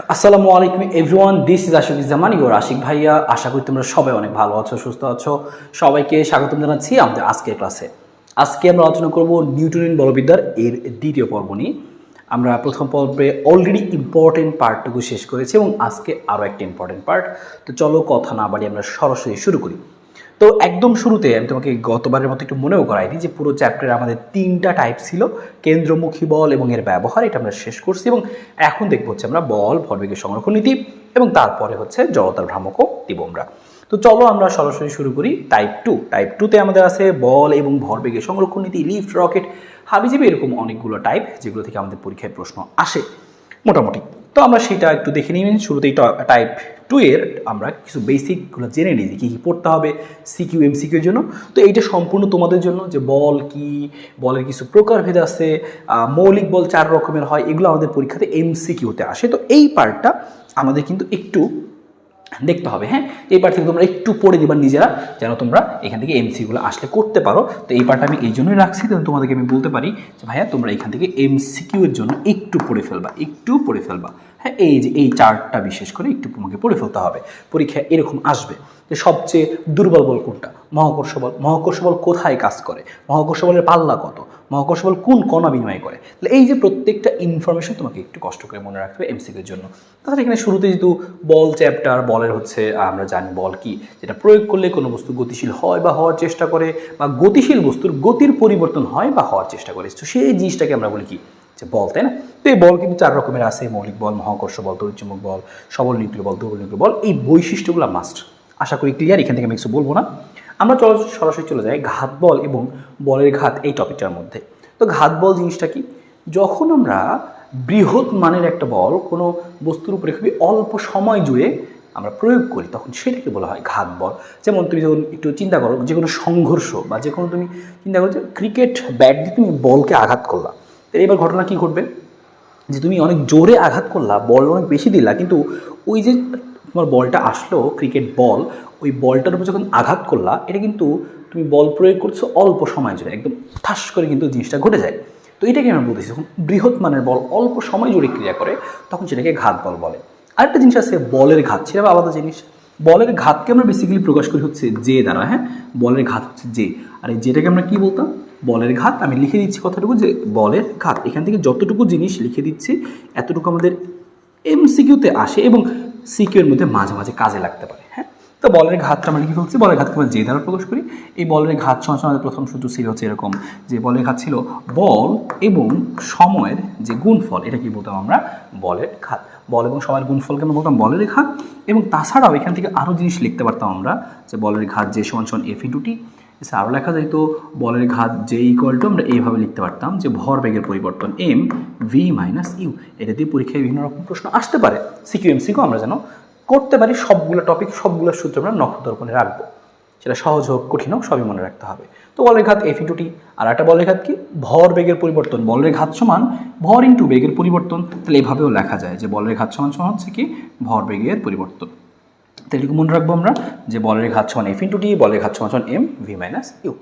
আসসালামু আলাইকুম everyone, this is Ashikuzzaman, your Ashik ভাইয়া। আশা করি তোমরা সবাই অনেক ভালো আছো, সুস্থ আছো। সবাইকে স্বাগতম জানাচ্ছি আমাদের আজকের ক্লাসে। আজকে আমরা আলোচনা করব নিউটনের বলবিদ্যার এর দ্বিতীয় পর্ব নিয়ে। আমরা প্রথম পর্বে অলরেডি ইম্পর্টেন্ট পার্টটুকু শেষ করেছি এবং আজকে আরও একটা ইম্পর্টেন্ট পার্ট। তো চলো কথা না বাড়িয়ে আমরা সরাসরি শুরু করি। তো একদম শুরুতে আমি তোমাকে গতবারের মতো একটু মনেও করাই দিই যে পুরো চ্যাপ্টারে আমাদের তিনটা টাইপ ছিল, কেন্দ্রমুখী বল এবং এর ব্যবহার, এটা আমরা শেষ করছি। এবং এখন দেখবো হচ্ছে আমরা বল, ভরবেগের সংরক্ষণ নীতি এবং তারপরে হচ্ছে জড়তার ভ্রামকও দিব আমরা। তো চলো আমরা সরাসরি শুরু করি। টাইপ টুতে আমাদের আছে বল এবং ভরবেগের সংরক্ষণ নীতি, লিফট, রকেট, হাবিজাবি, এরকম অনেকগুলো টাইপ যেগুলো থেকে আমাদের পরীক্ষায় প্রশ্ন আসে মোটামুটি। তো আমরা সেটা একটু দেখে নিই। শুরুতেই টাইপ টু এর আমরা কিছু বেসিকগুলো জেনে নিই যে কী কী পড়তে হবে সিকিউ এমসিকিউর জন্য। তো এইটা সম্পূর্ণ তোমাদের জন্য, যে বল কি, বলের কিছু প্রকারভেদ আছে, মৌলিক বল 4 রকমের হয়, এগুলো আমাদের পরীক্ষাতে এমসিকিউতে আসে। তো এই পার্টটা আমাদের কিন্তু একটু দেখতে হবে। হ্যাঁ, এই পার্ট থেকে তোমরা একটু পড়ে দিবা নিজেরা, যেন তোমরা এখান থেকে এমসিকিউগুলো আসলে করতে পারো। তো এই পার্টটা আমি এই জন্যই রাখছি, যেন তোমাদেরকে আমি বলতে পারি যে ভাইয়া তোমরা এখান থেকে এমসিকিউ এর জন্য একটু পড়ে ফেলবা। হ্যাঁ, এই যে এই চার্টটা বিশেষ করে একটু তোমাকে পড়ে ফেলতে হবে। পরীক্ষায় এরকম আসবে যে সবচেয়ে দুর্বল বল কোনটা, মহাকর্ষ বল। মহাকর্ষ বল কোথায় কাজ করে, মহাকর্ষ বলের পাল্লা কত, মহাকর্ষ বল কোন কণা বিনিময় করে। তাহলে এই যে প্রত্যেকটা ইনফরমেশন তোমাকে একটু কষ্ট করে মনে রাখতে হবে এমসিকিউর জন্য। তাহলে এখানে শুরুতে যেহেতু বল চ্যাপ্টার, বলের হচ্ছে আমরা জানি বল কি, যেটা প্রয়োগ করলে কোনো বস্তু গতিশীল হয় বা হওয়ার চেষ্টা করে, বা গতিশীল বস্তুর গতির পরিবর্তন হয় বা হওয়ার চেষ্টা করে। তো সেই জিনিসটাকে আমরা বলি কি, যে বল, তাই না? তো এই বল কিন্তু 4 রকমের আছে, মৌলিক বল, মহাকর্ষ বল, তড়িৎচুম্বক বল, সবল নিউক্লিয় বল, দুর্বল নিউক্লিয় বল। এই বৈশিষ্ট্যগুলো মাস্ট। আশা করি ক্লিয়ার, এখান থেকে আমি কিছু বলবো না। আমরা সরাসরি চলে যাই ঘাত বল এবং বলের ঘাত এই টপিকটার মধ্যে। তো ঘাত বল জিনিসটা কি? যখন আমরা বৃহৎ মানের একটা বল কোনো বস্তুর উপরে খুবই অল্প সময় জুড়ে আমরা প্রয়োগ করি, তখন সেটাকে বলা হয় ঘাত বল। যেমন তুমি যখন একটু চিন্তা করো, যে কোনো সংঘর্ষ বা যে কোনো, তুমি চিন্তা করো যে ক্রিকেট ব্যাট দিয়ে তুমি বলকে আঘাত করলা, তো এবার ঘটনা কী ঘটবে, যে তুমি অনেক জোরে আঘাত করলা, বল অনেক বেশি দিলা, কিন্তু ওই যে তোমার বলটা আসলো ক্রিকেট বল, ওই বলটার উপর যখন আঘাত করলা, এটা কিন্তু তুমি বল প্রয়োগ করছো অল্প সময় জুড়ে, একদম ঠাস করে কিন্তু জিনিসটা ঘটে যায়। তো এটাকে আমরা বলতেছি, যখন বৃহৎ মানের বল অল্প সময় জুড়ে ক্রিয়া করে, তখন সেটাকে ঘাত বল বলে। আরেকটা জিনিস আছে বলের ঘাত, সেটা আলাদা জিনিস। বলের ঘাতকে আমরা বেসিক্যালি প্রকাশ করি হচ্ছে জে দ্বারা। হ্যাঁ, বলের ঘাত হচ্ছে জে। আর এই যেটাকে আমরা কি বলতাম, বলের ঘাত। আমি লিখে দিচ্ছি কথাটুকু, যে বলের ঘাত, এখান থেকে যতটুকু জিনিস লিখে দিচ্ছি এতটুকু আমাদের এমসিকিউতে আসে এবং সিকিউ এর মধ্যে মাঝে মাঝে কাজে লাগতে পারে। হ্যাঁ, তো বলের ঘাতটা আমরা লিখে ফেলছি, বলের ঘাতকে আমরা যে দ্বারা প্রকাশ করি। এই বলের ঘাত সমান আমাদের প্রথম সূত্র ছিল হচ্ছে এরকম, যে বলের ঘাত ছিল বল এবং সময়ের যে গুণফল, এটা কি বলতাম আমরা, বলের ঘাত। বল এবং সময়ের গুণফলকে আমরা বলতাম বলের ঘাত। এবং তাছাড়াও এখান থেকে আরও জিনিস লিখতে পারতাম আমরা, যে বলের ঘাত যে সমান সমান এফ ইন্টু টি। আরও লেখা যাইতো বলের ঘাত যে ইকুয়াল টু, আমরা এইভাবে লিখতে পারতাম যে ভরবেগের পরিবর্তন এম ভি মাইনাস ইউ। এটা দিয়ে পরীক্ষায় বিভিন্ন রকম প্রশ্ন আসতে পারে, সিকিউ এমসিকিউ আমরা যেন করতে পারি। সবগুলো টপিক, সবগুলো সূত্র আমরা নখদর্পণে রাখবো, সেটা সহজ হোক কঠিন হোক সবই মনে রাখতে হবে। তো বলের ঘাত এফ ইন্টু টি। আর একটা বলের ঘাত কি, ভর বেগের পরিবর্তন। বলের ঘাত সমান ভর ইন্টু বেগের পরিবর্তন। তাহলে এভাবেও লেখা যায় যে বলের ঘাত সমান সমান হচ্ছে কি, ভর বেগের পরিবর্তন। তাহলে মনে রাখবো আমরা যে বলের ঘাত সমান এফ ইন্টু টি, বলের ঘাত সমান সমান এম ভি মাইনাস ইউ।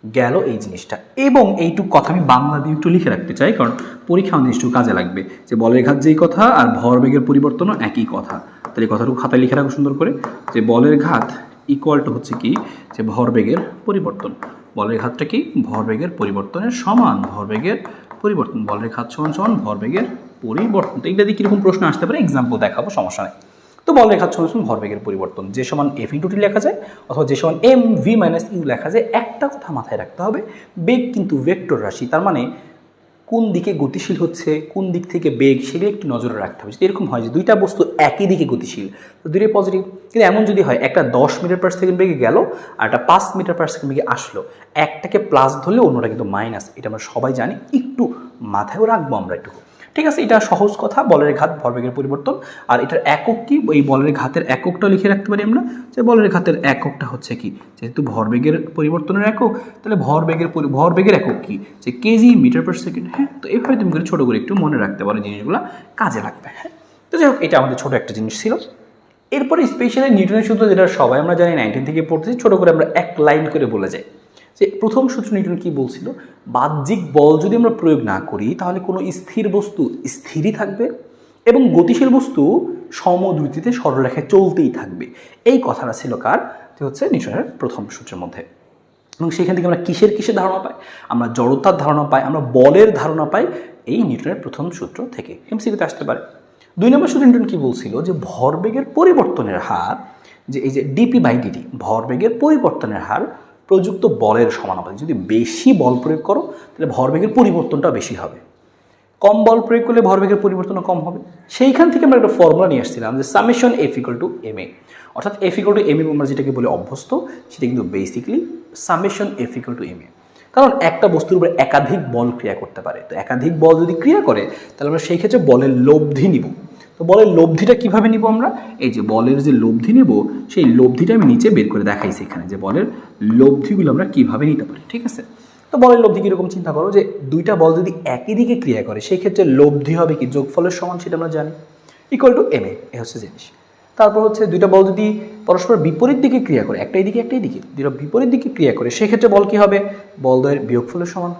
গেল এই জিনিসটা। এবং এইটুকু কথা আমি বাংলা দিয়ে একটু লিখে রাখতে চাই, কারণ পরীক্ষা জিনিসটুকু কাজে লাগবে, যে বলের ঘাত যেই কথা আর ভরবেগের পরিবর্তনও একই কথা। তাহলে কথাটুকু খাতায় লিখে রাখো সুন্দর করে, যে বলের ঘাত ইকুয়াল টু হচ্ছে কি, যে ভরবেগের পরিবর্তন। বলের ঘাতটা কি, ভরবেগের পরিবর্তনের সমান ভরবেগের পরিবর্তন। বলের ঘাত সমান সমান ভরবেগের পরিবর্তন। তো এইটা দিয়ে কীরকম প্রশ্ন আসতে পারে এক্সাম্পল দেখাবো, সমস্যা নেই। তো বলের ঘাত সমান সমান ভরবেগের পরিবর্তন, যে সমান এফ ইন্টু টি লেখা যায়, অথবা যে সমান এম ভি মাইনাস ইউ লেখা যায়। একটা কথা মাথায় রাখতে হবে, বেগ কিন্তু ভেক্টর রাশি, তার মানে কোন দিকে গতিশীল হচ্ছে, কোন দিক থেকে বেগ, সেগুলো একটু নজরে রাখতে হবে। যদি এরকম হয় যে দুইটা বস্তু একই দিকে গতিশীল, তো দুটোই পজিটিভ। কিন্তু এমন যদি হয় একটা 10 মিটার পার সেকেন্ড বেগে গেল আর একটা 5 মিটার পার সেকেন্ড বেগে আসলো, একটাকে প্লাস ধরলে অন্যটা কিন্তু মাইনাস, এটা আমরা সবাই জানি, একটু মাথায়ও রাখবো আমরা একটু। ঠিক আছে, এটা সহজ কথা, বলের ঘাত ভরবেগের পরিবর্তন। আর এটার একক কি, এই বলের ঘাতের এককটা লিখে রাখতে পারি আমরা, যে বলের ঘাতের এককটা হচ্ছে কি, যেহেতু ভরবেগের পরিবর্তনের একক, তাহলে ভরবেগের একক কি, যে কেজি মিটার পার সেকেন্ড। হ্যাঁ, তো এইভাবে তুমি করে ছোটো করে একটু মনে রাখতে পারো, জিনিসগুলো কাজে লাগবে। হ্যাঁ, তো যাই হোক, এটা আমাদের ছোটো একটা জিনিস ছিল। এরপরে স্পেশালি নিউটনের সূত্র, যেটা সবাই আমরা জানি 19 থেকে পড়তেছি, ছোটো করে আমরা এক লাইন করে বলে যাই। যে প্রথম সূত্র নিউটন কি বলছিল, বাহ্যিক বল যদি আমরা প্রয়োগ না করি তাহলে কোনো স্থির বস্তু স্থিরই থাকবে এবং গতিশীল বস্তু সমদ্রুতিতে সরলরেখায় চলতেই থাকবে। এই কথাটা ছিল কার, যে হচ্ছে নিউটনের প্রথম সূত্রের মধ্যে। এবং সেখান থেকে আমরা কিসের ধারণা পাই, আমরা জড়তার ধারণা পাই, আমরা বলের ধারণা পাই এই নিউটনের প্রথম সূত্র থেকে। এমসিকিউতে আসতে পারে। 2 নম্বর সূত্রে নিউটন কি বলছিল, যে ভরবেগের পরিবর্তনের হার, যে এই যে dp/dt ভরবেগের পরিবর্তনের হার প্রযুক্ত বলের সমানুপাতিক। যদি বেশি বল প্রয়োগ করো তাহলে ভরবেগের পরিবর্তনটা বেশি হবে, কম বল প্রয়োগ করলে ভরবেগের পরিবর্তনও কম হবে। সেইখান থেকে আমরা একটা ফর্মুলা নিয়ে আসছিলাম, যে সামেশন F = ma, অর্থাৎ F = ma আমরা যেটাকে বলে অভ্যস্ত, সেটা কিন্তু বেসিক্যালি সামেশন F = ma। কারণ একটা বস্তুর উপরে একাধিক বল ক্রিয়া করতে পারে, তো একাধিক বল যদি ক্রিয়া করে তাহলে আমরা সেই ক্ষেত্রে বলের লব্ধি নিব। তো বলের লব্ধিটা কিভাবে নিব আমরা, এই যে বলের যে লব্ধি নেব, সেই লব্ধিটা আমি নিচে বের করে দেখাইছি এখানে, যে বলের লব্ধিগুলো আমরা কিভাবে নিতে পারি। ঠিক আছে, তো বলের লব্ধি কীরকম চিন্তা করো, যে দুইটা বল যদি একই দিকে ক্রিয়া করে সেই ক্ষেত্রে লব্ধি হবে কি, যোগফলের সমান, সেটা আমরা জানি, = ma। এ হচ্ছে জিনিস। তারপর হচ্ছে দুইটা বল যদি পরস্পর বিপরীত দিকে ক্রিয়া করে, একটাই দিকে দুইটা বিপরীত দিকে ক্রিয়া করে, সেক্ষেত্রে বল কি হবে, বল দ্বয়ের বিয়োগফলের সমান।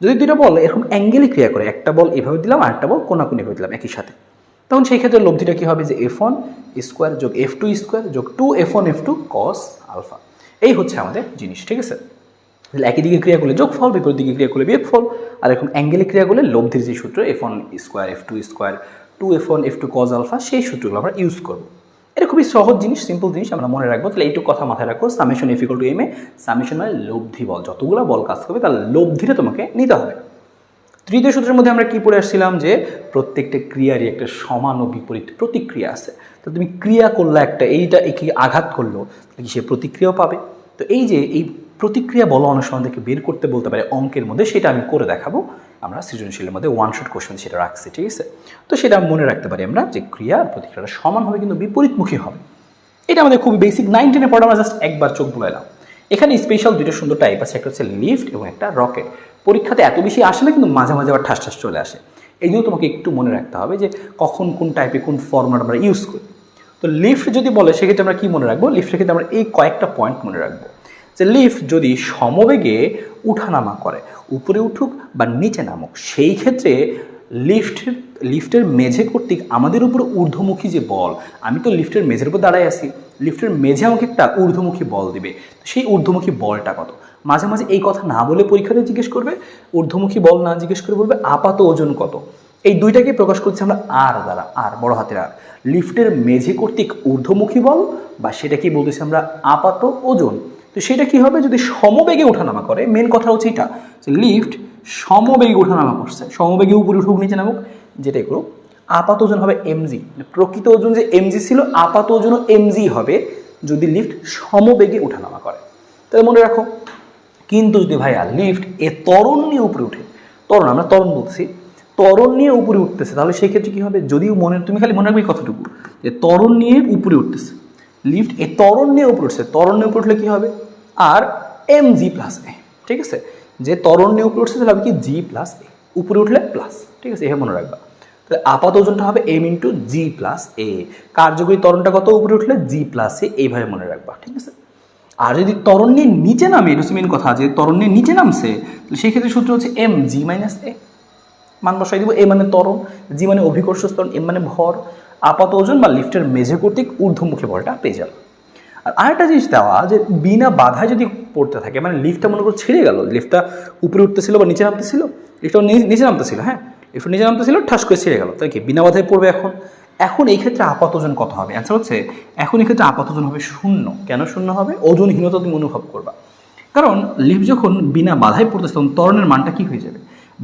যদি দুইটা বল এরকম অ্যাঙ্গেলে ক্রিয়া করে, একটা বল এভাবে দিলাম আর একটা বল কোনাকুনিভাবে দিলাম একই সাথে, তখন সেই ক্ষেত্রে লব্ধিটা কি হবে, যে f1 স্কোয়ার যোগ f2 স্কোয়ার যোগ 2f1 f2 cos আলফা। এই হচ্ছে আমাদের জিনিস। ঠিক আছে, একই দিকে ক্রিয়া করলে যোগফল, বিপরীত দিকে ক্রিয়া করলে বিয়োগফল, আর এরকম অ্যাঙ্গেলে ক্রিয়া করলে লব্ধির যে সূত্র f1 square f2 square 2f1 f2 cos alpha, সেই সূত্রগুলো আমরা ইউজ করবো। এটা খুবই সহজ জিনিস, সিম্পল জিনিস, আমরা মনে রাখবো। তাহলে এইটুকু কথা মাথায় রাখো, সামেশন F = ma। সামেশন মানে লব্ধি বল, যতগুলো বল কাজ করবে তার লব্ধিটা তোমাকে নিতে হবে। তৃতীয় সূত্রের মধ্যে আমরা কি পড়ে আসছিলাম, যে প্রত্যেকটা ক্রিয়ারই একটা সমান ও বিপরীত প্রতিক্রিয়া আছে। তো তুমি ক্রিয়া করলে একটা, এইটা একে আঘাত করলো, তাহলে সে প্রতিক্রিয়াও পাবে। তো এই যে এই প্রতিক্রিয়া বল অনুসরণ থেকে বের করতে বলতে পারে অঙ্কের মধ্যে, সেটা আমি করে দেখাবো। আমরা সৃজনশীলের মধ্যে 1 শট কোশ্চেন সেটা রাখছি। ঠিক আছে, তো সেটা মনে রাখতে পারি আমরা, যে ক্রিয়া আর প্রতিক্রিয়াটা সমান হবে কিন্তু বিপরীতমুখী হবে। এটা আমাদের খুবই বেসিক, 9 10-এ পড়া, আমরা জাস্ট একবার চোখ বুলাইলাম। এখানে স্পেশাল দুটো সুন্দর টাইপ আছে, একটা হচ্ছে লিফট এবং একটা রকেট। পরীক্ষাতে এত বেশি আসে না, কিন্তু মাঝে মাঝে আবার ঠাস ঠাস চলে আসে। এই জন্য তোমাকে একটু মনে রাখতে হবে যে কখন কোন টাইপে কোন ফর্মুলা আমরা ইউজ করি। তো লিফট যদি বলে সেক্ষেত্রে আমরা কি মনে রাখবো, লিফটের ক্ষেত্রে আমরা এই কয়েকটা পয়েন্ট মনে রাখবো, যে লিফট যদি সমবেগে উঠানামা করে, উপরে উঠুক বা নিচে নামুক, সেই ক্ষেত্রে লিফটের মেঝে কর্তৃক আমাদের উপর ঊর্ধ্বমুখী যে বল, আমি তো লিফটের মেঝের উপর দাঁড়ায় আছি, লিফটের মেঝে আমাকে একটা ঊর্ধ্বমুখী বল দিবে, সেই ঊর্ধ্বমুখী বলটা কত। মাঝে মাঝে এই কথা না বলে পরীক্ষাতে জিজ্ঞেস করবে, ঊর্ধ্বমুখী বল না জিজ্ঞেস করে বলবে আপাত ওজন কত। এই দুইটাকে প্রকাশ করছি আমরা আর দ্বারা, আর বড় হাতের আর। লিফটের মেঝে কর্তৃক ঊর্ধ্বমুখী বল, বা সেটা কি বলতেছি আমরা আপাত ওজন। তো সেটা কি হবে, যদি সমবেগে ওঠানামা করে, মেন কথা হচ্ছে এটা, যে লিফট সমবেগে ওঠানামা করছে, সমবেগে উপরে উঠুক নিচে নামুক যেটাই করুক, আপাত ওজন হবে mg। প্রকৃত ওজন যে mg ছিল, আপাত ওজনও mg হবে যদি লিফট সমবেগে ওঠানামা করে। তাহলে মনে রাখো। কিন্তু যদি ভাইয়া লিফট ত্বরণ নিয়ে উপরে উঠে, ত্বরণ আমরা ত্বরণ বলছি, ত্বরণ নিয়ে উপরে উঠতেছে, তাহলে সেই ক্ষেত্রে কি হবে, যদিও তুমি খালি মনে রাখবে কতটুকু, যে ত্বরণ নিয়ে উপরে উঠতেছে, লিফট ত্বরণ নিয়ে উপরে উঠছে, ত্বরণ নিয়ে উপরে উঠলে কি হবে, আর mg + a। ঠিক আছে, যে ত্বরণ নিয়ে উপরে উঠছে তাহলে হবে কি g + a, উপরে উঠলে প্লাস। ঠিক আছে, এভাবে মনে রাখবা। তাহলে আপাত ওজনটা হবে m × g + a, কার্যকরী ত্বরণটা কত, উপরে উঠলে g + a, এইভাবে মনে রাখবা। ঠিক আছে, আর যদি ত্বরণ নিয়ে নিচে নামে, এটা হচ্ছে মেন কথা, যে ত্বরণ নিয়ে নিচে নামছে, তাহলে সেই ক্ষেত্রে সূত্র হচ্ছে mg - a। মান বসাই দিব, a মানে ত্বরণ, g মানে অভিকর্ষ ত্বরণ, m মানে ভর, আপাত ওজন বা লিফটের মেঝে কর্তৃক ঊর্ধ্বমুখী বলটা পেয়ে যাবে। আর আরেকটা জিনিস দেওয়া, যে বিনা বাধায় যদি পড়তে থাকে, মানে লিফটটা মনে করো ছেড়ে গেল, লিফটটা উপরে উঠতেছিল বা নিচে নামতেছিল, লিফটটা নিচে নামতেছিল, হ্যাঁ লিফট নিচে নামতেছিল, ঠাস করে ছেড়ে গেল, তাই কি বিনা বাধায় পড়বে। এখন এই ক্ষেত্রে আপাত ওজন কত হবে, অ্যান্সার হচ্ছে এখন এই ক্ষেত্রে আপাত ওজন হবে 0। কেন 0 হবে, ওজনহীনতা তুমি অনুভব করবা। কারণ লিফট যখন বিনা বাধায় পড়তেছে তখন ত্বরণের মানটা কি হয়ে যাবে,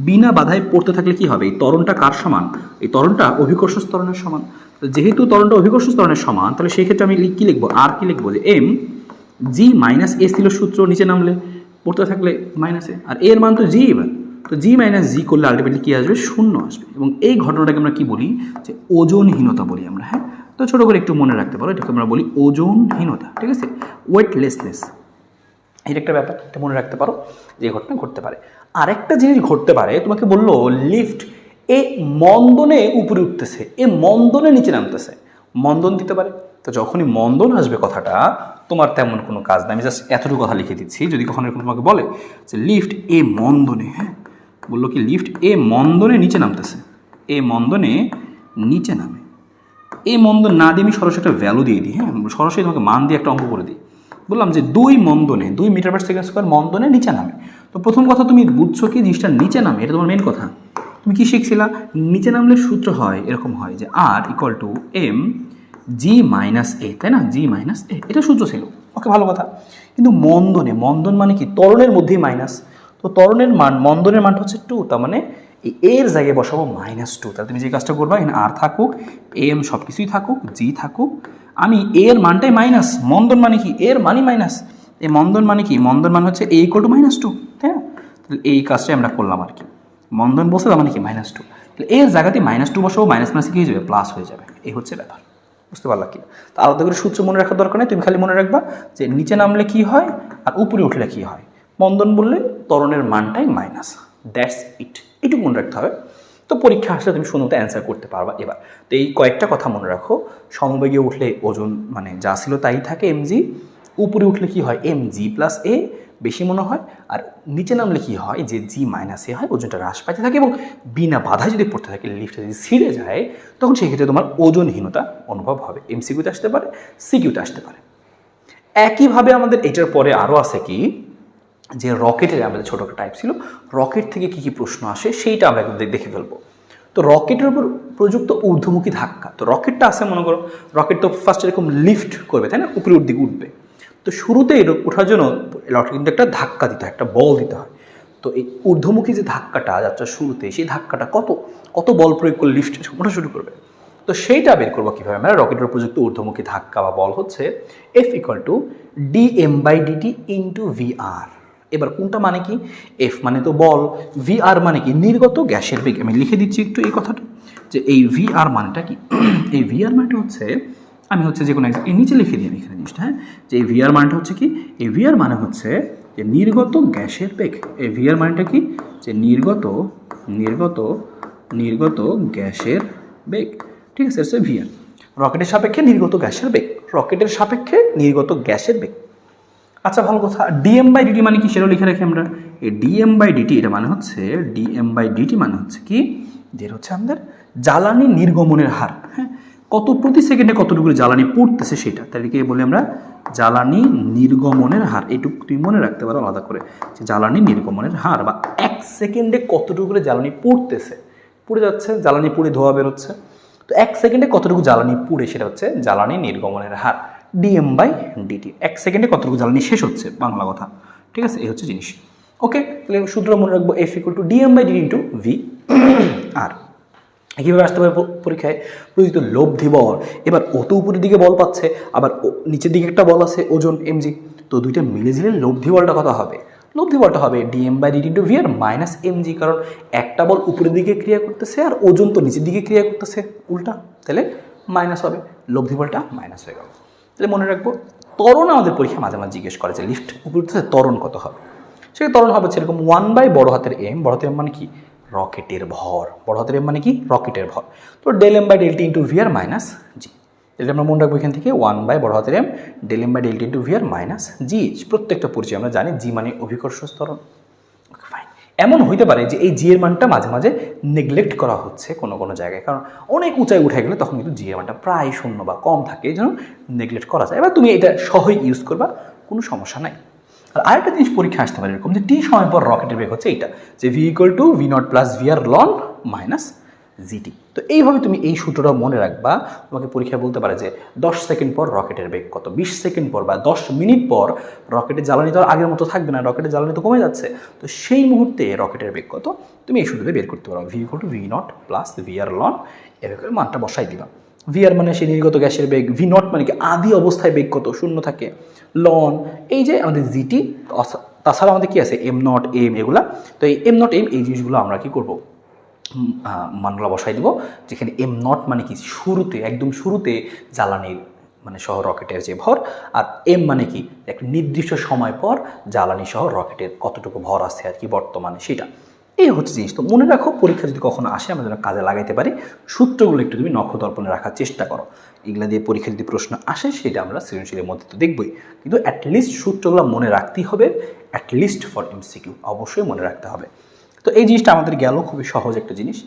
বিনা বাধায় পড়তে থাকলে কি হবে, এই ত্বরণটা কার সমান, এই ত্বরণটা অভিকর্ষ ত্বরণের সমান। যেহেতু ত্বরণটা অভিকর্ষ ত্বরণের সমান, তাহলে সেই ক্ষেত্রে আমি কি লিখবো, আর কি লিখবো, যে mg - a ছিল সূত্র, নিচে নামলে পড়তে থাকলে -a, আর এর মান তো g, এবার তো g - g করলে আলটিমেটলি কি আসবে, 0 আসবে। এবং এই ঘটনাটাকে আমরা কি বলি, যে ওজনহীনতা বলি আমরা। হ্যাঁ, তো ছোটো করে একটু মনে রাখতে পারো, এটাকে আমরা বলি ওজনহীনতা। ঠিক আছে, ওয়েটলেসনেস, এটা একটা ব্যাপার, এটা মনে রাখতে পারো যে ঘটনা ঘটতে পারে। আরেকটা জিনিস ঘটতে পারে, তোমাকে বললো লিফট মন্দনে উপরে উঠতেছে, মন্দনে নিচে নামতেছে, মন্দন দিতে পারে। তো যখনই মন্দন আসবে কথাটা, তোমার তেমন কোনো কাজ না, আমি জাস্ট এতটুকু কথা লিখে দিচ্ছি। যদি কখনো এরকম তোমাকে বলে যে লিফট মন্দনে, হ্যাঁ বললো কি লিফট মন্দনে নিচে নামতেছে, মন্দনে নিচে নামে। এই মন্দন না দিয়ে আমি সরাসরি একটা ভ্যালু দিয়ে দিই, হ্যাঁ, সরাসরি তোমাকে মান দিয়ে একটা অঙ্ক করে দিই। বললাম যে 2 মিটার পার সেকেন্ড স্কোয়ার মন্দনে নিচে নামে। তো প্রথম কথা তুমি বুঝছো কি জিনিসটা নিচে নামে, এটা তোমার মেন কথা। তুমি কি শিখছিলা? নিচে নামলে সূত্র হয় এরকম হয় যে R equal to M G minus A, তাই না? জি মাইনাস এ, এটা সূত্র ছিল। ওকে, ভালো কথা। কিন্তু মন্দন মানে কি? ত্বরণের মধ্যেই মাইনাস। তো ত্বরণের মান, মন্দনের মানটা হচ্ছে 2, তার মানে এই এর জায়গায় বসাবো -2। তাহলে তুমি যে কাজটা করবা, এখানে আর থাকুক, এম সব কিছুই থাকুক, জি থাকুক, আমি এর মানটাই মাইনাস। মন্দন মানে কি? এর মানই মাইনাস। এই মন্দন মানে কি? মন্দন মানে হচ্ছে এ ইকুয়াল টু -2, তাই না? তাহলে এই কাজটাই আমরা করলাম আর কি। মন্দন বসে তার মানে কি? -2। তাহলে এর জায়গাতে -2 বসাবো, মাইনাস মাইনাস কি হয়ে যাবে? প্লাস হয়ে যাবে। এই হচ্ছে ব্যাপার। বুঝতে পারলা কি? তা আলাদা করে সূত্র মনে রাখার দরকার নেই, তুমি খালি মনে রাখবা যে নিচে নামলে কি হয় আর উপরে উঠলে কি হয়। মন্দন বললে ত্বরণের মানটাই মাইনাস, দ্যাটস ইট। এটুকু মনে রাখতে হবে। তো পরীক্ষা আসলে তুমি সুন্দর অ্যান্সার করতে পারবা। এবার তো এই কয়েকটা কথা মনে রাখো। সমবেগে উঠলে ওজন মানে যা ছিল তাই থাকে এমজি, উপরে উঠলে কি হয়? এম জি প্লাস এ বেশি মনে হয়, আর নিচে নামলে কি হয়? যে জি মাইনাস এ হয়, ওজনটা হ্রাস পাইতে থাকে এবং বিনা বাধায় যদি পড়তে থাকে, লিফটে যদি ছিঁড়ে যায়, তখন সেক্ষেত্রে তোমার ওজনহীনতা অনুভব হবে। এমসিকিউতে আসতে পারে, সিকিউতে আসতে পারে। একইভাবে আমাদের এটার পরে আরও আছে কি, যে রকেটের আমাদের ছোটো একটা টাইপ ছিল, রকেট থেকে কি কি প্রশ্ন আসে সেইটা আমরা দেখে ফেলবো। তো রকেটের উপর প্রযুক্ত ঊর্ধ্বমুখী ধাক্কা। তো রকেটটা আছে, মনে করো রকেট তো ফার্স্ট এরকম লিফট করবে, তাই না? উপরের দিকে উঠবে। তো শুরুতে ওঠার জন্য রকেট কিন্তু একটা ধাক্কা দিতে হয়, একটা বল দিতে হয়। তো এই ঊর্ধ্বমুখী যে ধাক্কাটা যাত্রার শুরুতে, সেই ধাক্কাটা কত বল প্রয়োগ করে লিফট ওঠা শুরু করবে। তো সেইটা বের করবো কীভাবে আমরা? রকেটের প্রযুক্ত ঊর্ধ্বমুখী ধাক্কা বা বল হচ্ছে F equal to dm/dt into VR. এবার কোনটা মানে কি? এফ মানে তো বল, ভিআর মানে কি? নির্গত গ্যাসের বেগ। আমি লিখে দিচ্ছি একটু এই কথাটা, যে এই ভিআর মানেটা কি? এই ভিআর মানেটা হচ্ছে, আমি হচ্ছে যে কোনো এই নিচে লিখে দিই এখানে জিনিসটা, হ্যাঁ, যে এই ভিআর মানেটা হচ্ছে কি? এই ভিআর মানে হচ্ছে যে নির্গত গ্যাসের বেগ। এই ভিআর মানেটা কি? যে নির্গত গ্যাসের বেগ। ঠিক আছে, এটা ভিআর। রকেটের সাপেক্ষে নির্গত গ্যাসের বেগ, রকেটের সাপেক্ষে নির্গত গ্যাসের বেগ। আচ্ছা, ভালো কথা। dm/dt মানে কি সেটাও লিখে রাখি আমরা। এই dm/dt এটা মানে হচ্ছে, dm/dt মানে হচ্ছে কি? যে হচ্ছে আমাদের জ্বালানি নির্গমনের হার, হ্যাঁ, কত প্রতি সেকেন্ডে কতটুকু জ্বালানি পড়তেছে সেটা, তাহলে কি বলি আমরা? জ্বালানি নির্গমনের হার। এইটুকু তুমি মনে রাখতে পারো আলাদা করে, যে জ্বালানি নির্গমনের হার, বা 1 সেকেন্ডে কতটুকু করে জ্বালানি পড়তেছে, পুড়ে যাচ্ছে, জ্বালানি পুড়ে ধোয়া বেরোচ্ছে। তো 1 সেকেন্ডে কতটুকু জ্বালানি পুড়ে, সেটা হচ্ছে জ্বালানি নির্গমনের হার, dm/dt। 1 সেকেন্ডে কতটুকু জ্বালানি শেষ হচ্ছে, বাংলা কথা। ঠিক আছে, এই হচ্ছে জিনিস। ওকে, তাহলে সূত্র মনে রাখবো, F equal to dm/dt into V R. কীভাবে আসতে পারে পরীক্ষায়? প্রযুক্ত লব্ধি বল। এবার ও তো উপরের দিকে বল পাচ্ছে, আবার নিচের দিকে একটা বল আছে ওজন এমজি। তো দুইটা মিলে ঝিলে লব্ধি বলটা কত হবে? লব্ধি বলটা হবে dm/dt into V R minus MG, কারণ একটা বল উপরের দিকে ক্রিয়া করতেছে আর ওজন তো নিচের দিকে ক্রিয়া করতেছে, উল্টা, তাহলে মাইনাস হবে, লব্ধি বলটা মাইনাস হয়ে গেল। তাহলে মনে রাখবো, ত্বরণ আমাদের পরীক্ষা মাঝে মাঝে জিজ্ঞেস করে যে লিফট উপরে উঠতেছে, ত্বরণ কত হবে? সেটা ত্বরণ হবে সেরকম 1/m, বড় হাতের এম মানে কি? রকেটের ভর। বড় হাতের এম মানে কি? রকেটের ভর। তো del m/del t into V R minus G. এটা আমরা মনে রাখবো এখান থেকে 1/, বড় হাতের M, del m/del t into V R minus G. প্রত্যেকটা পরিচয় আমরা জানি, জি মানে অভিকর্ষ ত্বরণ। ফাইন। এমন হইতে পারে যে এই জি এর মানটা মাঝে মাঝে নেগলেক্ট করা হচ্ছে কোনো কোনো জায়গায়, কারণ অনেক উঁচায় উঠে গেলে তখন কিন্তু জি এর মানটা প্রায় 0 বা কম থাকে, এই জন্য নেগলেক্ট করা যায়। এবার তুমি এটা সহই ইউজ করবা, কোনো সমস্যা নাই। আর আরেকটা জিনিস পরীক্ষা আসতে পারে এরকম, যে টি সময় পর রকেটের বেগ হচ্ছে এইটা, যে V equal to V naught plus V R ln minus GT. তো এইভাবে তুমি এই সূত্রটা মনে রাখবা। তোমাকে পরীক্ষায় বলতে পারে যে 10 সেকেন্ড পর রকেটের বেগ কত, 20 সেকেন্ড পর বা 10 মিনিট পর রকেটের জ্বালানি তো আর আগের মতো থাকবে না, রকেটের জ্বালানি তো কমে যাচ্ছে, তো সেই মুহূর্তে রকেটের বেগ কত তুমি এই সূত্রটা বের করতে পারো। V equal to V naught plus V R ln, এভাবে মানটা বসাই দিবা। ভি আর মানে সেই নির্গত গ্যাসের বেগ, ভি নট মানে কি আদি অবস্থায় বেগ কত, 0 থাকে, লন এই যে আমাদের জিটি, তাছাড়া আমাদের কি আছে এম নট এম এগুলা। তো এই এম নট এম এই জিনিসগুলো আমরা কি করব, মানগুলো বসাই দেবো, যেখানে এম নট মানে কি শুরুতে, একদম শুরুতে জ্বালানির মানে সহ রকেটের যে ভর, আর এম মানে কি একটা নির্দিষ্ট সময় পর জ্বালানি সহ রকেটের কতটুকু ভর আছে আর কি বর্তমানে, সেটা। এই হচ্ছে জিনিস। তো মনে রাখো, পরীক্ষা যদি কখনো আসে আমরা যেন কাজে লাগাইতে পারি, সূত্রগুলো একটু তুমি নখদর্পণে রাখার চেষ্টা করো। এগুলা দিয়ে পরীক্ষা যদি প্রশ্ন আসে সেটা আমরা সৃজনশীলের মধ্যে তো দেখবই, কিন্তু অ্যাটলিস্ট সূত্রগুলো মনে রাখতেই হবে, অ্যাটলিস্ট ফর এমসিকিউ অবশ্যই মনে রাখতে হবে। তো এই জিনিসটা আমাদের গেল, খুবই সহজ একটা জিনিস।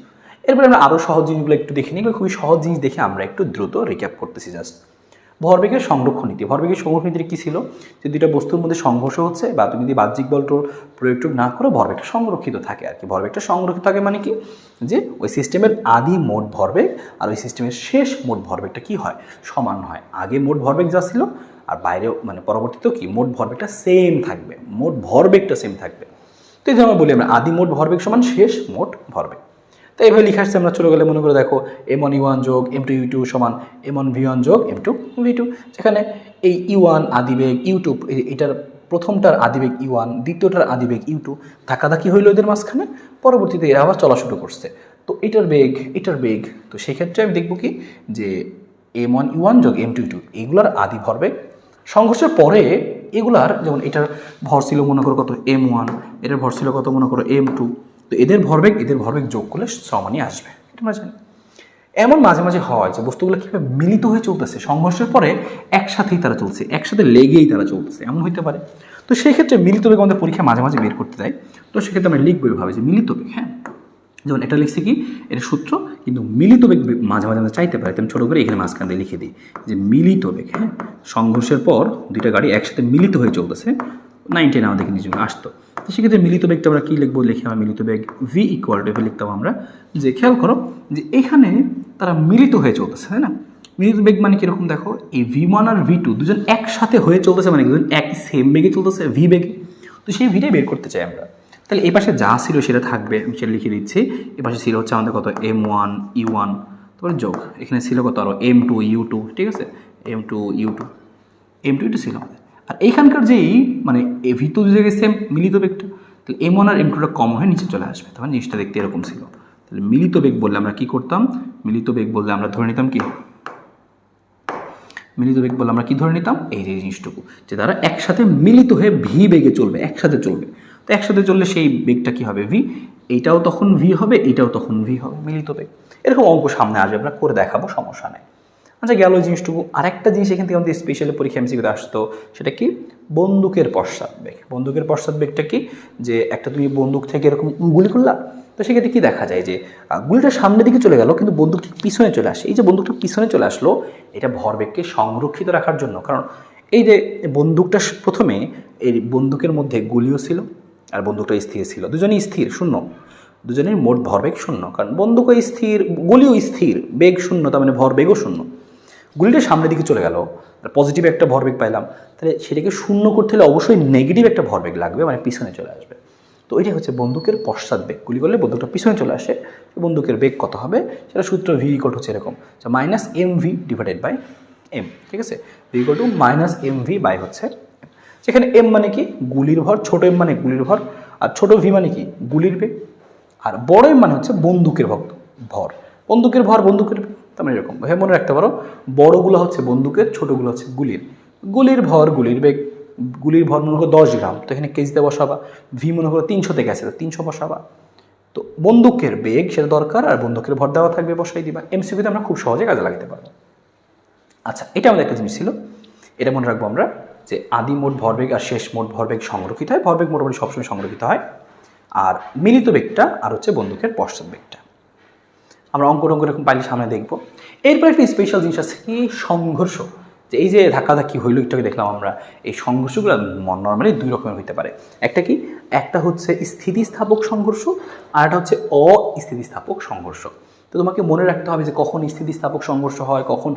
এরপরে আমরা আরও সহজ জিনিসগুলো একটু দেখে নিই, খুবই সহজ জিনিস দেখে আমরা একটু দ্রুত রিক্যাপ করতেছি জাস্ট। ভরবেগের সংরক্ষণ নীতি। ভরবেগের সংরক্ষণ নীতি কী ছিল? যে দুইটা বস্তুর মধ্যে সংঘর্ষ হচ্ছে বা তুমি যদি বাহ্যিক বল প্রয়োগ না করো, ভরবেগটা সংরক্ষিত থাকে আর কি। ভরবেগটা সংরক্ষিত থাকে মানে কি? যে ওই সিস্টেমের আদি মোট ভরবেগ আর ওই সিস্টেমের শেষ মোট ভরবেগটা কি হয়? সমান হয়। আগে মোট ভরবেগ যা ছিল আর বাইরে মানে পরবর্তীতেও কি মোট ভরবেগটা সেম থাকবে, মোট ভরবেগটা সেম থাকবে। তো এই যে আমরা বলি আমরা আদি মোট ভরবেগ সমান শেষ মোট ভরবেগ। তো এইভাবে লিখে আসছে। আমরা চলে গেলে মনে করে দেখো m1u1 যোগ m2u2 সমান m1v1 যোগ m2v2, যেখানে এই u1 আদিবেগ u2 এটার প্রথমটার আদিবেগ u1, দ্বিতীয়টার আদিবেগ u2, ধাক্কাধাক্কি হইল এদের মাঝখানে, পরবর্তীতে এরা আবার চলা শুরু করছে। তো এটার বেগ, তো সেক্ষেত্রে আমি দেখব কি যে m1u1 যোগ m2u2 এগুলার আদি ভরবেগ সংঘর্ষের পরে এগুলার, যেমন এটার ভর ছিল মনে করো কত m1, এটার ভর ছিল কত মনে করো m2, তো এদের ভরবেগ যোগ করলে সমানই আসবে, এটা আমরা জানি। এমন মাঝে মাঝে হয় যে বস্তুগুলো কীভাবে মিলিত হয়ে চলতেছে, সংঘর্ষের পরে একসাথেই তারা চলছে, একসাথে লেগেই তারা চলতেছে, এমন হইতে পারে। তো সেই ক্ষেত্রে মিলিত বেগ আমাদের পরীক্ষা মাঝে মাঝে বের করতে দেয়। তো সেক্ষেত্রে আমরা লিখবো এভাবে যে মিলিত বেগ, হ্যাঁ, যেমন এটা লিখছি কি এটা সূত্র, কিন্তু মিলিত বেগ মাঝে মাঝে আমরা চাইতে পারি, তেমন ছোটো করে এখানে মাঝখান দিয়ে লিখে দিই যে মিলিত বেগ, হ্যাঁ, সংঘর্ষের পর দুইটা গাড়ি একসাথে মিলিত হয়ে চলতেছে, 9-10 আমাদের নিজে আসতো। তো সেক্ষেত্রে মিলিত বেগটা আমরা কী লিখবো? লিখে আমরা মিলিত বেগ ভি ইকুয়াল টু লিখতাম আমরা, যে খেয়াল করো যে এখানে তারা মিলিত হয়ে চলতেছে, তাই না? মিলিত বেগ মানে কীরকম দেখো, এই v1 আর v2 দুজন একসাথে হয়ে চলতেছে, মানে দুজন একই সেম বেগে চলতেছে, ভি বেগে। তো সেই ভিটাই বের করতে চাই আমরা। তাহলে এই পাশে যা ছিল সেটা থাকবে, আমি সেটা লিখে দিচ্ছি। এ পাশে ছিল হচ্ছে আমাদের কত m1 u1, তারপরে যোগ এখানে ছিল কত আরও m2 u2, ঠিক আছে, m2 u2 ছিল আমাদের। আর এইখানকার যেই মানে এ ভিতর জায়গায় সেম মিলিত বেগটা, তাহলে m1 আর m2টা কম হয়ে নিচে চলে আসবে, তার মানে জিনিসটা দেখতে এরকম ছিল। তাহলে মিলিত বেগ বললে আমরা কি করতাম? মিলিত বেগ বললে আমরা ধরে নিতাম কি? মিলিত বেগ বললে আমরা কি ধরে নিতাম? এই যে জিনিসটুকু, যে তারা একসাথে মিলিত হয়ে ভি বেগে চলবে, একসাথে চলবে। তো একসাথে চললে সেই বেগটা কি হবে? ভি। এইটাও তখন ভি হবে, এইটাও তখন ভি হবে, মিলিত বেগ। এরকম অঙ্ক সামনে আসবে, আমরা করে দেখাবো, সমস্যা নেই। আচ্ছা, গেল জিনিসটুকু। আরেকটা জিনিস এখান থেকে আমাদের স্পেশালি পরীক্ষা এমসিকিউতে আসতো, সেটা কি? বন্দুকের পশ্চাৎবেগ। বন্দুকের পশ্চাৎবেগটা কি? যে একটা তুমি বন্দুক থেকে এরকম গুলি করলা, তো সেক্ষেত্রে কি দেখা যায় যে গুলিটা সামনের দিকে চলে গেল কিন্তু বন্দুকটা পিছনে চলে আসে। এই যে বন্দুকটা পিছনে চলে আসলো, এটা ভরবেগকে সংরক্ষিত রাখার জন্য। কারণ এই যে বন্দুকটা প্রথমে এই বন্দুকের মধ্যে গুলিও ছিল আর বন্দুকটা স্থির ছিল, দুজনেই স্থির, শূন্য, দুজনের মোট ভরবেগ শূন্য, কারণ বন্দুকও স্থির, গুলিও স্থির, বেগ শূন্য, তার মানে ভরবেগও শূন্য। গুলিটা সামনের দিকে চলে গেল, পজিটিভ একটা ভরবেগ পাইলাম, তাহলে সেটাকে শূন্য করতে হলে অবশ্যই নেগেটিভ একটা ভরবেগ লাগবে, মানে পিছনে চলে আসবে। তো এটাই হচ্ছে বন্দুকের পশ্চাৎবেগ। গুলি করলে বন্দুকটা পিছনে চলে আসে, বন্দুকের বেগ কত হবে? সেটা সূত্র ভি ইকুয়াল হচ্ছে এরকম, minus M V divided by M, ঠিক আছে? V equal to minus M V by হচ্ছে, যেখানে এম মানে কি? গুলির ভর, ছোট এম মানে গুলির ভর, আর ছোট ভি মানে কি? গুলির বেগ, আর বড় এম মানে হচ্ছে বন্দুকের ভর, বন্দুকের ভর বন্দুকের বেগ। তার মানে এরকম ভাবে মনে রাখতে পারো, বড়গুলো হচ্ছে বন্দুকের, ছোটগুলো হচ্ছে গুলির ভর, গুলির বেগ। গুলির ভর মনে করো 10 গ্রাম, তো এখানে কেজিতে বসাবা। ভি মনে করো 300-তে গেছে, তো 300 বসাবা। তো বন্দুকের বেগ সেটা দরকার, আর বন্দুকের ভর দেওয়া থাকবে, বসাই দিবা। এমসিকিউতে আমরা খুব সহজে কাজে লাগাতে পারবো। আচ্ছা, এটা আমাদের একটা জিনিস ছিল, এটা মনে রাখবো আমরা, যে আদি মোট ভরবেগ আর শেষ মোট ভরবেগ সংরক্ষিত হয়। ভরবেগ মোটামুটি সবসময় সংরক্ষিত হয়, আর মিলিত বেগটা আর হচ্ছে বন্দুকের পশ্চাৎ বেগটা। আমরা অঙ্ক এরকম পাইলে সামনে দেখবো। এরপর একটা স্পেশাল জিনিস আছে কি? সংঘর্ষ। যে এই যে ধাক্কাধাক্কি হইলো একটু আগে দেখলাম আমরা, এই সংঘর্ষগুলো নর্মালি দুই রকমের হইতে পারে। একটা কি? একটা হচ্ছে স্থিতিস্থাপক সংঘর্ষ, আর একটা হচ্ছে অস্থিতিস্থাপক সংঘর্ষ। তো তোমাকে মনে রাখতে হবে যে কখন স্থিতিস্থাপক সংঘর্ষ হয়, কখন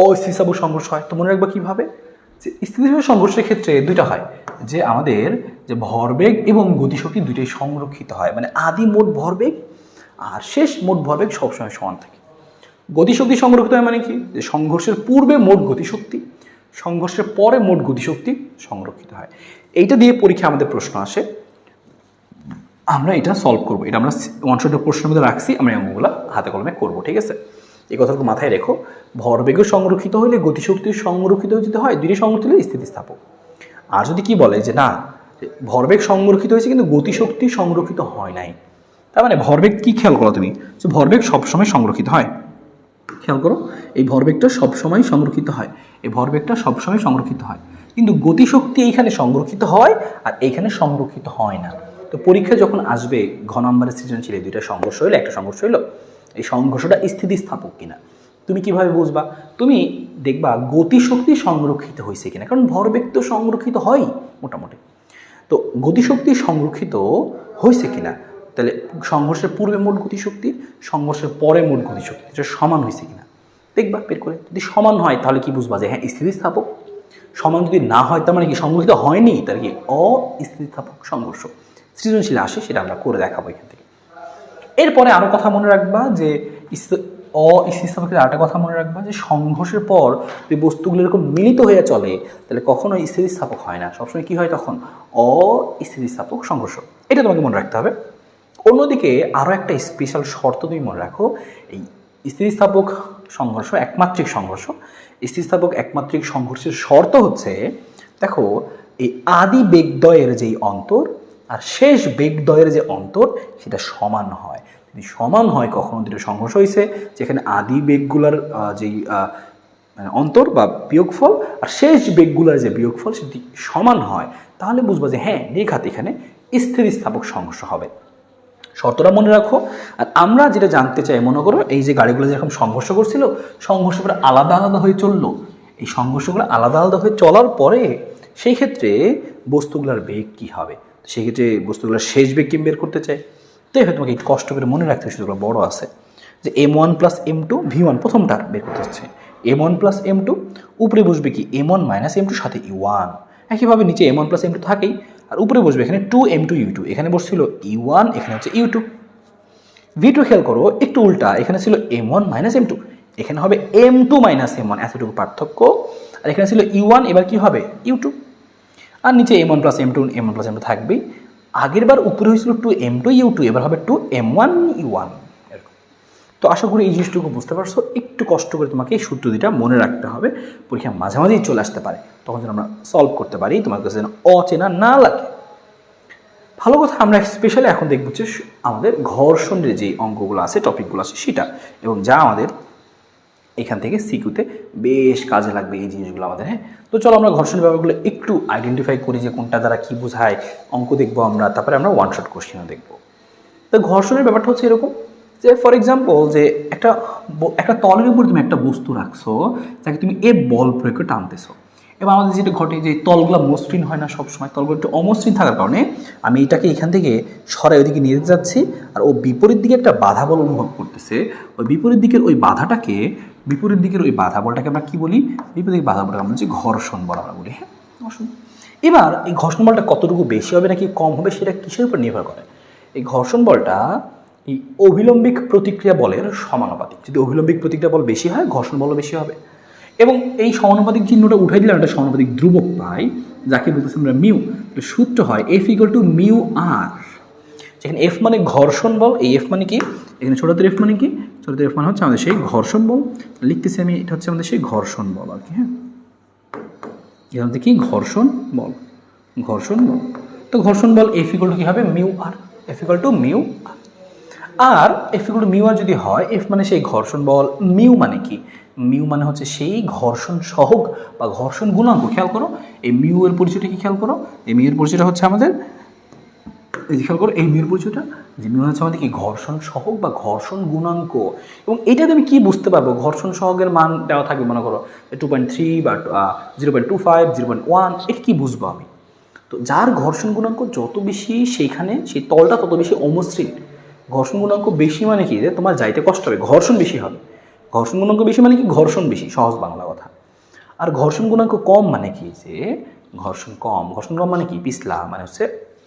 অস্থিতিস্থাপক সংঘর্ষ হয়। তো মনে রাখবো কীভাবে? যে স্থিতিস্থাপক সংঘর্ষের ক্ষেত্রে দুইটা হয়, যে আমাদের যে ভরবেগ এবং গতিশক্তি দুইটাই সংরক্ষিত হয়, মানে আদি মোট ভরবেগ আর শেষ মোট ভরবেগ সবসময় সমান থাকে। গতিশক্তি সংরক্ষিত হয় মানে কি? যে সংঘর্ষের পূর্বে মোট গতিশক্তি, সংঘর্ষের পরে মোট গতিশক্তি সংরক্ষিত হয়। এইটা দিয়ে পরীক্ষা আমাদের প্রশ্ন আসে, আমরা এটা সলভ করবো। এটা আমরা ওয়ান-শটের প্রশ্নের মধ্যে রাখছি, আমরা অঙ্কগুলো হাতে কলমে করবো, ঠিক আছে? এই কথাটুকু মাথায় রেখো। ভরবেগও সংরক্ষিত হলে গতিশক্তি সংরক্ষিত যদি হয়, দুইটি সংরক্ষিত হলে স্থিতিস্থাপক। আর যদি কি বলে যে না, ভরবেগ সংরক্ষিত হয়েছে কিন্তু গতিশক্তি সংরক্ষিত হয় নাই, তার মানে ভরবেগ কি? খেয়াল করো তুমি, যে ভরবেগ সবসময় সংরক্ষিত হয়। খেয়াল করো, এই ভরবেগটা সবসময় সংরক্ষিত হয়, এই ভরবেগটা সবসময় সংরক্ষিত হয়, কিন্তু গতিশক্তি এইখানে সংরক্ষিত হয় আর এইখানে সংরক্ষিত হয় না। তো পরীক্ষা যখন আসবে ঘ নম্বরের সৃজনশীল দুইটা সংঘর্ষ হইলো, একটা সংঘর্ষ হইলো, এই সংঘর্ষটা স্থিতিস্থাপক কিনা তুমি কিভাবে বুঝবা? তুমি দেখবা গতিশক্তি সংরক্ষিত হয়েছে কিনা, কারণ ভরবেগ তো সংরক্ষিত হয় মোটামুটি। তো গতিশক্তি সংরক্ষিত হয়েছে কিনা, তাহলে সংঘর্ষের পূর্বে মোট গতিশক্তি, সংঘর্ষের পরে মোট গতিশক্তি এটা সমান হয়েছে কিনা দেখবা বের করে। যদি সমান হয় তাহলে কি বুঝবা যে হ্যাঁ স্থিতিস্থাপক। সমান যদি না হয় তার মানে কি সংঘর্ষিত হয়নি, তার কি অস্থিতিস্থাপক সংঘর্ষ। সৃজনশীল আসে, সেটা আমরা করে দেখাবো এখান থেকে। এরপরে আরো কথা মনে রাখবা যে অস্থিতিস্থাপকের আরেকটা কথা মনে রাখবা যে সংঘর্ষের পর যদি বস্তুগুলো এরকম মিলিত হয়ে চলে তাহলে কখনো স্থিতিস্থাপক হয় না, সবসময় কি হয় তখন অস্থিতিস্থাপক সংঘর্ষ। এটা তোমাকে মনে রাখতে হবে। অন্যদিকে আরও একটা স্পেশাল শর্ত তুমি মনে রাখো, এই স্থিতিস্থাপক সংঘর্ষ একমাত্রিক সংঘর্ষ, স্থিতিস্থাপক একমাত্রিক সংঘর্ষের শর্ত হচ্ছে দেখো এই আদি বেগদ্বয়ের যেই অন্তর আর শেষ বেগদ্বয়ের যে অন্তর সেটা সমান হয়। যদি সমান হয় কখনো দুটো সংঘর্ষ হয়েছে যেখানে আদি বেগগুলার যেই অন্তর বা বিয়োগফল আর শেষ বেগগুলার যে বিয়োগফল সেটি সমান হয়, তাহলে বুঝবো যে হ্যাঁ নির্ঘাত এখানে স্থিতিস্থাপক সংঘর্ষ হবে। শর্তটা মনে রাখো। আর আমরা যেটা জানতে চাই, মনে করো এই যে গাড়িগুলো যেরকম সংঘর্ষ করছিল, সংঘর্ষগুলো আলাদা আলাদা হয়ে চললো, এই সংঘর্ষগুলো আলাদা আলাদা হয়ে চলার পরে সেই ক্ষেত্রে বস্তুগুলোর বেগ কী হবে, সেই ক্ষেত্রে বস্তুগুলোর শেষ বেগ কি বের করতে চাই। তাই হয়তো তোমাকে একটু কষ্ট করে মনে রাখতে সেগুলো বড় আছে যে m1 প্লাস m2 v1 প্রথমটার বের করতে হচ্ছে m1 প্লাস m2, উপরে বসবে কি m1 মাইনাস m2 সাথে e1, একইভাবে নিচে m1 প্লাস m2 থাকেই, আর উপরে বসবে এখানে 2m2 u2, এখানে বসছিল e1, এখানে হচ্ছে u2। v2 খেয়াল করো একটু উল্টা, এখানে ছিল m1 মাইনাস m2, এখানে হবে m2 মাইনাস m1, এতটুকু পার্থক্য। আর এখানে ছিল e1, এবার কি হবে u2, আর নিচে m1 plus m2 m1 plus m2 থাকবেই। আগের বার উপরে হয়েছিল 2m2 u2, এবার হবে 2m1 u1। তো আশা করি এই জিনিসটুকু বুঝতে পারছো। একটু কষ্ট করে তোমাকে এই সূত্র দুইটা মনে রাখতে হবে, পরীক্ষা মাঝামাঝি চলে আসতে পারে, তখন যেন আমরা সলভ করতে পারি, তোমার কাছে যেন অচেনা না লাগে। ভালো কথা, আমরা স্পেশালি এখন দেখবো যে আমাদের ঘর্ষণের যে অঙ্কগুলো আছে, টপিকগুলো আছে সেটা, এবং যা আমাদের এখান থেকে সিকিউতে বেশ কাজে লাগবে এই জিনিসগুলো আমাদের। হ্যাঁ, তো চলো আমরা ঘর্ষণের ব্যাপারগুলো একটু আইডেন্টিফাই করি যে কোনটা দ্বারা কী বোঝায়। অঙ্ক দেখবো আমরা, তারপরে আমরা ওয়ান শট কোশ্চেনও দেখবো। তো ঘর্ষণের ব্যাপারটা হচ্ছে এরকম যে ফর এক্সাম্পল যে একটা তলের উপর তুমি একটা বস্তু রাখছো, যাকে তুমি এ বল প্রয়োগ করে টানতেছো, এবং আমাদের যেটা ঘটে যে তলগুলো মসৃণ হয় না সবসময়, তলগুলো একটু অমসৃণ থাকার কারণে আমি এটাকে এখান থেকে সরাই ওইদিকে নিয়ে যাচ্ছি, আর ও বিপরীত দিকে একটা বাধা বল অনুভব করতেছে। ওই বিপরীত দিকের ওই বাধা বলটাকে আমরা কি বলি, বিপরীত দিকের বাধা বলটাকে আমরা হচ্ছে ঘর্ষণ বল আমরা বলি। হ্যাঁ, ঘর্ষণ। এবার এই ঘর্ষণ বলটা কতটুকু বেশি হবে নাকি কম হবে সেটা কিসের উপর নির্ভর করে? এই ঘর্ষণ বলটা এই অভিলম্বিক প্রতিক্রিয়া বলের সমানুপাতিক। যদি অভিলম্বিক প্রতিক্রিয়া বল বেশি হয়, ঘর্ষণ বলও বেশি হবে। এবং এই সমানুপাতিক চিহ্নটা উঠাই দিলে একটা সমানুপাতিক ধ্রুবক পাই, যাকে বলতেছি আমরা মিউ। সূত্র হয় F = মিউ আর, যেখানে F মানে ঘর্ষণ বল, এই F মানে কি, এখানে ছোটদের F মানে কি, ছোটদের F মানে হচ্ছে আমাদের সেই ঘর্ষণ বল। লিখতেছি আমি, এটা হচ্ছে আমাদের সেই ঘর্ষণ বল আর কি। হ্যাঁ, এটা হচ্ছে কি ঘর্ষণ বল, ঘর্ষণ বল। তো ঘর্ষণ বল F = কি হবে মিউ আর, F = মিউ আর। আর F = মিউ আর যদি হয়, F মানে সেই ঘর্ষণ বল, মিউ মানে কি, মিউ মানে হচ্ছে সেই ঘর্ষণ সহগ বা ঘর্ষণ গুণাঙ্ক। খেয়াল করো এই মিউ এর পরিচয়টা কি, খেয়াল করো এই মিউ এর পরিচয়টা হচ্ছে আমাদের, এই যে খেয়াল করো এই মিউর পরিচয়টা, যে মিউ হচ্ছে আমাদের কি ঘর্ষণ সহগ বা ঘর্ষণ গুণাঙ্ক। এবং এটাতে আমি কি বুঝতে পারবো, ঘর্ষণ সহগের মান দেওয়া থাকবে মনে করো 2.3 বা 0.25 0.1, এটা কি বুঝবো আমি? তো যার ঘর্ষণ গুণাঙ্ক যত বেশি সেইখানে সেই তলটা তত বেশি অমসৃণ। ঘর্ষণ গুণাঙ্ক বেশি মানে কি, যে তোমার যাইতে কষ্ট হবে, ঘর্ষণ বেশি হবে। ঘর্ষণ গুণাঙ্ক বেশি মানে কি, ঘর্ষণ বেশি, সহজ বাংলা কথা। আর ঘর্ষণ গুণাঙ্ক কম মানে কি, যে ঘর্ষণ কম। ঘর্ষণ কম মানে কি, পিছলা মানে হচ্ছে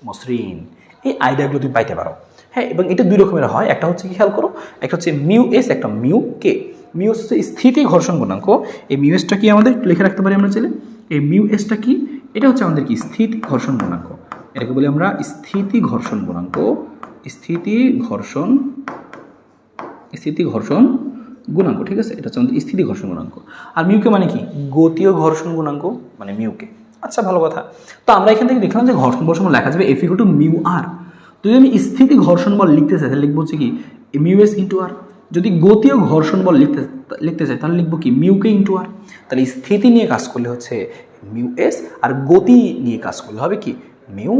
মসৃণ। এই আইডিয়াগুলো তুমি পাইতে পারো। হ্যাঁ, এবং এটা দুই রকমের হয়, একটা হচ্ছে কি খেয়াল করো, একটা হচ্ছে মিউ এস, একটা মিউ কে। মিউ এস হচ্ছে স্থিতি ঘর্ষণ গুণাঙ্ক। এই মিউ এসটা কি আমাদের লিখে রাখতে পারি আমরা চাইলে, এই মিউ এসটা কি, এটা হচ্ছে আমাদের কি স্থিতি ঘর্ষণ গুণাঙ্ক। এটাকে বলি আমরা স্থিতি ঘর্ষণ গুণাঙ্ক, স্থিতি ঘর্ষণ গুণাঙ্ক। ঠিক আছে, এটা হচ্ছে আমাদের স্থিতি ঘর্ষণ গুণাঙ্ক। আর মিউকে মানে কি, গতীয় ঘর্ষণ গুণাঙ্ক মানে মিউকে। আচ্ছা, ভালো কথা। তো আমরা এখান থেকে দেখলাম যে ঘর্ষণ বল সমান লেখা যাবে F = মিউ আর। যদি আমি স্থিতি ঘর্ষণ বল লিখতে চাই তাহলে লিখবো হচ্ছে কি মিউ এস ইন্টু আর। যদি গতীয় ঘর্ষণ বল লিখতে চাই তাহলে লিখবো কি মিউ কে ইন্টু আর। তাহলে স্থিতি নিয়ে কাজ করলে হচ্ছে মিউ এস, আর গতি নিয়ে কাজ করলে হবে কি মিউ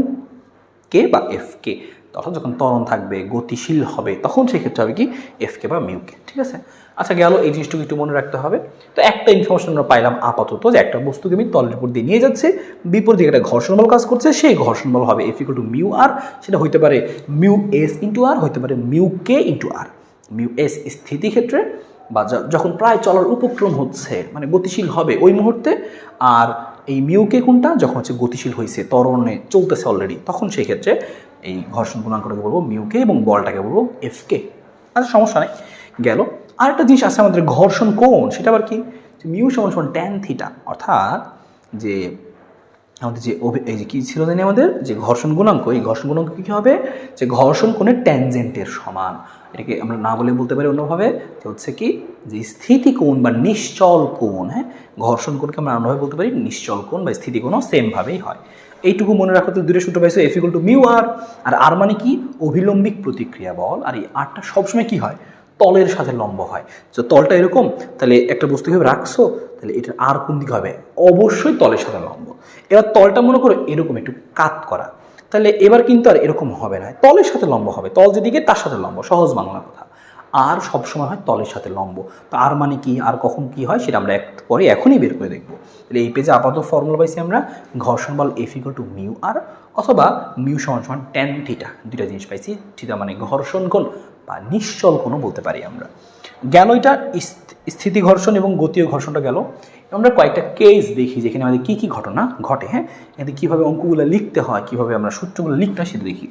কে বা এফ কে, অর্থাৎ যখন ত্বরণ থাকবে গতিশীল হবে তখন সেক্ষেত্রে হবে কি এফ কে বা মিউ কে। ঠিক আছে, আচ্ছা গেল, এই জিনিসটুকু একটু মনে রাখতে হবে। তো একটা ইনফরমেশন আমরা পাইলাম আপাতত যে একটা বস্তুকে আমি তলের উপর দিয়ে নিয়ে যাচ্ছে, বিপরীত দিকে একটা ঘর্ষণ বল কাজ করছে, সেই ঘর্ষণ বল হবে এফ ইকুয়াল টু মিউ আর, সেটা হইতে পারে মিউ এস ইন্টু আর, হইতে পারে মিউ কে ইন্টু আর। মিউ এস স্থিতি ক্ষেত্রে বা যখন প্রায় চলার উপক্রম হচ্ছে মানে গতিশীল হবে ওই মুহূর্তে, আর এই মিউকে কোনটা যখন হচ্ছে গতিশীল হয়েছে ত্বরণে চলতেছে অলরেডি, তখন সেই ক্ষেত্রে এই ঘর্ষণ গুণাঙ্কটাকে বলবো মিউকে এবং বলটাকে বলবো এফ কে। আচ্ছা সমস্যা নেই, গেল। আরেকটা জিনিস আছে আমাদের ঘর্ষণ কোণ, সেটা আবার কি মিউ সমান সমান ট্যান থিটা, অর্থাৎ যে আমাদের যে এই যে কী ছিল জানি আমাদের যে ঘর্ষণ গুণাঙ্ক, এই ঘর্ষণ গুণাঙ্ক কী হবে যে ঘর্ষণ কোণের ট্যানজেন্টের সমান। এটাকে আমরা না বলে বলতে পারি অন্যভাবে যে হচ্ছে কি যে স্থিতি কোণ বা নিশ্চল কোণ। হ্যাঁ, ঘর্ষণ কোণকে আমরা অন্যভাবে বলতে পারি নিশ্চল কোণ বা স্থিতি কোণও সেমভাবেই হয়। এইটুকু মনে রাখো, তো দুটো সূত্র পাইছো, এফ ইকুয়াল টু মিউ আর, আর আর মানে কি অভিলম্বিক প্রতিক্রিয়া বল, আর এই আরটা সবসময় কি হয় তলের সাথে লম্ব হয়। তো তলটা এরকম, তাহলে একটা বস্তু হিসেবে রাখছো, তাহলে এটার আর কোন দিকে হবে অবশ্যই তলের সাথে লম্ব। এবার তলটা মনে করো এরকম একটু কাত করা, তাহলে এবার কিন্তু আর এরকম হবে না, তলের সাথে লম্ব হবে, তল যেদিকে তার সাথে লম্ব, সহজ বাংলা কথা। আর সবসময় হয় তলের সাথে লম্ব। তো আর মানে কি, আর কখন কি হয় সেটা আমরা পরে এখনই বের করে দেখবো। তাহলে এই পেজে আপাতত ফর্মুলা পাইছি আমরা ঘর্ষণ বল এফ ইকুয়াল টু মিউ আর অথবা মিউ সমান সমান ট্যান থিটা, দুইটা জিনিস পাইছি। থিটা মানে ঘর্ষণ কোণ বা নিশ্চল কোণও বলতে পারি আমরা। গেল এটা স্থিতি ঘর্ষণ এবং গতীয় ঘর্ষণটা গেল। আমরা কয়েকটা কেস দেখি যেখানে আমাদের কী কী ঘটনা ঘটে। হ্যাঁ, এতে কীভাবে অঙ্কগুলো লিখতে হয়, কীভাবে আমরা সূত্রগুলো লিখতে হয় সেটা দেখি।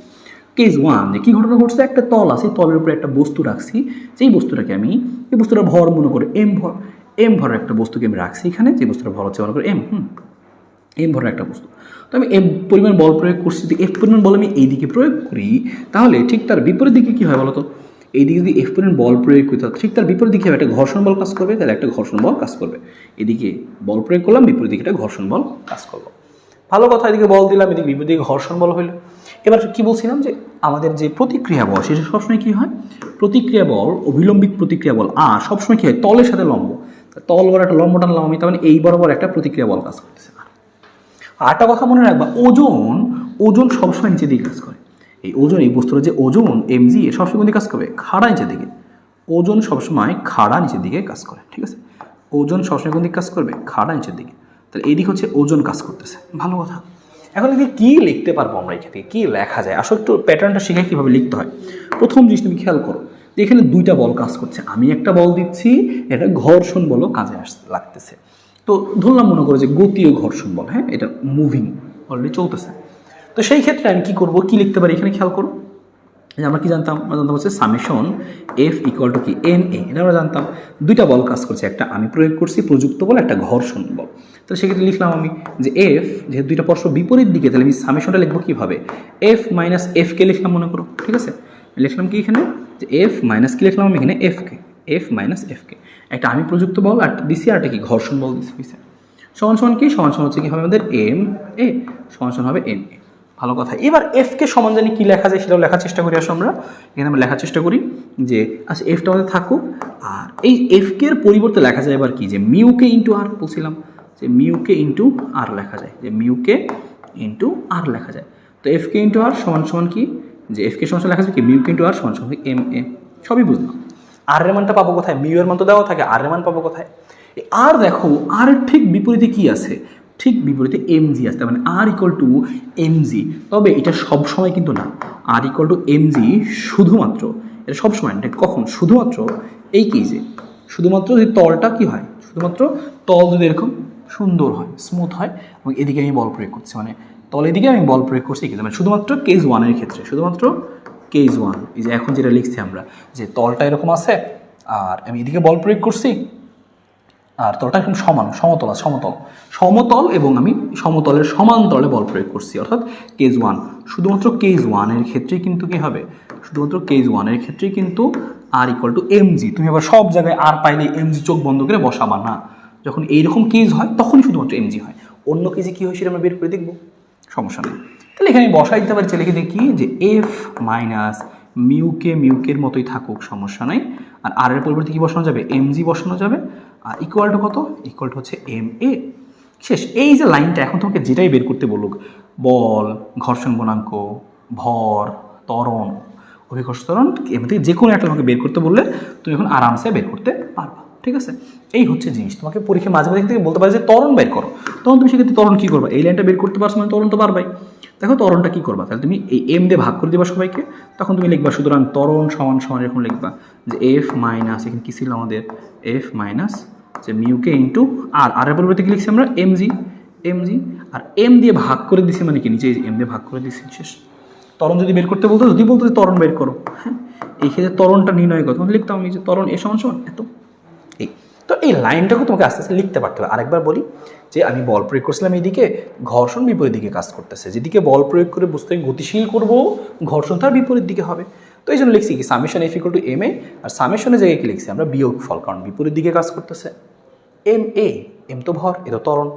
কেস ওয়ান, যে কী ঘটনা ঘটছে, একটা তল আছে, তলের উপরে একটা বস্তু রাখছি, যেই বস্তুটাকে আমি এই বস্তুটার ভর মনে করে এম ভরের একটা বস্তুকে আমি রাখছি এখানে, যে বস্তুটার ভর হচ্ছে মনে করে এম ভরের একটা বস্তু। তো আমি এম পরিমাণ বল প্রয়োগ করছি, যদি এফ পরিমাণ বল আমি এই দিকে প্রয়োগ করি, তাহলে ঠিক তার বিপরীত দিকে কী হয় বলতো, এইদিকে যদি এফ পরিমাণ বল প্রয়োগ করি তাহলে ঠিক তার বিপরীত দিকে একটা ঘর্ষণ বল কাজ করবে, তাহলে একটা ঘর্ষণ বল কাজ করবে। এদিকে বল প্রয়োগ করলাম, বিপরীত দিকে একটা ঘর্ষণ বল কাজ করলো। ভালো কথা, এদিকে বল দিলাম, এদিকে বিপরীত দিকে ঘর্ষণ বল হইলো। এবার কি বলছিলাম যে আমাদের যে প্রতিক্রিয়া বল সেটা সবসময় কী হয়, প্রতিক্রিয়া বল অভিলম্বিক প্রতিক্রিয়া বল আর সবসময় কী হয় তলের সাথে লম্ব। তল বড় একটা লম্ব টানলাম আমি, তার মানে এই বরাবর একটা প্রতিক্রিয়া বল কাজ করতেছে। আরেকটা কথা মনে রাখবা, ওজন সবসময় নিচের দিকে কাজ করে। এই ওজন, এই বস্তুর যে ওজন এমজি সবসময় কোন দিকে কাজ করবে, খাড়া নিচের দিকে। ওজন সবসময় খাড়া নিচের দিকে কাজ করে। ঠিক আছে, ওজন সবসময় কোন দিকে কাজ করবে, খাড়া নিচের দিকে। তাহলে এই দিক হচ্ছে ওজন কাজ করতেছে। ভালো কথা। এখন এদিকে কী লিখতে পারবো আমরা, এখান থেকে কী লেখা যায়, আসলে একটু প্যাটার্নটা শিখে কীভাবে লিখতে হয়। প্রথম জিনিস তুমি খেয়াল করো যে এখানে দুইটা বল কাজ করছে, আমি একটা বল দিচ্ছি, এটা ঘর্ষণ বলও কাজে লাগতেছে। তো ধরলাম মনে করো যে গতীয় ঘর্ষণ বল, হ্যাঁ এটা মুভিং অলরেডি চলতেছে। তো সেই ক্ষেত্রে আমি কি করব, কি লিখতে পারি এখানে খেয়াল করো, যে আমরা কি জানতাম, আমরা জানতাম হচ্ছে সামেশন এফ ইকুয়াল টু কি এন এ, এটা আমরা জানতাম। দুইটা বল কাজ করছে, একটা আমি প্রয়োগ করছি প্রযুক্ত বল, একটা ঘর্ষণ বল। তাহলে সেক্ষেত্রে লিখলাম আমি যে এফ, যেহেতু দুইটা পরস্পর বিপরীত দিকে, তাহলে আমি সামেশনটা লিখবো কীভাবে, এফ মাইনাস এফকে লিখলাম মনে করো। ঠিক আছে, লিখলাম কি এখানে যে এফ মাইনাস কি লিখলাম আমি এখানে এফকে, এফ মাইনাস এফকে। একটা আমি প্রযুক্ত বল আর দিছি, আর একটা কি ঘর্ষণ বল দিছি। সমান সমান কি, সমান সমান হচ্ছে কি হবে আমাদের এম এ, সমান সমান হবে এন এ। ভালো কথা। এবার এফকে সমান জানি কী লেখা যায় সেটাও লেখার চেষ্টা করি। আসো আমরা এখানে আমরা লেখার চেষ্টা করি যে আচ্ছা এফটা আমাদের থাকুক, আর এই এফকে এর পরিবর্তে লেখা যায় এবার কি, যে মিউকে ইন্টু আর বলছিলাম, যে মিউকে ইন্টু আর লেখা যায়, যে মিউকে ইন্টু আর লেখা যায়। তো এফকে ইন্টু আর সমান সমান কি, যে এফকে সমান লেখা যায় কি মিউকে ইন্টু আর সমান সমান এম এ। সবই বুঝলাম। আর এর মানটা পাবো কোথায়, মিউ এর মান তো দেওয়া থাকে, আর এর মান পাবো কোথায়। আর দেখো আর ঠিক বিপরীতে কি আছে, ঠিক বিপরীতে এমজি আসতে, মানে আর ইকুয়াল টু এমজি। তবে এটা সব সময় কিন্তু না, আর ইকুয়াল টু এমজি শুধুমাত্র, এটা সবসময় এটা কখন, শুধুমাত্র এই কেজে, শুধুমাত্র যদি তলটা কি হয়, শুধুমাত্র তল যদি এরকম সুন্দর হয়, স্মুথ হয়, এবং এদিকে আমি বল প্রয়োগ করছি, মানে তলের দিকে আমি বল প্রয়োগ করছি, কিন্তু মানে শুধুমাত্র কেস ওয়ানের ক্ষেত্রে, শুধুমাত্র কেস ওয়ান। এই যে এখন যেটা লিখছি আমরা, যে তলটা এরকম আছে আর আমি এদিকে বল প্রয়োগ করছি, আর তলটা এখন সমতল সমতল এবং আমি সমতলের সমান্তরালে বল প্রয়োগ করছি, অর্থাৎ কেস ওয়ান। শুধুমাত্র কেস ওয়ানের ক্ষেত্রেই কিন্তু কি হবে, শুধুমাত্র কেস ওয়ানের ক্ষেত্রেই কিন্তু আর ইকুয়াল টু এমজি। তুমি আবার সব জায়গায় আর পাইলে এমজি চোখ বন্ধ করে বসাবা না, যখন এইরকম কেস হয় তখনই শুধুমাত্র এমজি হয়। অন্য কেসে কী হয় সেটা আমরা বের করে দেখবো, সমস্যা নেই। তাহলে এখানে বসাই দিতে পারি, লিখে দেখি যে এফ মাইনাস মিউকের মতোই থাকুক, সমস্যা নাই। আর এর পরিবর্তে কী বসানো যাবে, এমজি বসানো যাবে। আর ইকুয়াল টু কত, ইকুয়াল টু হচ্ছে এম এ। শেষ। এই যে লাইনটা এখন তোমাকে যেটাই বের করতে বলুক, বল, ঘর্ষণ গুণাঙ্ক, ভর, ত্বরণ, অভিকর্ষ ত্বরণ, এমন থেকে যে কোনো একটা তোমাকে বের করতে বললে তুমি এখন আরামসে বের করতে পারবা। ঠিক আছে, এই হচ্ছে জিনিস। তোমাকে পরীক্ষা মাঝে মাঝে থেকে বলতে পারে যে ত্বরণ বের করো, তখন তুমি সেক্ষেত্রে ত্বরণ কী করবা, এই লাইনটা বের করতে পারছো মানে ত্বরণ তো পারবাই। দেখো ত্বরণটা কী করবা, তাহলে তুমি এই এম দিয়ে ভাগ করে দেবা সবাইকে, তখন তুমি লিখবা সুতরাং ত্বরণ সমান সমান এরকম লিখবা যে এফ মাইনাস, এখানে কী ছিল আমাদের, এফ মাইনাস যে মিউকে ইন্টু আর, আর এর পরিবর্তে কি লিখছি আমরা এমজি, এমজি আর এম দিয়ে ভাগ করে দিছি মানে কি নিচে এম দিয়ে ভাগ করে দিছি, শেষ। ত্বরণ যদি বের করতে বলতো, যদি বলতো যে ত্বরণ বের করো, হ্যাঁ এই ক্ষেত্রে ত্বরণটা নির্ণয় করো, তখন লিখতাম আমি যে ত্বরণ এ সমান সমান এত। এই তো এই লাইনটাকে তোমাকে আস্তে আস্তে লিখতে পারতে হবে। আরেকবার বলি যে আমি বল প্রয়োগ করছিলাম এইদিকে, ঘর্ষণ বিপরীত দিকে কাজ করতেছে, যেদিকে বল প্রয়োগ করে বস্তুকে গতিশীল করব ঘর্ষণ তার বিপরীত দিকে হবে। তো এই জন্য লিখছি কি summation F equal to M A, আর সামেশনের জায়গায় কি লিখছি আমরা বিয়োগ ফল, কারণ বিপরীত দিকে কাজ করতেছে। এম এ, এম তো ভর, এ তো ত্বরণ।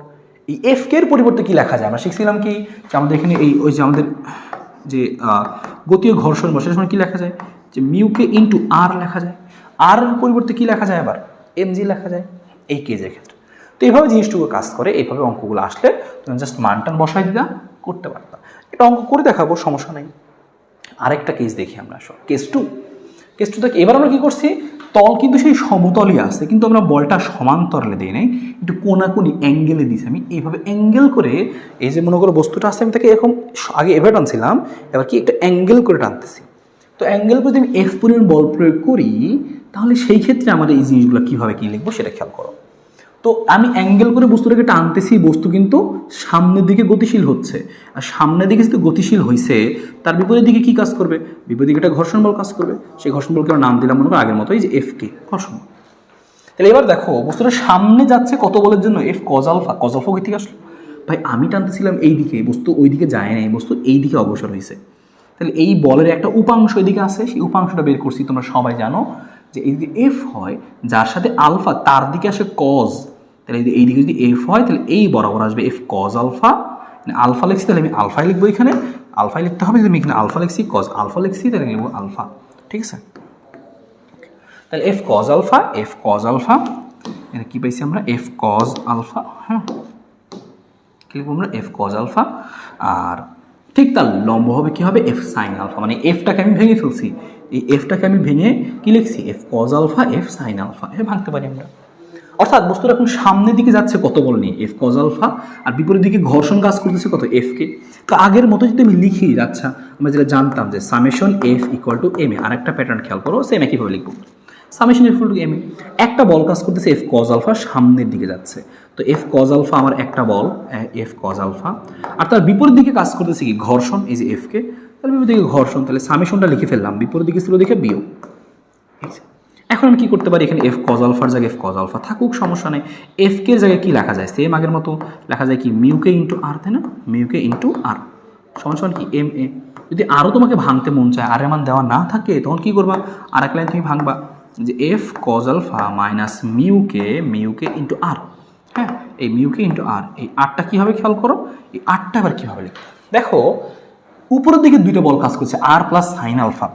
এই এফ কে এর পরিবর্তে কি লেখা যায়, আমরা শিখছিলাম কি যে আমাদের এখানে এই ওই যে আমাদের যে গতি ও ঘর্ষণ বসে সময় কী লেখা যায়, যে মিউকে ইন্টু আর লেখা যায়, আর পরিবর্তে কী লেখা যায় আবার এমজি লেখা যায় এই কেজের ক্ষেত্রে। তো এইভাবে জিনিসটুকু কাজ করে, এইভাবে অঙ্কগুলো আসলে তুমি জাস্ট মানটান বসাই দিতা করতে পারতা। এটা অঙ্ক করে দেখাবো, সমস্যা নেই। আরেকটা কেস দেখি আমরা, কেস টু। কেস টু থেকে এবার আমরা কী করছি, তল কিন্তু সেই সমতলই আছে, কিন্তু আমরা বলটা সমান্তরালে দিই নাই, একটু কোনাকুনি অ্যাঙ্গেলে দিয়েছি। আমি এইভাবে অ্যাঙ্গেল করে, এই যে মনে করো বস্তুটা আছে আমি তাকে এরকম আগে এভাবে টানছিলাম, এবার কি একটা অ্যাঙ্গেল করে টানতেছি। তো অ্যাঙ্গেল করে যদি আমি এফ পরিমাণ বল প্রয়োগ করি, তাহলে সেই ক্ষেত্রে আমাদের এই জিনিসগুলো কীভাবে কী লিখবো সেটা খেয়াল করো। তো আমি অ্যাঙ্গেল করে বস্তুটাকে টানতেছি, বস্তু কিন্তু সামনের দিকে গতিশীল হচ্ছে, আর সামনের দিকে যেহেতু গতিশীল হয়েছে তার বিপরীত দিকে কী কাজ করবে, বিপরীত দিকে একটা ঘর্ষণ বল কাজ করবে। সেই ঘর্ষণ বলকে আমরা নাম দিলাম মনে করো আগের মতোই যে এফ কে, ঘর্ষণ বল। তাহলে এবার দেখো বস্তুটা সামনে যাচ্ছে কত বলের জন্য, F cos alpha, cos alpha কই থেকে আসলো, ভাই আমি টানতেছিলাম এই দিকে, বস্তু ওই দিকে যায় না, বস্তু এই দিকে অগ্রসর হয়েছে। তাহলে এই বলের একটা উপাংশ এদিকে আছে, সেই উপাংশটা বের করছি, তোমরা সবাই জানো যে এইদিকে এফ হয় যার সাথে আলফা তার দিকে আসে কজ, তাহলে এই দিকে যদি এফ হয় তাহলে এই বরাবর আসবে এফ কজ আলফা, আলফা লিখছি তাহলে আমি আলফাই লিখবো, এখানে আলফাই লিখতে হবে, যদি আমি এখানে আলফা লিখছি কজ আলফা লিখছি তাহলে লিখবো আলফা। ঠিক আছে, তাহলে F cos alpha, F cos alpha, এটা কী পাইছি আমরা এফ কজ আলফা, হ্যাঁ কী লিখবো আমরা এফ কজ আলফা। আর ঠিক তার লম্ব হবে কী হবে এফ সাইন আলফা, মানে এফটাকে আমি ভেঙে ফেলছি, এই এফটাকে আমি ভেঙে কী লিখছি F cos alpha F sine alpha, এ ভাঙতে পারি আমরা। অর্থাৎ বস্তুটা এখন সামনের দিকে যাচ্ছে কত বল নিয়ে এফ কজ আলফা, আর বিপরীত দিকে ঘর্ষণ কাজ করতেছে কত এফ কে। তো আগের মতো যদি আমি লিখি, আচ্ছা আমরা যেটা জানতাম যে summation F equal to M A, আর একটা প্যাটার্ন খেয়াল করো, সেম একইভাবে লিখবো summation F equal to M A. একটা বল কাজ করতেছে এফ কজ আলফা, সামনের দিকে যাচ্ছে, তো এফ কজ আলফা আমার একটা বল এফ কজ আলফা, আর তার বিপরীত দিকে কাজ করতেছে কি ঘর্ষণ, এই যে এফ কে, তাহলে বিপরীত দিকে ঘর্ষণ, তাহলে সামেশনটা লিখে ফেললাম, বিপরীত দিকে ছিল দেখে বিয়োগ। এখন আমি কী করতে পারি, এখানে এফ কজ আলফার জায়গায় এফ কজ আলফা থাকুক, সমস্যা নেই। এফ কে জায়গায় কী লেখা যায়, সেম আগের মতো লেখা যায় কি মিউকে ইন্টু আর, তাই না, মিউকে ইন্টু আর সমান সমান কি এম এ। যদি আরও তোমাকে ভাঙতে মন চায়, আর এর মান দেওয়া না থাকে, তখন কী করবা, আর এক লাইন তুমি ভাঙবা যে এফ কজ আলফা মাইনাস মিউকে ইন্টু আর, হ্যাঁ এই মিউকে ইন্টু আর, এই আরটা কীভাবে খেয়াল করো, এই আরটা আবার কীভাবে লিখবে দেখো, উপরের দিকে দুইটা বল কাজ করছে আর প্লাস সাইন আলফা,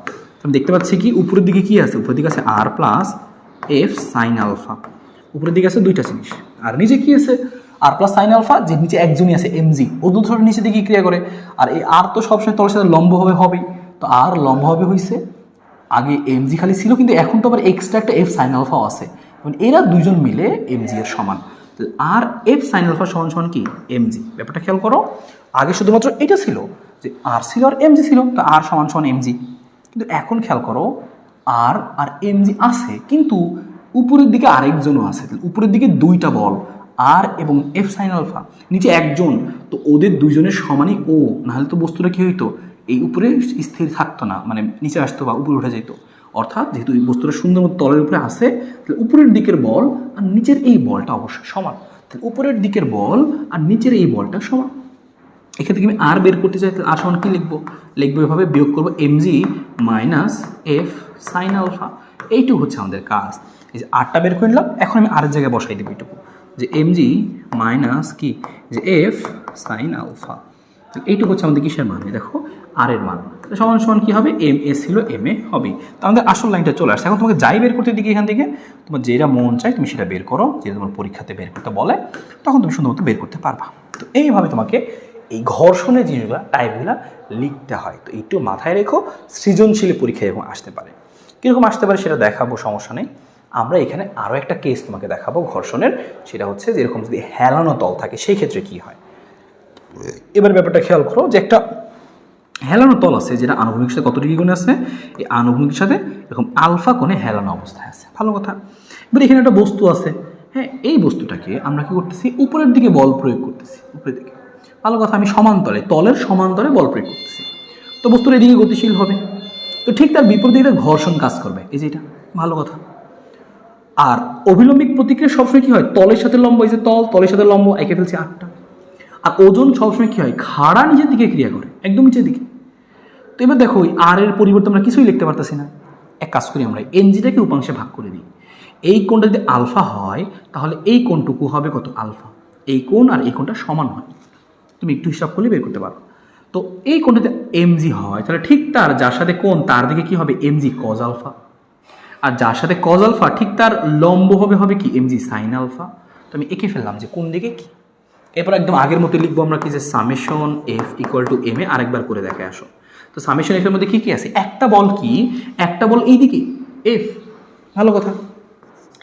আমি দেখতে পাচ্ছি কি উপরের দিকে কি আছে, উপরের দিকে আছে আর প্লাস এফ সাইন আলফা, উপরের দিকে আছে দুইটা জিনিস, আর নিচে কি আছে আর প্লাস সাইন আলফা, যে নিচে একজনই আছে এমজি, ও দুটো নিচে দিকে ক্রিয়া করে, আর এই আর তো সবসময় তলের সাথে লম্বভাবে হবেই, তো আর লম্বভাবে হয়েছে, আগে এমজি খালি ছিল কিন্তু এখন তো আবার এক্সট্রা একটা এফ সাইন আলফাও আছে, মানে এরা দুজন মিলে এমজি এর সমান, আর এফ সাইন আলফা সমান সমান কি এমজি। ব্যাপারটা খেয়াল করো, আগে শুধুমাত্র এটা ছিল যে আর ছিল আর এমজি ছিল, তো আর সমান সমান এমজি, কিন্তু এখন খেয়াল করো আর আর এমজি আছে, কিন্তু উপরের দিকে আরেকজনও আছে, উপরের দিকে দুইটা বল আর এবং এফ সাইন আলফা, নিচে একজন, তো ওদের দুইজনের সমানই ও, নাহলে তো বস্তুটা কী হইতো এই উপরে স্থির থাকতো না, মানে নিচে আসতো বা উপরে উঠে যেত। অর্থাৎ যেহেতু এই বস্তুটা সুন্দর মতো তলের উপরে আসে, তাহলে উপরের দিকের বল আর নিচের এই বলটা অবশ্যই সমান, তাহলে উপরের দিকের বল আর নিচের এই বলটা সমান। এক্ষেত্রে আমি আর বের করতে চাই, তাহলে আর সমান কী লিখবো, এভাবে বিয়োগ করবো MG minus F sine alpha, এইটুকু হচ্ছে আমাদের কাজ। এই যে আরটা বের করে নিলাম, এখন আমি আরের জায়গায় বসাই দেবো এইটুকু, যে এমজি মাইনাস কি যে এফ সাইন আলফা, এইটুকু হচ্ছে আমাদের কিসের মান, দেখো আর এর মান, সমান সমান কী হবে এম এ ছিল এম এ হবে। তো আমাদের আসল লাইনটা চলে আসছে, এখন তোমাকে যাই বের করতে দিকে এখান থেকে তোমার যেটা মন চায় তুমি সেটা বের করো, যেটা তোমার পরীক্ষাতে বের করতে বলে তখন তুমি সুন্দর মতো বের করতে পারবা। তো এইভাবে তোমাকে এই ঘর্ষণের জিনিসগুলো টাইপগুলো লিখতে হয়। তো একটু মাথায় রেখো, সৃজনশীল পরীক্ষায় এরকম আসতে পারে। কীরকম আসতে পারে সেটা দেখাবো, সমস্যা নেই। আমরা এখানে আরও একটা কেস তোমাকে দেখাবো ঘর্ষণের, সেটা হচ্ছে যেরকম যদি হেলানো তল থাকে সেই ক্ষেত্রে কী হয়। এবার ব্যাপারটা খেয়াল করো যে একটা হেলানো তল আছে যেটা আনুভূমিক সাথে কত ডিগ্রি কোণে আছে, এই আনুভূমিক সাথে এরকম আলফা কোণে হেলানো অবস্থায় আছে। ভালো কথা। এবার এখানে একটা বস্তু আছে, হ্যাঁ, এই বস্তুটাকে আমরা কি করতেছি, উপরের দিকে বল প্রয়োগ করতেছি, উপরের দিকে। ভালো কথা, আমি সমান্তরে, তলের সমান্তরে বল প্রয়োগ করতেছি, তো বস্তুর এদিকে গতিশীল হবে, তো ঠিক তার বিপরীতে একটা ঘর্ষণ কাজ করবে, এই যে এটা। ভালো কথা। আর অভিলম্বিক প্রতিক্রিয়া সবসময় কি হয়, তলের সাথে লম্ব, এই যে তল, তলের সাথে লম্ব, এঁকে ফেলছি 8টা। আর ওজন সবসময় কি হয়, খাড়া নিচের দিকে ক্রিয়া করে, একদম নিচের দিকে। তো এবার দেখো ওই আর এর পরিবর্তে আমরা কিছুই লিখতে পারতেছি না। এক কাজ করি, আমরা এনজিটাকে উপাংশে ভাগ করে দিই। এই কোণটা যদি আলফা হয় তাহলে এই কোণটুকু হবে কত, আলফা। এই কোণ আর এই কোণটা সমান হয়, তুমি একটু হিসাব করলে বের করতে পারো। তো এই কোণটা যদি এমজি হয় তাহলে ঠিক তার যার সাথে কোণ তার দিকে কি হবে, এমজি কজ আলফা। আর যার সাথে কজ আলফা ঠিক তার লম্ব হবে কি, এমজি সাইন আলফা। তো আমি এঁকে ফেললাম যে কোন দিকে কি। এরপর একদম আগের মতো লিখবো আমরা কি, যে summation F equal to M A. আরেকবার করে দেখে আসো। তো সামেশন এফ এর মধ্যে কি কি আছে, একটা বল কি, একটা বল এইদিকে এফ। ভালো কথা,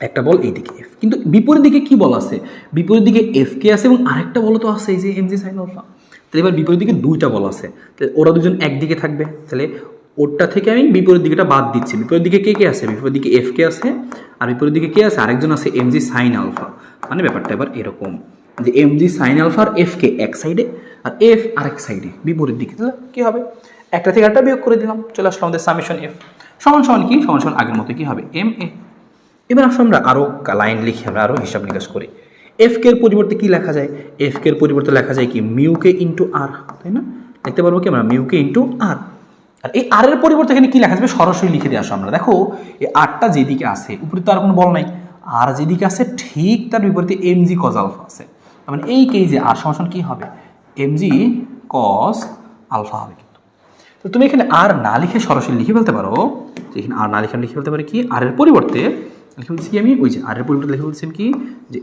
একটা বল এইদিকে এফ, কিন্তু বিপরীত দিকে কি বল আছে, বিপরীত দিকে এফ কে আছে এবং আরেকটা বল তো আছে এই যে এমজি সাইন আলফা। তাহলে এবার বিপরীত দিকে দুইটা বল আছে, তাহলে ওরা দুজন একদিকে থাকবে, তাহলে ওরটা থেকে আমি বিপরীত দিকেটা বাদ দিচ্ছি। বিপরীত দিকে কে কে আছে, বিপরীত দিকে এফ কে আছে, আর বিপরীত দিকে কে আছে, আরেকজন আছে এমজি সাইন আলফা। মানে ব্যাপারটা এবার এরকম যে এমজি সাইন আলফা আর এফ কে এক সাইডে আর এফ আরেক সাইডে বিপরীত দিকে, তাহলে কি হবে, একটা থেকে একটা বিয়োগ করে দিলাম, চলে আসলো আমাদের সামেশন এফ সমান সমান কি, সমান সমান আগের মতো কি হবে, এম এ। এবার আসলে আমরা আরও লাইন লিখি, আমরা আরও হিসাব নিকাশ করি। এফ কে এর পরিবর্তে কি লেখা যায়, এফ কে এর পরিবর্তে লেখা যায় কি, মিউ কে ইন্টু আর, তাই না, দেখতে পারবো কি আমরা, মিউ কে ইন্টু আর। আর এই আর এর পরিবর্তে এখানে কি লেখা যাবে, সরাসরি লিখে দিয়ে আসো আমরা। দেখো এই আরটা যেদিকে আছে উপরে তো আর কোনো বল নাই, আর যেদিকে আছে ঠিক তার বিপরীতে এমজি কজ আলফা আছে। তার মানে এই কেজে আর সমান কি হবে, এমজি কজ আলফা হবে। কিন্তু তো তুমি এখানে আর না লিখে সরাসরি লিখে ফেলতে পারো, যে এখানে আর না লিখে লিখে ফেলতে পারি কি, আর এর পরিবর্তে লিখে বলছি কি আমি, ওই যে আর এর পরিবর্তে লিখে বলছি কি, যে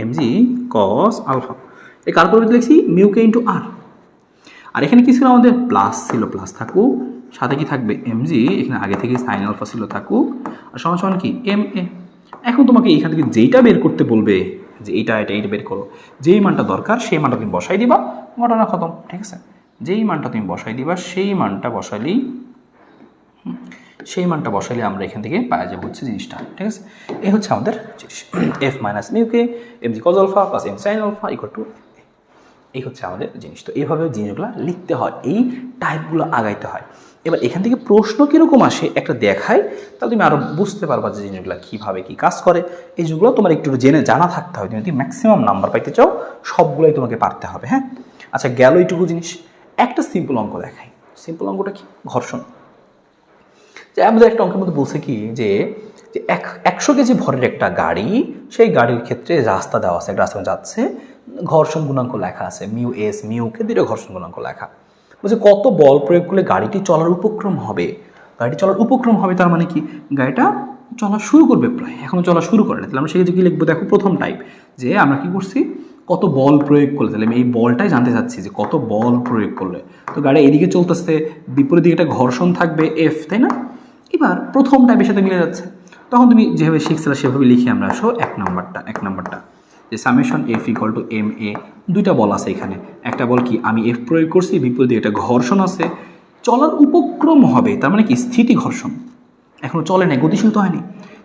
এমজি কজ আলফা। এই কার পরিবর্তে লিখছি, মিউ কে ইন্টু আর। আর এখানে কি ছিল আমাদের, প্লাস ছিল, প্লাস থাকুক, সাথে কি থাকবে এমজি, এখানে আগে থেকে সাইন আলফা ছিল থাকুক, আর সমান সমান কি এম এ। এখন তোমাকে এখান থেকে যেইটা বের করতে বলবে, যে এইটা বের করো, যেই মানটা দরকার সেই মানটা তুমি বসাই দিবা, ঘটনা খতম। ঠিক আছে, যেই মানটা তুমি বসাই দিবা সেই মানটা বসাইলেই আমরা এখান থেকে পাওয়া যাবো হচ্ছে জিনিসটা। ঠিক আছে, এই হচ্ছে আমাদের জিনিস, F minus mu K MG cos alpha plus M sine alpha equal to, এই হচ্ছে আমাদের জিনিস। তো এইভাবে জিনিসগুলো লিখতে হয়, এই টাইপগুলো আগাইতে হয়। এবার এখান থেকে প্রশ্ন কীরকম আসে একটা দেখায়, তাহলে তুমি আরও বুঝতে পারবা যে জিনিসগুলো কীভাবে কী কাজ করে। এই জিনিসগুলো তোমার একটু জানা থাকতে হয়, তুমি যদি ম্যাক্সিমাম নাম্বার পাইতে চাও সবগুলোই তোমাকে পারতে হবে। হ্যাঁ, আচ্ছা গেল এইটুকু জিনিস। একটা সিম্পল অঙ্ক দেখাই। সিম্পল অঙ্কটা কি, ঘর্ষণ। যে আমাদের একটা অঙ্কের মধ্যে বলছে কি, যে 100 কেজি ভরের একটা গাড়ি, সেই গাড়ির ক্ষেত্রে রাস্তা দেওয়া আছে, একটা রাস্তা যাচ্ছে, ঘর্ষণ গুণাঙ্ক লেখা আছে মিউ এস, মিউ কে দুটো ঘর্ষণ গুণাঙ্ক লেখা। বলছে কত বল প্রয়োগ করলে গাড়িটি চলার উপক্রম হবে। গাড়িটি চলার উপক্রম হবে তার মানে কি, গাড়িটা চলা শুরু করবে, প্রায় এখনো চলা শুরু করে না। তাহলে আমরা সেক্ষেত্রে কি লিখবো, দেখো প্রথম টাইপ, যে আমরা কি করছি, কত বল প্রয়োগ করলে, তাহলে আমি এই বলটাই জানতে চাচ্ছি যে কত বল প্রয়োগ করলে। তো গাড়ি এদিকে চলতেছে, বিপরীত দিকে একটা ঘর্ষণ থাকবে এফ, তাই না। এবার প্রথম টাইপের সাথে মিলে যাচ্ছে, তখন তুমি যেভাবে শিখছিলে সেভাবে লিখি আমরা। আসো এক নাম্বারটা যে summation F equal to M A, দুইটা বল আছে এখানে। একটা বল কি, আমি এফ প্রয়োগ করছি, বিপরীতে একটা ঘর্ষণ আছে, চলার উপক্রম হবে, তার মানে কি স্থিতি ঘর্ষণ, এখনো চলে নাই, গতিশীল তো হয়নি।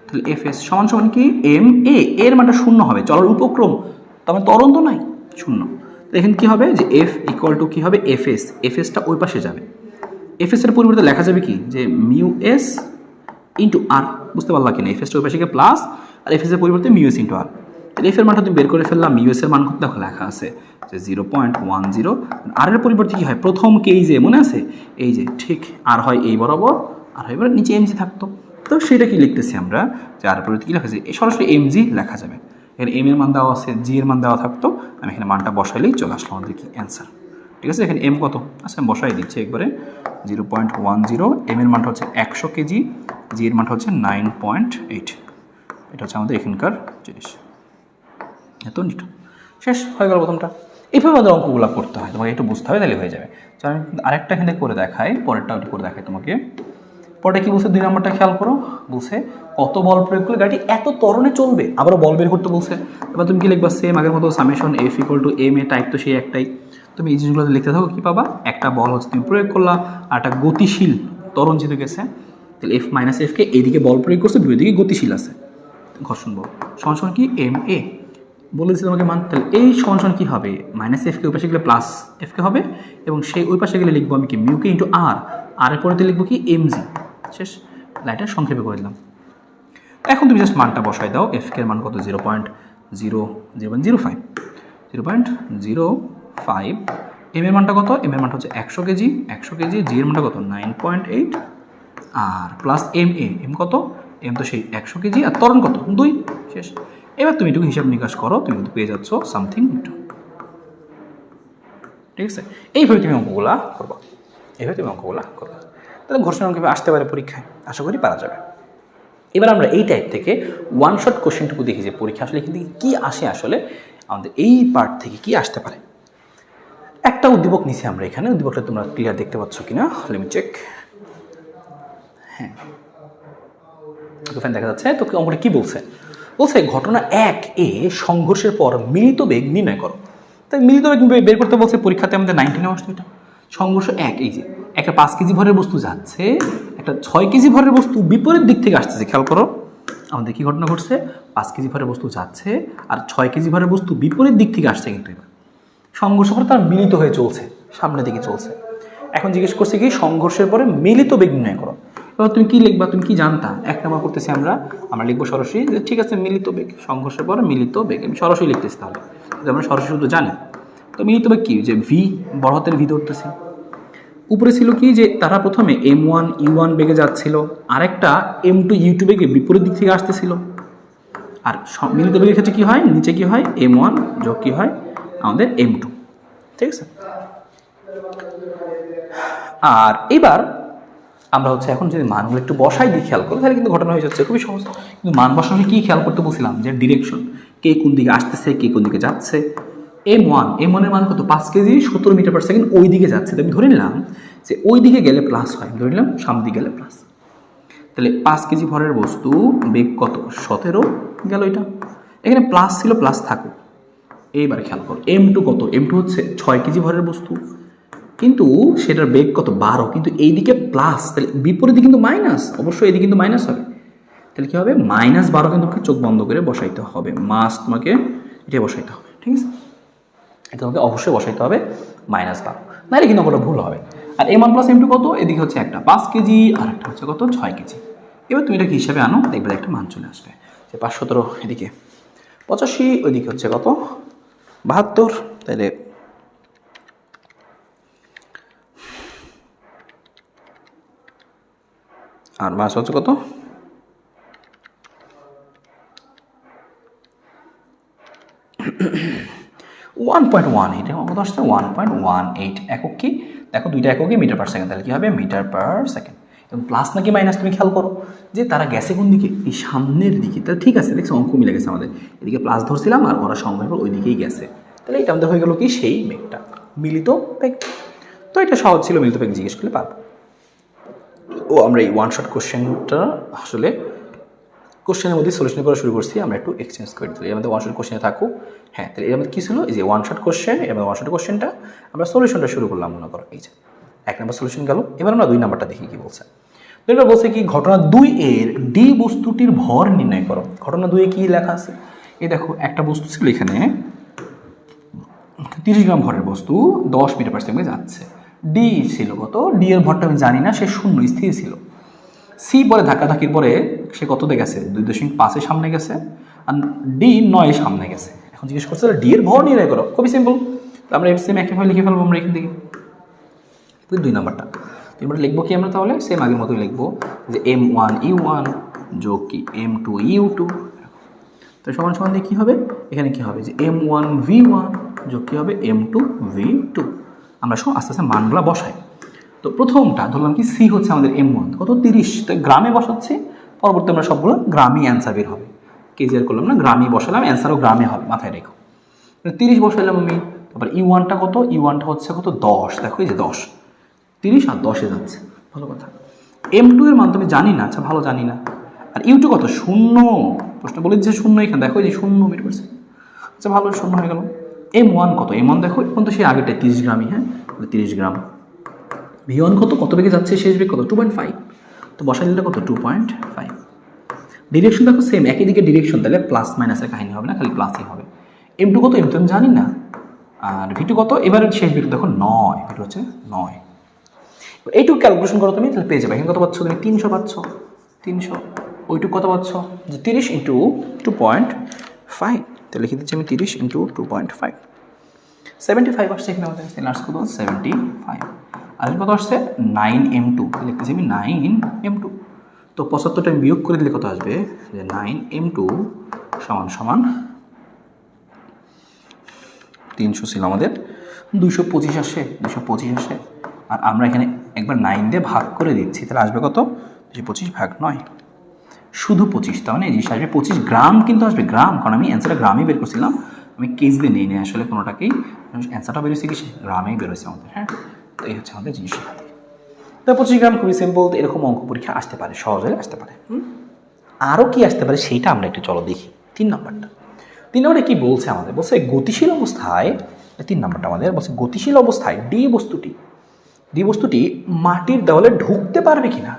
তাহলে এফ এস সমান সমান কি এম এ, এর মানটা শূন্য হবে, চলার উপক্রম, তার মানে ত্বরণ তো নাই, শূন্য। এখানে কি হবে, যে এফ ইকুয়াল টু কি হবে, এফ এসটা ওই পাশে যাবে। এফ এস এর পরিবর্তে লেখা যাবে কি, যে মিউ এস ইন্টু আর। বুঝতে পারলা কিনা, এফ এসটা ওই পাশে গিয়ে প্লাস, আর এফ এস এর পরিবর্তে মিউ এস ইন্টু আর। এফ এর মানটা তুমি বের করে ফেললাম, মিউ এস এর মান দেখো লেখা আছে যে 0.10। আর এর পরিবর্তে কি হয়, প্রথম কেজে মনে আছে, এই যে ঠিক আর হয় এই বরাবর, আর হয় এবার নিচে এমজি থাকতো। তো সেটা কি লিখতেছি আমরা, যে আর পরিবর্তে কি লেখা যায়, সরাসরি এমজি লেখা যাবে। এখানে এম এর মান দেওয়া আছে, জি এর মান দেওয়া থাকতো, আমি এখানে মানটা বসাইলেই চলে আসলো আমাদের কি অ্যান্সার। ঠিক আছে, এখানে এম কত আচ্ছা আমি বসাই দিচ্ছি একবারে, 0.10। এম এর মানটা হচ্ছে 100 কেজি, জি এর মানটা হচ্ছে 9.8। এটা হচ্ছে আমাদের এখানকার জিনিস। এত নিট শেষ হয়ে গেল প্রথমটা। এইভাবে আমাদের অঙ্কগুলো করতে হয়, তোমাকে একটু বুঝতে হবে, তাহলে হয়ে যাবে। তো আমি আরেকটা এখানে করে দেখাই, পরেরটা করে দেখাই তোমাকে। পরেরটা কি বলছে, 2 নম্বরটা খেয়াল করো, বলছে কত বল প্রয়োগ করলে গাড়ি এত ত্বরণে চলবে, আবারও বল বের করতে বলছে। এবার তুমি কি লিখবা, সেম আগের মতো summation F equal to M A, type তো সেই একটাই। তুমি এই জিনিসগুলো লিখতে থাকো, কি পাবা, একটা বল হচ্ছে তুমি প্রয়োগ করলা, আর একটা গতিশীল ত্বরণ যেহেতু গেছে, তাহলে এফ মাইনাস এফকে এইদিকে বল প্রয়োগ করছে, বিপরীত গতিশীল আছে, ঘর্ষণ বল সমান কি এম এ বলেছি তোমাকে মান। তাহলে এই সমান কি হবে, মাইনাস এফকে ওই পাশে গেলে প্লাস এফকে হবে, এবং সেই ওই পাশে গেলে লিখবো আমি কি মিউকে ইন্টু আর, আর এর পরেতে লিখবো কি এম জি। শেষ, লাইনটা সংক্ষেপে করে দিলাম। এখন তুমি জাস্ট মানটা বসাই দাও, এফকে এর মান কত, 0.005, 0.05। এম এর মানটা কত, এম এর মানটা হচ্ছে 100 কেজি, 100 কেজি। জি এর মানটা কত, 9.8, আর প্লাস এম এ, এম কত, এম তো সেই 100 কেজি, আর ত্বরণ কত, 2। শেষ। এবার তুমি একটু হিসাব নিকাশ করো, তুমি কিন্তু পেয়ে যাচ্ছ সামথিং একটু। ঠিক আছে, এইভাবে তুমি অঙ্কগুলা করবো, এইভাবে তুমি অঙ্কগুলা করবো, তাহলে ঘর্ষণ অঙ্ক আসতে পারে পরীক্ষায়, আশা করি পারা যাবে। এবার আমরা এই টাইপ থেকে ওয়ান শট কোশ্চেনটুকু দেখি যে পরীক্ষা আসলে এখান থেকে কী আসে, আসলে আমাদের এই পার্ট থেকে কি আসতে পারে। একটা উদ্দীপক নিচে আমরা এখানে, উদ্দীপকটা তোমরা ক্লিয়ার দেখতে পাচ্ছ কিনা, লেট মি চেক। হ্যাঁ, ওখানে দেখা যাচ্ছে। তো অঙ্কটা কি বলছে, বলছে ঘটনা 1 এ সংঘর্ষের পর মিলিত বেগ নির্ণয় করো। তাই মিলিত বেগ বের করতে বলছে, পরীক্ষাতে আমাদের 19 আসতো এটা। সংঘর্ষ 1, এই যে একটা 5 কেজি ভরের বস্তু যাচ্ছে, একটা 6 কেজি ভরের বস্তু বিপরীত দিক থেকে আসতেছে। খেয়াল করো আমাদের কি ঘটনা ঘটছে, 5 কেজি ভরের বস্তু যাচ্ছে আর 6 কেজি ভরের বস্তু বিপরীত দিক থেকে আসছে, কিন্তু এবার সংঘর্ষ করে তারা মিলিত হয়ে চলছে, সামনের দিকে চলছে। এখন জিজ্ঞেস করছে কি, সংঘর্ষের পরে মিলিত বেগ নির্ণয় করো। এবার তুমি কি লিখবা, তুমি কি জানতা, 1 নম্বর করতেছি আমরা লিখবো সরাসরি যে ঠিক আছে মিলিত বেগ, সংঘর্ষের পরে মিলিত বেগ, আমি সরাসরি লিখতেছি। তাহলে আমরা সরাসরি শুধু জানি, তো মিলিত বেগ কি, যে ভি, বড় হাতের ভি ধরতেছি। উপরে ছিল কি, যে তারা প্রথমে m1 u1 বেগে যাচ্ছিল, আরেকটা m2 u2 বেগে বিপরীত দিক থেকে আসতেছিল। আর মিলিত বেগের ক্ষেত্রে কি হয়, নিচে কি হয়, m1 যোগ কি হয় আমাদের m2। ঠিক আছে, আর এবার আমরা হচ্ছে এখন যদি মানগুলো একটু বসাই দিয়ে খেয়াল করো, তাহলে কিন্তু ঘটনা হয়ে যাচ্ছে খুবই সহজ। কিন্তু মান বসানো কি খেয়াল করতে বলছিলাম, যে ডিরেকশন, কে কোন দিকে আসতেছে, কে কোন দিকে যাচ্ছে। m1 এর মান কত, 5 কেজি 17 মিটার পার সেকেন্ড ওই দিকে যাচ্ছে। তো আমি ধরে নিলাম যে ওই দিকে গেলে প্লাস হয়, ধরে নিলাম সামনের দিকে গেলে প্লাস। তাহলে 5 কেজি ভরের বস্তু বেগ কত, 17 গেল, এটা এখানে প্লাস ছিল, প্লাস থাকুক। এইবার খেয়াল করো m2 কত, m2 হচ্ছে 6 কেজি ভরের বস্তু, কিন্তু সেটার বেগ কত, 12, কিন্তু এইদিকে প্লাস, তাহলে বিপরীতে কিন্তু মাইনাস, অবশ্যই এদিকে কিন্তু মাইনাস হবে। তাহলে কি হবে, -12, কিন্তু তোমাকে চোখ বন্ধ করে বসাইতে হবে, মাস তোমাকে এটা বসাইতে হবে। ঠিক আছে, এটা তোমাকে অবশ্যই বসাইতে হবে -12, নাহলে কিন্তু ওটা ভুল হবে। আর m1 + m2 কত, এদিকে হচ্ছে একটা 5 কেজি আর একটা হচ্ছে কত, 6 কেজি। এবার তুমি এটাকে হিসাবে আনো, দেখবে একটা মান চলে আসবে, যে 517 এদিকে 85, ওইদিকে হচ্ছে কত 72, তাহলে আর মাস হচ্ছে কত, 1.18, এর কত আসছে 1.18 একক। কি দেখো, দুইটা এককে মিটার পার সেকেন্ড, তাহলে কি হবে মিটার পার সেকেন্ড। এবং প্লাস নাকি মাইনাস তুমি খেয়াল করো, যে তারা গেছে কোন দিকে, এই সামনের দিকে। তাহলে ঠিক আছে, দেখছো অঙ্ক মিলে গেছে আমাদের, এদিকে প্লাস ধরছিলাম আর ওরা সংখ্যা ওই দিকেই গেছে। তাহলে এটা আমাদের হয়ে গেল কি, সেই বেগটা মিলিত বেগ। তো এটা সহজ ছিল, মিলিত বেগ জিজ্ঞেস করলে পারবো। ও আমরা এই ওয়ান শট কোশ্চেনটা আসলে কোশ্চেনের মধ্যে সলিউশন করা শুরু করছি, আমরা একটু এক্সচেঞ্জ করে দিই, এর মধ্যে ওয়ান শট কোশ্চেনে থাকুক। হ্যাঁ, তাহলে এর মধ্যে কী ছিল, এই যে ওয়ান শট কোশ্চেন, এবং ওয়ান শট কোশ্চেনটা আমরা সলিউশনটা শুরু করলাম মনে করো। এই যে 1 নম্বর সলিউশন গেল, এবার আমরা 2 নম্বরটা দেখি কি বলছে। 2 নম্বর বলছে কি, ঘটনা 2 এর ডি বস্তুটির ভর নির্ণয় করো। ঘটনা 2 এ কি লেখা আছে, এই দেখো একটা বস্তু ছিল এখানে 30 গ্রাম ভরের বস্তু 10 মিটার পার সেকেন্ডে যাচ্ছে। ডি ছিল কত, ডি এর ভরটা আমি জানি না, সে শূন্য স্থির ছিল। সি পরে ধাক্কাধাক্কির পরে সে কততে গেছে, 2.5 সামনে গেছে, আর ডি 9 সামনে গেছে। এখন জিজ্ঞেস করছে ডি এর ভর নির্ণয় করো, খুবই সিম্পল। আমরা সেম একইভাবে লিখে ফেলবো আমরা এখান থেকে। 2 নম্বরটা লিখবো কি আমরা, তাহলে সেম আগের মতোই লিখবো, যে m1 u1 যোগ কি m2 u2। তো সমান সমান দিয়ে কী হবে, এখানে কি হবে, যে m1 v1 যোগ কী হবে m2 v2। আমরা সব আস্তে আস্তে মানগুলা বসাই। তো প্রথমটা ধরলাম কি, সি হচ্ছে আমাদের m1 কত 30, তো গ্রামে বসাচ্ছি, পরবর্তী আমরা সবগুলো গ্রামই অ্যান্সার বের হবে। কেজি আর করলাম না, গ্রামই বসালাম, অ্যান্সারও গ্রামে হবে, মাথায় রেখো। 30 বসাইলাম আমি, তারপর E1টা কত, E1টা হচ্ছে কত 10, দেখো এই যে 10, 30 আর 10-এ যাচ্ছে, ভালো কথা। M2 এর মান তো আমি জানি না, আচ্ছা ভালো জানি না। আর U2 কত, 0, প্রশ্ন বলে দিচ্ছে 0, এখানে দেখো এই যে 0 মিটার পারছে, আচ্ছা ভালো 0 হয়ে গেল। M1 কত, M1 দেখো এখন তো সেই আগেরটা 30 গ্রামই, হ্যাঁ 30 গ্রাম। V1 কত, কত বেগে যাচ্ছে, শেষ বেগ কত 2.5, তো বসাই দিলে কত 2.5। ডিরেকশন দেখো সেম, একই দিকে ডিরেকশন, তাহলে প্লাস মাইনাসের কাহিনী হবে না, খালি প্লাসই হবে। M2 কত, M2 আমি জানি না। আর V2 কত, এবারে শেষ বেগ দেখো 9, V2 হচ্ছে 9। এইটুকু ক্যালকুলেশন করো তুমি, তাহলে পেয়ে যাবে। এখানে কত পাচ্ছ তুমি, 300 পাচ্ছ, 300। ওইটুকু কত পাচ্ছ, যে 30 ইন্টু 2.5, তাহলে লিখে দিচ্ছি আমি 30 ইন্টু 2.5, 75 আসছে এখানে আমাদের লাস্ট কত 75। আর কত আসছে 9M2, লিখতেছি আমি 9M2। তো 75টা আমি বিয়োগ করে দিলে কত আসবে, যে 9M2 সমান সমান 300 ছিল আমাদের, 225 আসে, 225 আসে। আর আমরা এখানে একবার 9 দিয়ে ভাগ করে দিচ্ছি, তাহলে আসবে কত 225 ভাগ 9, শুধু 25, তার মানে এই জিনিস আসবে 25 গ্রাম, কিন্তু আসবে গ্রাম, কারণ আমি অ্যান্সারটা গ্রামই বের করছিলাম, আমি কেজি দিয়ে নেই আসলে কোনোটাকেই, অ্যান্সারটা বেরোচ্ছে কি গ্রামেই বেরোচ্ছে আমাদের, হ্যাঁ। তো এই হচ্ছে আমাদের জিনিস। তো 25 গ্রাম খুবই সিম্পল, এরকম অঙ্ক পরীক্ষা আসতে পারে, সহজে আসতে পারে। আরও কি আসতে পারে সেইটা আমরা একটু চলো দেখি। 3 নম্বরটা, 3 নম্বরে কি বলছে আমাদের, বলছে গতিশীল অবস্থায়, 3 নম্বরটা আমাদের বলছে গতিশীল অবস্থায় ডি বস্তুটি মাটির দেওয়ালে ঢুকতে পারবে কিনা।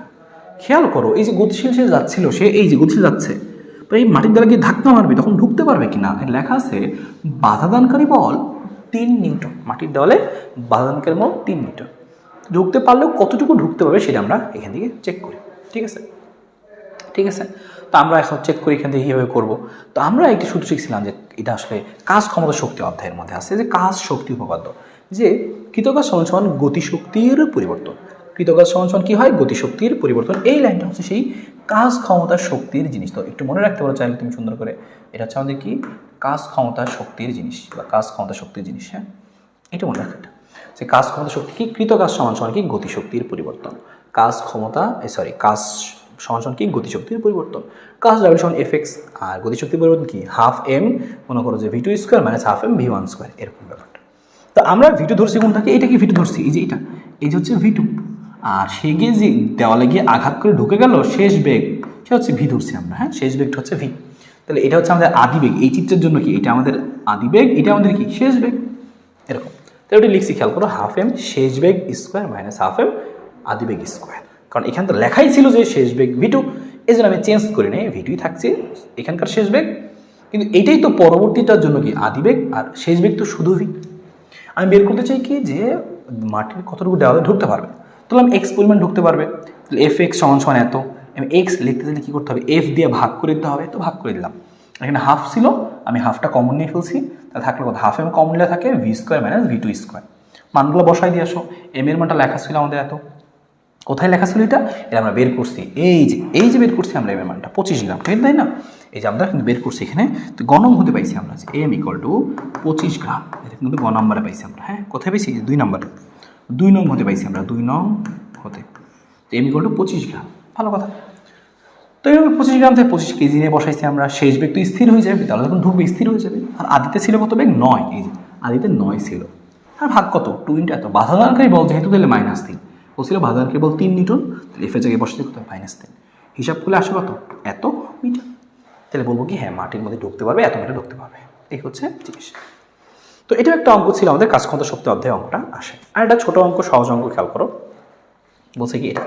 খেয়াল করো, এই যে গতিশীল সে যাচ্ছিল, সে এই যে গতিশীল যাচ্ছে, তো এই মাটির দেওয়ালে গিয়ে ধাক্কা মারবে, তখন ঢুকতে পারবে কিনা। লেখা আছে বাধাদানকারী বল 3 নিউটন, মাটির দেওয়ালে বাধাদানকারী বল 3 নিউটন। ঢুকতে পারলেও কতটুকু ঢুকতে পারবে সেটা আমরা এখান থেকে চেক করি, ঠিক আছে, ঠিক আছে। তো আমরা এখন চেক করি এখান থেকে কীভাবে করবো। তো আমরা একটি সূত্র শিখছিলাম যে এটা আসলে কাজ ক্ষমতা শক্তি অধ্যায়ের মধ্যে আছে, যে কাজ শক্তি উপপাদ্য, যে কৃতকাজ সমান সমান গতিশক্তির পরিবর্তন। কৃতকাজ সমান সমান কী হয়, গতিশক্তির পরিবর্তন। এই লাইনটা হচ্ছে সেই কাজ ক্ষমতা শক্তির জিনিস। তো একটু মনে রাখতে পারো চাইলে তুমি সুন্দর করে, এটা হচ্ছে আমাদের কি কাজ ক্ষমতা শক্তির জিনিস, বা কাজ ক্ষমতা শক্তির জিনিস, হ্যাঁ এটা মনে রাখা। যে কাজ ক্ষমতা শক্তি কি, কৃতকাজ সমান সমান কি গতিশক্তির পরিবর্তন। কাজ ক্ষমতা কাজ সমান সমান কি গতিশক্তির পরিবর্তন। কাজ ডাব্লিউ সমান Fx, আর গতিশক্তির পরিবর্তন কি হাফ এম, মনে করো যে V2 square minus half M V1 square, এরকম ব্যাপারটা। তো আমরা V2 ধরছি কোনটাকে, এটা কি V2 ধরছি, এই যে এটা, এই যে হচ্ছে V2। আর সে গিয়ে যে দেওয়ালে গিয়ে আঘাত করে ঢুকে গেল, শেষ বেগ সে হচ্ছে V ধরছি আমরা, হ্যাঁ শেষ বেগটা হচ্ছে V। তাহলে এটা হচ্ছে আমাদের আদিবেগ, এই চিত্রের জন্য কি এটা আমাদের আদিবেগ, এটা আমাদের কি শেষ বেগ, এরকম। তাহলে ওটা লিখছি, খেয়াল করো হাফ এম শেষ বেগ স্কোয়ার মাইনাস হাফ এম আদিবেগ স্কোয়ার, কারণ এখানে তো লেখাই ছিল যে শেষ বেগ V2, এই জন্য আমি চেঞ্জ করি নাই, V2ই থাকছে এখানকার শেষ বেগ। কিন্তু এটাই তো পরবর্তীটার জন্য কি আদিবেগ, আর শেষ বেগ তো শুধু V। আমি বের করতে চাই কি যে মাটির কতটুকু দেওয়ালে ঢুকতে পারবে, তাহলে আমি এক্স পরিমাণ ঢুকতে পারবে, তাহলে Fx সমান সমান এত। আমি এক্স লিখতে চাইলে কী করতে হবে, F দিয়ে ভাগ করে দিতে হবে, তো ভাগ করে দিলাম। এখানে হাফ ছিল, আমি হাফটা কমন নিয়ে ফেলছি, তাহলে থাকলে কত হাফ এম কমন নিলে থাকে V square minus V2 square. মানগুলো বসাই দিয়ে আসো, এম এর মানটা লেখা ছিল আমাদের এত, কোথায় লেখা ছিল এটা আমরা বের করছি, এই যে বের করছি আমরা এম এর মানটা 25 গ্রাম, তাই না। এই যে আমরা কিন্তু বের করছি এখানে, তো গণম হতে পাইছি আমরা যে এম ইকুয়াল টু 25 গ্রাম, এটা কিন্তু গ নম্বরে পাইছি আমরা, হ্যাঁ কোথায় পাইছি, 2 নম্বরে, 2 নং হতে পাইছি আমরা, 2 নং হতে, এম ইকুয়াল টু 25 গ্রাম, ভালো কথা। তো এইভাবে 25 গ্রাম থেকে 25 কেজি নিয়ে বসাইছি আমরা, শেষ বেগ তো স্থির হয়ে যাবে, তাহলে যখন ঢুকবে স্থির হয়ে যাবে। আর আদিতে ছিল কত বেগ 9, এই যে আদিতে 9 ছিল, আর ভাগ কত 2 ইন্টু এত, বাধাদানকারী বল যেহেতু তাহলে -3, ও ছিল বাধাদানকারী বল 3 নিউটন, তাহলে এফের জায়গায় বসাতে কত -3, হিসাব করলে আসে কত এত মিটার। তাহলে বলবো কি হ্যাঁ মাটির মধ্যে ঢুকতে পারবে, এত মিটার ঢুকতে পারবে, এই হচ্ছে জিনিস। তো এটা একটা অঙ্ক ছিল আমাদের কাজ ক্ষমতা শক্তি অধ্যায়ে, অঙ্কটা আসে। আর একটা ছোট অঙ্ক, সহজ অঙ্ক, খেয়াল করো, বলছে কি এটা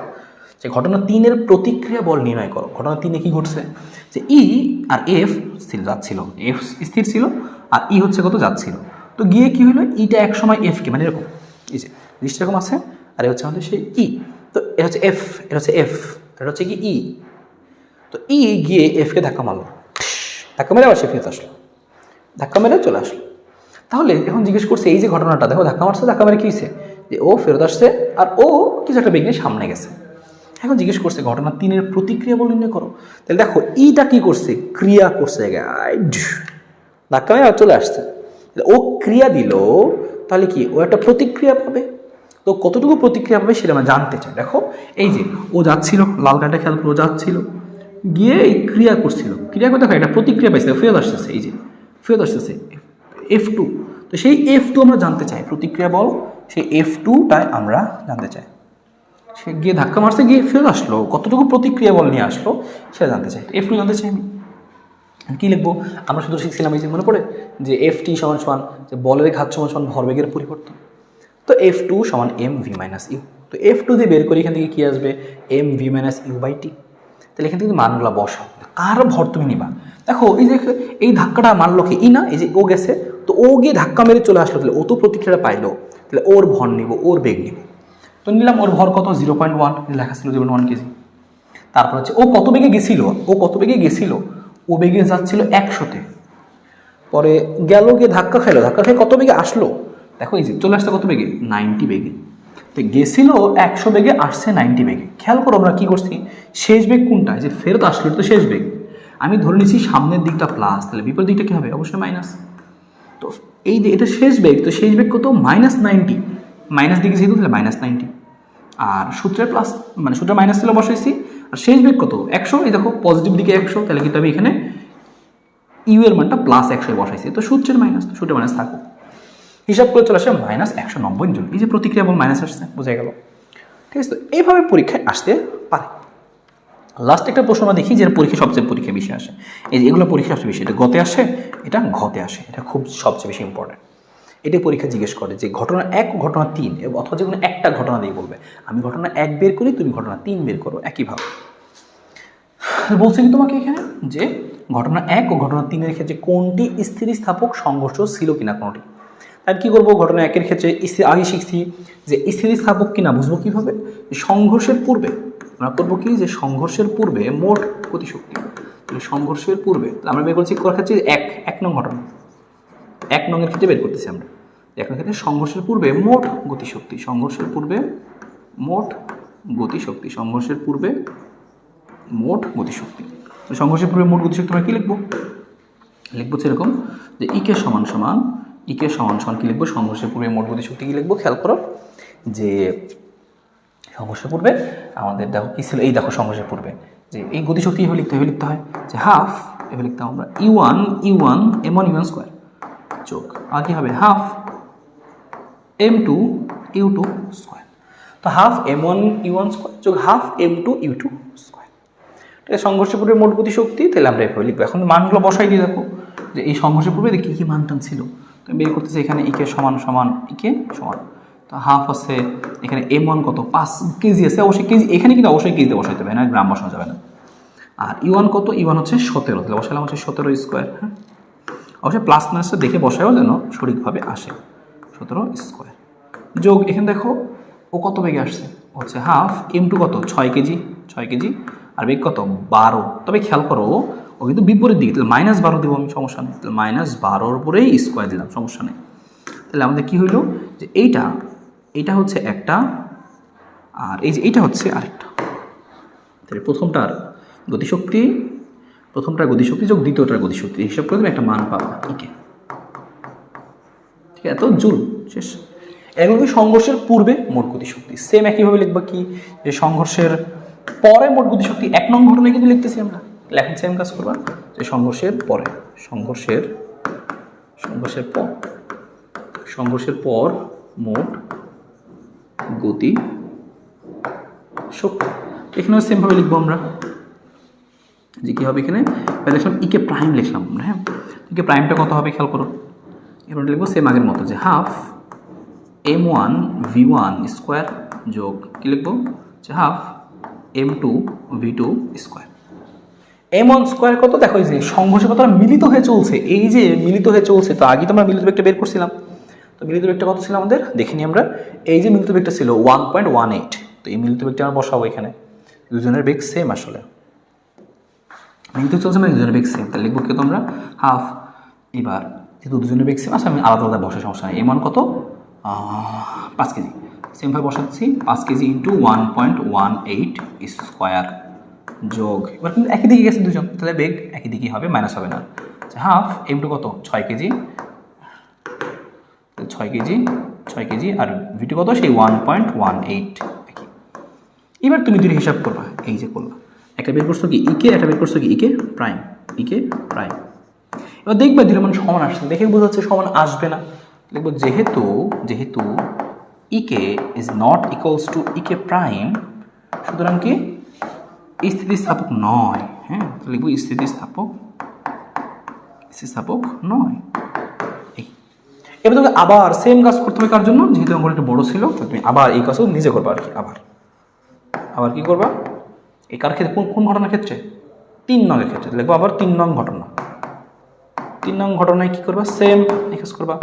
যে ঘটনা 3-এর প্রতিক্রিয়া বল নির্ণয় করো। ঘটনা 3-এ কি ঘটছে, যে ই আর এফ স্থির যাচ্ছিল, এফ স্থির ছিল আর ই হচ্ছে কত যাচ্ছিল। তো গিয়ে কি হলো, ইটা এক সময় এফকে, মানে এরকম এই যে জিনিসটা এরকম আছে, আর এ হচ্ছে আমাদের সেই ই, তো এটা হচ্ছে এফ, এটা হচ্ছে এফ, এটা হচ্ছে কি ই। তো ই গিয়ে এফকে ধাক্কা মারলো, ধাক্কা মেরে আবার সে ফেরত আসলো, ধাক্কা মেরে চলে আসলো। তাহলে এখন জিজ্ঞেস করছে এই যে ঘটনাটা দেখো, ধাক্কা মারছে, ধাক্কা মেরে কি হয়েছে, যে ও ফেরত আসছে আর ও কিছু একটা বেগ নিয়ে সামনে গেছে। এখন জিজ্ঞেস করছে ঘটনা 3-এর প্রতিক্রিয়া বল নির্ণয় করো। তাহলে দেখো ইটা কি করছে, ক্রিয়া করছে, ধাক্কা মেরে চলে আসছে, ও ক্রিয়া দিল, তাহলে কি ও একটা প্রতিক্রিয়া পাবে। তো কতটুকু প্রতিক্রিয়া পাবে সেটা আমরা জানতে চাই। দেখো এই যে ও যাচ্ছিল, লাল কার্ডটা খেয়াল করে, ও যাচ্ছিল গিয়ে এই ক্রিয়া করছিল, ক্রিয়া করতে হয় একটা প্রতিক্রিয়া পাইছে, ফেরত আসতেছে, এই যে ফেরত আসতেছে F2, তো সেই F2 আমরা জানতে চাই, প্রতিক্রিয়া বল সেই F2টাই আমরা জানতে চাই। সে গিয়ে ধাক্কা মারছে, গিয়ে ফেরত আসলো, কতটুকু প্রতিক্রিয়া বল নিয়ে আসলো সেটা জানতে চাই। F2 জানতে চাই আমি, কী লিখবো? আমরা শুধু শিখছিলাম এই যে মনে পড়ে যে Ft সমান সমান যে বলের ঘাত সমান সমান ভরবেগের পরিবর্তন। তো F2 সমান mv মাইনাস ইউ। তো F2 দিয়ে বের করি, এখান থেকে কী আসবে? mv minus you by T. তাহলে এখান থেকে মানগুলো বসাও, কার ভর তুমি নিবা। দেখো এই যে এই ধাক্কাটা মারলো কি ই না, এই যে ও গেছে, তো ও গিয়ে ধাক্কা মেরে চলে আসলো, তাহলে ও তো প্রতিক্রিয়াটা পাইলো, তাহলে ওর ভর নিব, ওর বেগ নিব। তো নিলাম ওর ভর কত? 0.1, লেখা ছিল 0.1 কেজি। তারপর হচ্ছে ও কত বেগে গেছিল, ও বেগে যাচ্ছিল 100-তে। পরে গেল, গিয়ে ধাক্কা খাইলো, ধাক্কা খেয়ে কত বেগে আসলো? দেখো এই যে চলে আসছে কত বেগে? 90 বেগে। তো গেছিল 100 বেগে, আসছে 90 বেগে। খেয়াল করো আমরা কী করছি, শেষ বেগ কোনটা? যে ফেরত আসলো তো শেষ বেগ। আমি ধরে নিচ্ছি সামনের দিকটা প্লাস, তাহলে বিপরীত দিকটা কী হবে? অবশ্যই মাইনাস। তো এই যে এটা শেষ বেগ, তো শেষ বেগ কত? -90, মাইনাস দিকে যেহেতু তাহলে -90। আর সূত্রের প্লাস মানে সূত্রের মাইনাস ছিল বসাইছি, আর শেষ বেগ কত? 100। এই দেখো পজিটিভ দিকে 100, তাহলে কিন্তু আমি এখানে ইউ এর মানটা +100 বসাইছি, তো সূত্রের মাইনাস, তো সূত্রের মাইনাস থাকুক। হিসাব করে চলে আসে -190 জন। এই যে প্রতিক্রিয়া বল মাইনাস আসছে, বোঝা গেল? ঠিক আছে, তো এইভাবে পরীক্ষায় আসতে পারে। লাস্ট একটা প্রশ্ন আমরা দেখি যে পরীক্ষা সবচেয়ে বেশি আসে, এই যে এগুলো পরীক্ষা সবচেয়ে বেশি, এটা গতে আসে, এটা ঘতে আসে, এটা খুব সবচেয়ে বেশি ইম্পর্টেন্ট। এটাই পরীক্ষা জিজ্ঞেস করে যে ঘটনা 1 ও ঘটনা 3, অথবা যে কোনো একটা ঘটনা দিয়ে বলবে আমি ঘটনা 1 বের করি, তুমি ঘটনা 3 বের করো, একইভাবে বলছে কি তোমাকে এখানে যে ঘটনা 1 ও ঘটনা 3-এর ক্ষেত্রে কোনটি স্থিতিস্থাপক সংঘর্ষ ছিল কিনা কোনটি। তার কী করবো? ঘটনা 1-এর ক্ষেত্রে আগে শিখছি যে স্থিতিস্থাপক কিনা বুঝবো কীভাবে? সংঘর্ষের পূর্বে আমরা করবো কি, যে সংঘর্ষের পূর্বে মোট গতিশক্তি। সংঘর্ষের পূর্বে আমরা বের করছি ক্ষেত্রে 1 নং ঘটনা, 1 নংয়ের ক্ষেত্রে বের করতেছি আমরা। 1 নং ক্ষেত্রে সংঘর্ষের পূর্বে মোট গতিশক্তি, সংঘর্ষের পূর্বে মোট গতিশক্তি, সংঘর্ষের পূর্বে মোট গতিশক্তি। সংঘর্ষের পূর্বে মোট গতিশক্তি আমরা কী লিখবো? লিখবো সেরকম যে ইকে সমান সমান কী লিখবো? সংঘর্ষের পূর্বে মোট গতিশক্তি কী লিখবো? খেয়াল করো যে সংঘর্ষের পূর্বে আমাদের দেখো কী ছিল, এই দেখো সংঘর্ষের পূর্বে যে এই গতিশক্তি এভাবে লিখতে হয় যে হাফ, এভাবে লিখতাম আমরা ইউ1 m1 u1 স্কোয়ার যোগ আর কী হবে হাফ m2 u2 স্কোয়ার। তো হাফ m1 u1 স্কোয়ার যোগ হাফ m2 u2 স্কোয়ার। ঠিক আছে, সংঘর্ষের পূর্বে মোট গতিশক্তি, তাহলে আমরা এভাবে লিখবো। এখন মানগুলো বসাই দিয়ে দেখো যে এই সংঘর্ষের পূর্বে কী কী মান টান ছিল, তো বের করতেছে এখানে ইকে সমান ইকে সমান, তো হাফ আছে এখানে m1 কত? 5 কেজি আছে, অবশ্যই কেজি, এখানে কিন্তু অবশ্যই কেজিতে বসাইতে হবে না, গ্রাম বসানো যাবে না। আর ইউ1 কত? ইউ1 হচ্ছে 17, তাহলে বসালাম হচ্ছে 17 স্কোয়ার। হ্যাঁ, অবশ্যই প্লাস মাইনাসটা দেখে বসায়ও যেন সঠিকভাবে আসে, 17 স্কোয়ার যোগ এখানে দেখো ও কত বেগে আসছে, হচ্ছে হাফ m2 কত? 6 কেজি, আর বেগ কত? 12। তবে খেয়াল করো ও কিন্তু বিপরীত দিকে, তাহলে -12 দেবো আমি, সমস্যা নেই, তাহলে -12 উপরেই স্কোয়ার দিলাম, সমস্যা নেই। তাহলে আমাদের কী হইলো যে এইটা হচ্ছে একটা, আর এই যে এইটা হচ্ছে আরেকটা। তাহলে প্রথমটার গতিশক্তি যোগ দ্বিতীয়টার গতিশক্তি হিসাব করে তুমি একটা মান পাবা ইকে। ঠিক আছে, তো জুল শেষ। এগুলো কি সংঘর্ষের পূর্বে মোট গতিশক্তি, সেম একইভাবে লিখবা কি যে সংঘর্ষের পরে মোট গতিশক্তি 1 নং ঘটনায় কিন্তু লিখতেছি আমরা, এখন সেম কাজ করবা যে সংঘর্ষের পর মোট গতি শক্তি, এখানেও সেমভাবে লিখবো আমরা যে কী হবে, এখানে লিখলাম ইকে প্রাইম লিখলাম আমরা। হ্যাঁ, ইকে প্রাইমটা কত হবে খেয়াল করো, এবার লিখবো সেম আগের মতো যে হাফ m1 v1 স্কোয়ার যোগ কী লিখবো যে half m2 v2 square. m1 square কত? দেখো এই যে সংঘর্ষের কতটা মিলিত হয়ে চলছে, এই যে মিলিত হয়ে চলছে, তো আগে তো আমরা মিলিত বেগটা বের করছিলাম, তো মিলিত বেগটা কত ছিল আমাদের দেখিনি আমরা, এই যে মিলিত বেগটা ছিল 1.18, তো এই মিলিত বেগটা আমরা বসাবো এখানে, দুজনের বেগ সেম, আসলে মিলিত চলছে মানে দুজনের বেগ সেম, তাহলে লিখবো কি আমরা হাফ, এবার যেহেতু দুজনের বেগ সেম, আচ্ছা আমি আলাদা বসে সমস্যা নেই, m1 কত? 5 কেজি, সেমভাবে বসাচ্ছি 5 কেজি ইন্টু 1.18 স্কোয়ার যোগ, এবার কিন্তু একই দিকে গেছে দুজন, তাহলে বেগ একই দিকেই হবে, মাইনাস হবে না। হাফ m2 কত? 6 কেজি, আর v2 কত? সেই 1.18। এবার তুমি দুটো হিসাব করবা, এই যে করবা, একটা বের করছো কি ইকে, একটা বের করছো কি ইকে প্রাইম। এবার দেখবে দুটো মান সমান আসছে, দেখে বোঝা যাচ্ছে সমান আসবে না, লিখব যেহেতু যেহেতু E K is not equals to E K prime, সুতরাং কি স্থিতিস্থাপক নয়। হ্যাঁ, লিখব স্থিতিস্থাপক নয়। এবার তোকে আবার সেম কাজ করতে হবে কার জন্য, যেহেতু অঙ্কটা একটু বড় ছিল, তো তুমি আবার এই কাজও নিজে করবা আর কি। আবার কি করবা, এই কার ক্ষেত্রে, কোন ঘটনার ক্ষেত্রে, 3 নংয়ের ক্ষেত্রে লিখবো আবার 3 নং ঘটনা। 3 নং ঘটনায় কি করবা, সেম এই কাজ করবা,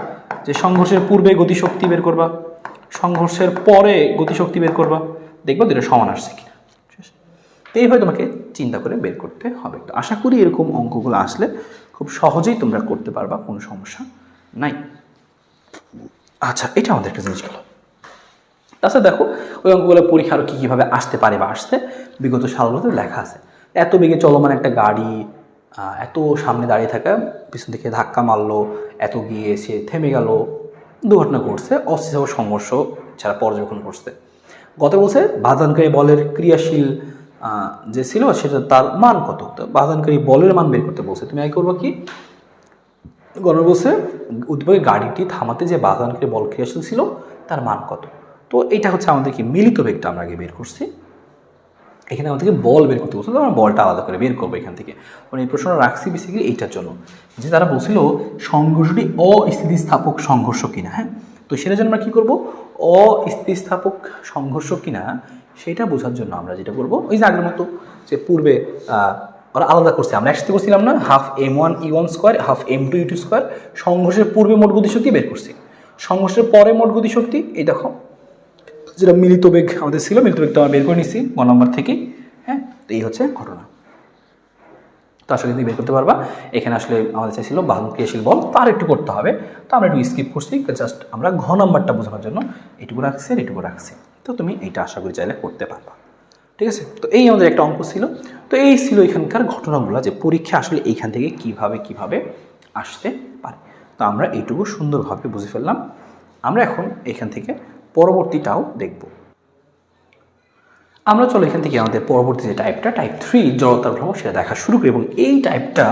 যে সংঘর্ষের পূর্বে গতিশক্তি বের করবা, সংঘর্ষের পরে গতিশক্তি বের করবা, দেখবো দুটো সমান আসছে কিনা। তো এইভাবে তোমাকে চিন্তা করে বের করতে হবে। তো আশা করি এরকম অঙ্কগুলো আসলে খুব সহজেই তোমরা করতে পারবা, কোনো সমস্যা নাই। আচ্ছা, এটা আমাদের একটা জিনিস গেল। তাছাড়া দেখো ওই অঙ্কগুলো পরীক্ষা আরও কীভাবে আসতে পারে বা আসছে বিগত সালগুলোতে লেখা আছে। এত বেগে চলমান একটা গাড়ি এত সামনে দাঁড়িয়ে থাকা, পিছন থেকে ধাক্কা মারলো, এত গিয়ে এসে থেমে গেল, দুর্ঘটনা ঘটছে, অস্থির সংঘর্ষ ছাড়া পর্যবেক্ষণ করছে। গত বলছে বাধানকারী বলের ক্রিয়াশীল যে ছিল সেটা তার মান কত, তো বাধানকারী বলের মান বের করতে বলছে। তুমি আগে করবো কি, গণনা বলছে উদ্যোগে গাড়িটি থামাতে যে বাধানকারী বল ক্রিয়াশীল ছিল তার মান কত। তো এটা হচ্ছে আমাদের কি মিলিত বেগটা আমরা আগে বের করছি, এখানে আমাদেরকে বল বের করতে বলছে, তো আমরা বলটা আলাদা করে বের করবো এখান থেকে। মানে এই প্রশ্নটা রাখছি বেসিক্যালি এইটার জন্য, যে তারা বলছিল সংঘর্ষটি অস্থিতিস্থাপক সংঘর্ষ কিনা। হ্যাঁ, তো সেটার জন্য আমরা কী করবো, অস্থিতিস্থাপক সংঘর্ষ কিনা সেটা বোঝার জন্য আমরা যেটা করবো, ওই যে আগের মতো যে পূর্বে ওরা আলাদা করছে, আমরা একসাথে করছিলাম না, half m1 e1 square half m2 e2 square, সংঘর্ষের পূর্বে মোট গতিশক্তি বের করছি, সংঘর্ষের পরে মোট গতিশক্তি এই দেখো যেটা মিলিত বেগ আমাদের ছিল, মিলিত বেগটা আমরা বের করে নিচ্ছি 1 নম্বর থেকে। হ্যাঁ, তো এই হচ্ছে ঘটনা। তো আসলে তুমি বের করতে পারবা। এখানে আসলে আমাদের চাইছিল বাহন ক্রিয়াশীল বল, তার একটু করতে হবে, তো আমরা একটু স্কিপ করছি, জাস্ট আমরা ঘ নাম্বারটা বোঝানোর জন্য এইটুকু রাখছি আর এইটুকু রাখছি। তো তুমি এইটা আশা করি চাইলে করতে পারবা, ঠিক আছে। তো এই আমাদের একটা অঙ্ক ছিল। তো এই ছিল এখানকার ঘটনাগুলো, যে পরীক্ষা আসলে এইখান থেকে কিভাবে আসতে পারে। তো আমরা এইটুকু সুন্দরভাবে বুঝে ফেললাম। আমরা এখন এখান থেকে পরবর্তীটাও দেখব। আমরা চলো এখান থেকে আমাদের পরবর্তী যে টাইপটা, টাইপ 3 জড়তার ভ্রমণ, সেটা দেখা শুরু করি। এবং এই টাইপটা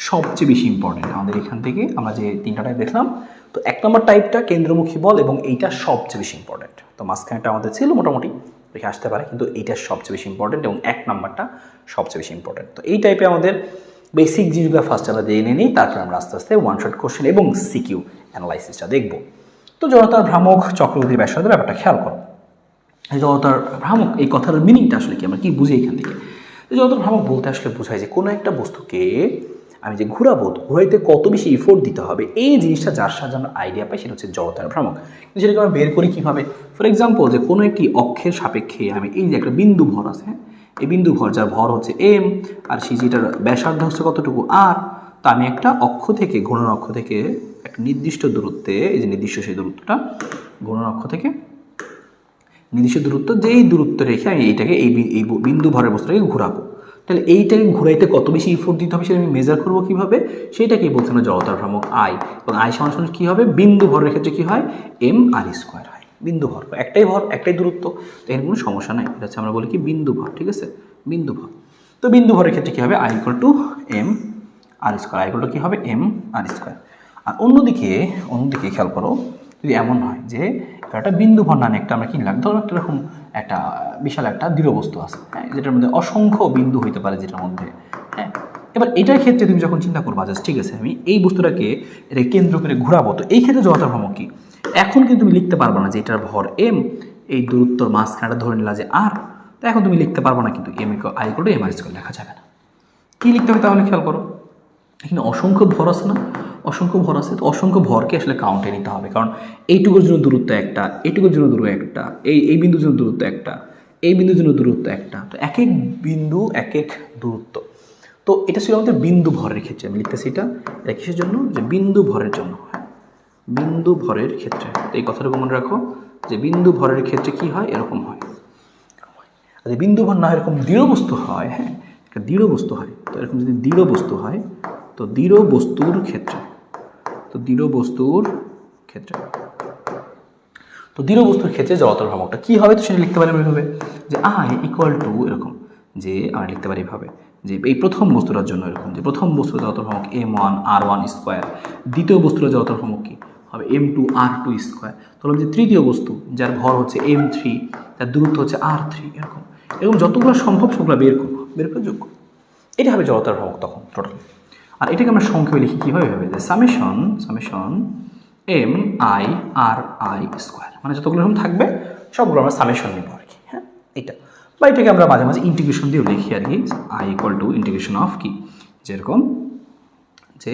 সবচেয়ে বেশি ইম্পর্টেন্ট আমাদের। এখান থেকে আমরা যে 3টা টাইপ দেখলাম, তো 1 নম্বর টাইপটা কেন্দ্রমুখী বল, এবং এইটা সবচেয়ে বেশি ইম্পর্টেন্ট। তো মাঝখানেটা আমাদের ছিল মোটামুটি দেখে আসতে পারে, কিন্তু এইটা সবচেয়ে বেশি ইম্পর্টেন্ট এবং 1 নম্বরটা সবচেয়ে বেশি ইম্পর্টেন্ট। তো এই টাইপে আমাদের বেসিক জিনিসগুলো ফার্স্ট আমরা জেনে নিই, তারপর আমরা আস্তে আস্তে ওয়ান শট কোশ্চেন এবং সিকিউ অ্যানালাইসিসটা দেখব। তো জড়তার ভ্রামক চক্রবর্তী ব্যাসার্ধের ব্যাপারটা খেয়াল করো। জড়তার ভ্রামক এই কথার মিনিংটা আসলে কি, আমরা কি বুঝি এখান থেকে। জড়তার ভ্রামক বলতে আসলে বোঝায় যে কোনো একটা বস্তুকে আমি যে ঘুরাইতে কত বেশি ইফোর্ট দিতে হবে, এই জিনিসটা যার সাহায্যে আমরা আইডিয়া পাই, সেটা হচ্ছে জড়তার ভ্রামক। সেটাকে আমরা বের করি কীভাবে, ফর এক্সাম্পল যে কোনো একটি অক্ষের সাপেক্ষে আমি এই যে একটা বিন্দু ভর আছে, হ্যাঁ, এই বিন্দু ভর যার ভর হচ্ছে m, আর সেই যেটার ব্যাসার্ধ হচ্ছে কতটুকু r, তো আমি একটা অক্ষ থেকে ঘূর্ণন অক্ষ থেকে একটা নির্দিষ্ট দূরত্বে, এই যে নির্দিষ্ট সেই দূরত্বটা ঘূর্ণন অক্ষ থেকে নির্দিষ্ট দূরত্ব, যেই দূরত্ব রেখে আমি এইটাকে এই বিন্দু ভরের বস্তুটাকে ঘোরাবো, তাহলে এইটাকে ঘুরাইতে কত বেশি ইফোর্ট দিতে হবে সেটা আমি মেজার করবো কীভাবে, সেইটাকেই বলছি আমরা জড়তার ভ্রামক আই। এবং আই সমান কী হবে, বিন্দু ভরের ক্ষেত্রে কী হয়, m/r² হয়। বিন্দু ভর একটাই ভর একটাই দূরত্ব, তো এর কোনো সমস্যা নাই, এটা হচ্ছে আমরা বলি কি বিন্দু ভর, ঠিক আছে, বিন্দু ভর। তো বিন্দু ভরের ক্ষেত্রে কী হবে, I = m/r², I = কী হবে m/r²। আর অন্যদিকে খেয়াল করো, যদি এমন হয় যে একটা বিন্দু ভর নামে একটা আমরা কি লিখলাম, ধরো একটা এরকম একটা বিশাল একটা দৃঢ় বস্তু আছে, হ্যাঁ, যেটার মধ্যে অসংখ্য বিন্দু হইতে পারে, যেটার মধ্যে, হ্যাঁ, এবার এটার ক্ষেত্রে তুমি যখন চিন্তা করবা যে ঠিক আছে আমি এই বস্তুটাকে এটা কেন্দ্র করে ঘোরাবো, তো এই ক্ষেত্রে জড়তার ভ্রামক কি, এখন কিন্তু তুমি লিখতে পারবে না যে এটার ভর m, এই দূরত্বর মাঝখানেটা ধরে নিলা যে r, তো এখন তুমি লিখতে পারবো না, কিন্তু I = m/r² লেখা যাবে না। কি লিখতে হবে তাহলে খেয়াল করো, এখানে অসংখ্য ভর আছে না, অসংখ্য ভর আছে, তো অসংখ্য ভরকে আসলে কাউন্টে নিতে হবে, কারণ এইটুকুর জন্য দূরত্ব একটা, এইটুকুর জন্য দূরত্ব একটা, এই বিন্দুর জন্য দূরত্ব একটা, এই বিন্দুর জন্য দূরত্ব একটা, তো এক এক বিন্দু এক এক দূরত্ব। তো এটা ছিল আমাদের বিন্দু ভরের ক্ষেত্রে, আমি লিখতেছি এটা কিসের জন্য, যে বিন্দু ভরের জন্য, হ্যাঁ, বিন্দু ভরের ক্ষেত্রে। তো এই কথাটুকু মনে রাখো যে বিন্দু ভরের ক্ষেত্রে কি হয়, এরকম হয়। আর বিন্দু ভর না এরকম দৃঢ় বস্তু হয়, হ্যাঁ, একটা দৃঢ় বস্তু হয়, তো এরকম যদি দৃঢ় বস্তু হয়, তো দৃঢ় বস্তুর ক্ষেত্রে, তো দৃঢ় বস্তুর ক্ষেত্রে জড়তার ভ্রামকটা কী হবে, তো সেটা লিখতে পারি আমি এভাবে যে I = এরকম, যে আমরা লিখতে পারি এভাবে যে এই প্রথম বস্তুটার জন্য এরকম, যে প্রথম বস্তুর জড়তার ভ্রামক m1r1², দ্বিতীয় বস্তুর জড়তার ভ্রামক কি হবে m2r2 স্কোয়ার। ধরলাম যে তৃতীয় বস্তু যার ভর হচ্ছে m3, তার দূরত্ব হচ্ছে r3, এরকম এরকম যতগুলো সম্ভব সবগুলো বের করে যোগ করবো। এটা হবে জড়তার ভ্রামক তখন টোটাল। আর এটাকে আমরা সংক্ষেপে লিখি কীভাবে হবে, যে সামেশন mi/r/i স্কোয়ার, মানে যতগুলো রকম থাকবে সবগুলো আমরা সামেশন নিব আর কি। হ্যাঁ, এটা বা এটাকে আমরা মাঝে মাঝে ইন্টিগ্রেশন দিয়েও লিখি আর কি, i = ইন্টিগ্রেশন অফ কি, যেরকম যে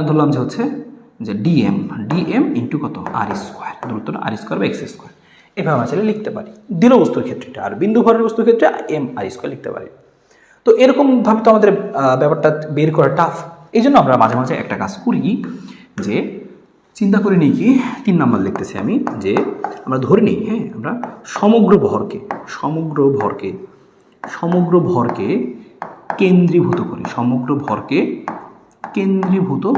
ধরলাম যে হচ্ছে যে dm ইন্টু কত r স্কোয়ার, দূরত্বটা r স্কোয়ার/x², এভাবে আমরা চাইলে লিখতে পারি দৃঢ় বস্তুর ক্ষেত্রে এটা, আর বিন্দু ভরের বস্তুর ক্ষেত্রে mr² লিখতে পারি। তো এরকমভাবে তো আমাদের ব্যাপারটা বের করা টাফ, এই জন্য আমরা মাঝে মাঝে একটা কাজ করি, যে চিন্তা করে নিই কি 3 নাম্বার লিখতেছি আমি, যে আমরা ধরে নিই, হ্যাঁ, আমরা সমগ্র ভরকে কেন্দ্রীভূত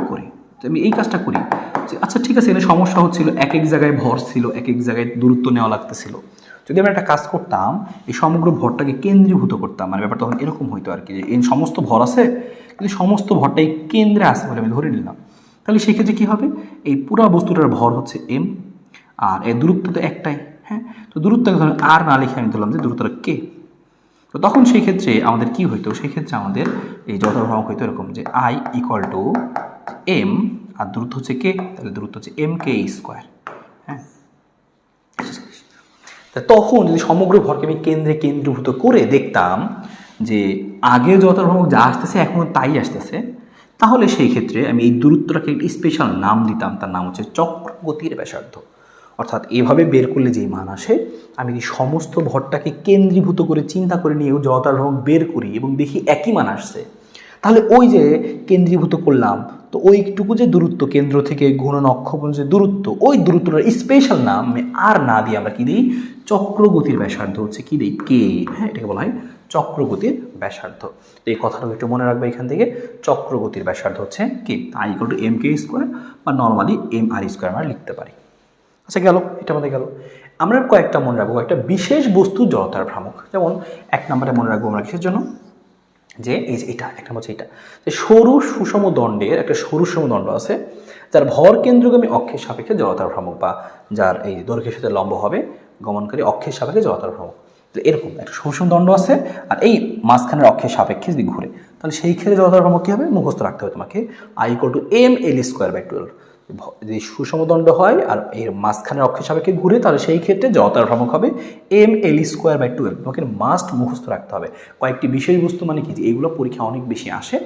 করি, তো আমি এই কাজটা করি যে আচ্ছা ঠিক আছে, এখানে সমস্যা হচ্ছিল, এক এক জায়গায় ভর ছিল, এক এক জায়গায় দূরত্ব নেওয়া লাগতেছিল। যদি আমরা একটা কাজ করতাম, এই সমগ্র ভরটাকে কেন্দ্রীভূত করতাম, মানে ব্যাপারটা তখন এরকম হইতো আর কি, যে এই সমস্ত ভর আছে কিন্তু সমস্ত ভরটাই কেন্দ্রে আছে বলে আমি ধরে নিলাম, তাহলে সেক্ষেত্রে কী হবে, এই পুরা বস্তুটার ভর হচ্ছে m, আর এর দূরত্ব তো একটাই। হ্যাঁ, তো দূরত্বকে ধরুন আর না লিখে আমি ধরলাম যে দূরত্বটা কে। তো তখন সেই ক্ষেত্রে আমাদের কি হইতো, সেই ক্ষেত্রে আমাদের এই জড়তার ভ্রামক হইতো এরকম, যে i = m আর দূরত্ব হচ্ছে কে, তাহলে দূরত্ব হচ্ছে mk²। হ্যাঁ, তখন যদি সমগ্র ভরকে আমি কেন্দ্রীভূত করে দেখতাম যে আগের জড়তার ভ্রামক যা আসতেছে এখনও তাই আসতেছে, তাহলে সেই ক্ষেত্রে আমি এই দূরত্বটাকে একটি স্পেশাল নাম দিতাম, তার নাম হচ্ছে চক্রগতির ব্যাসার্ধ। অর্থাৎ এভাবে বের করলে যেই মান আসে, আমি এই সমস্ত ভরটাকে কেন্দ্রীভূত করে চিন্তা করে নিয়েও জড়তার ভ্রামক বের করি এবং দেখি একই মান আসছে, তাহলে ওই যে কেন্দ্রীভূত করলাম, তো ওইটুকু যে দূরত্ব কেন্দ্র থেকে ঘূর্ণন অক্ষ পর্যন্ত যে দূরত্ব, ওই দূরত্বটার স্পেশাল নাম আর না দিয়ে আমরা কি দিই, চক্রগতির ব্যাসার্ধ হচ্ছে কি দিই, কে। হ্যাঁ, এটাকে বলা হয় চক্রগতির ব্যাসার্ধ। তো এই কথাটা একটু মনে রাখবে এখান থেকে, চক্রগতির ব্যাসার্ধ হচ্ছে কে, i = mk² বা নর্মালি mr² আমরা লিখতে পারি। আচ্ছা গেল, এটা আমাদের গেল। আমরা কয়েকটা মনে রাখবো, একটা বিশেষ বস্তুর জড়তার ভ্রামক। যেমন 1 নম্বরে মনে রাখবো আমরা কিসের জন্য, যে এই যে এটা একটা হচ্ছে এটা, যে সরু সুষম দণ্ডের একটা সরু সুষম দণ্ড আছে, যার ভর কেন্দ্রগামী অক্ষের সাপেক্ষে জড়তার ভ্রামক, বা যার এই দৈর্ঘ্যের সাথে লম্ব হবে গমনকারী অক্ষের সাপেক্ষে জড়তার ভ্রামক। এরকম একটা সুষম দণ্ড আছে, আর এই মাঝখানের অক্ষের সাপেক্ষে যদি ঘুরে, তাহলে সেই ক্ষেত্রে জড়তার ভ্রামক কী হবে, মুখস্থ রাখতে হবে তোমাকে, i = ml²/12। যদি সুষম দণ্ড হয় আর এর মাঝখানের অক্ষের সাপেক্ষে ঘুরে, তাহলে সেই ক্ষেত্রে জড়তার ভ্রামক হবে ml²/12। তোমাকে মাস্ট মুখস্থ রাখতে হবে। কয়েকটি বিশেষ বস্তু মানে কি, যে এগুলো পরীক্ষা অনেক বেশি আসে,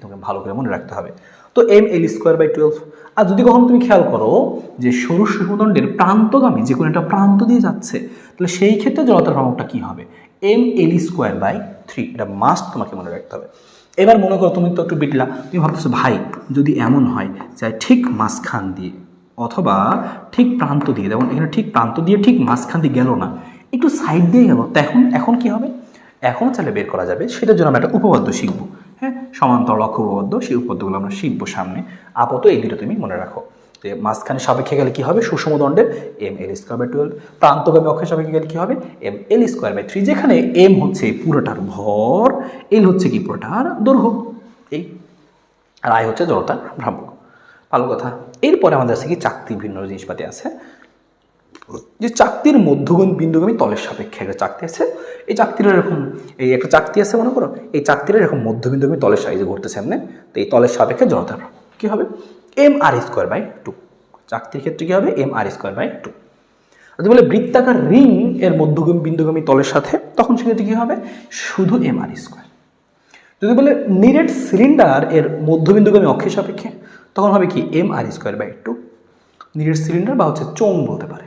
তোমাকে ভালো করে মনে রাখতে হবে। তো ml²/12। আর যদি কখনো তুমি খেয়াল করো যে সরু সুষমদণ্ডের প্রান্তগামী যে কোনো একটা প্রান্ত দিয়ে যাচ্ছে, তাহলে সেই ক্ষেত্রে জড়তার ভ্রামকটা কি হবে, ml²/3। এটা মাস্ট তোমাকে মনে রাখতে হবে। এবার মনে করো তুমি তো একটু বিটলা, তুমি ভাবতেছো ভাই যদি এমন হয় যে ঠিক মাঝখান দিয়ে অথবা ঠিক প্রান্ত দিয়ে, যেমন এখানে ঠিক প্রান্ত দিয়ে ঠিক মাঝখান দিয়ে গেল না, একটু সাইড দিয়ে গেল, এখন কি হবে, এখন চাইলে বের করা যাবে। সেটার জন্য আমরা একটা উপপাদ্য শিখবো। হ্যাঁ, সমান্তরাল অক্ষ উপপাদ্য, সেই উপপাদ্যগুলো আমরা শিখবো সামনে। আপাতত এই দুটো তুমি মনে রাখো, যে মাঝখানে সাপেক্ষে গেলে কি হবে, সুষম দণ্ডের ml²/12, প্রান্তগামী অক্ষের সাপেক্ষে গেলে কি হবে, ml²/3, যেখানে m হচ্ছে পুরোটার ভর, l হচ্ছে কি পুরোটার দৈর্ঘ্য, এই আর i হচ্ছে জড়তার ভ্রামক। ভালো কথা। এরপরে আমাদের আছে কি চাকতির ভিন্ন জিনিসপাতি আছে, যে চাকতির বিন্দুগামী তলের সাপেক্ষে একটা চাকতি আছে। এই চাকতির এরকম, এই একটা চাকতি আছে মনে করো, এই চাকতির এরকম মধ্যবিন্দুগামী তলের সাইজে ঘুরতেছে এমনি, তো এই তলের সাপেক্ষে জড়তার কি হবে, mr²/2। চাকতির ক্ষেত্রে কি হবে, mr²/2। যদি বলে বৃত্তাকার রিং এর বিন্দুগামী তলের সাথে, তখন সেক্ষেত্রে কি হবে, শুধু mr²। যদি বলে নিরেট সিলিন্ডার এর মধ্যবিন্দুগামী অক্ষের সাপেক্ষে, তখন হবে কি mr²/2। নিরেট সিলিন্ডার বা হচ্ছে চোঙ বলতে পারে।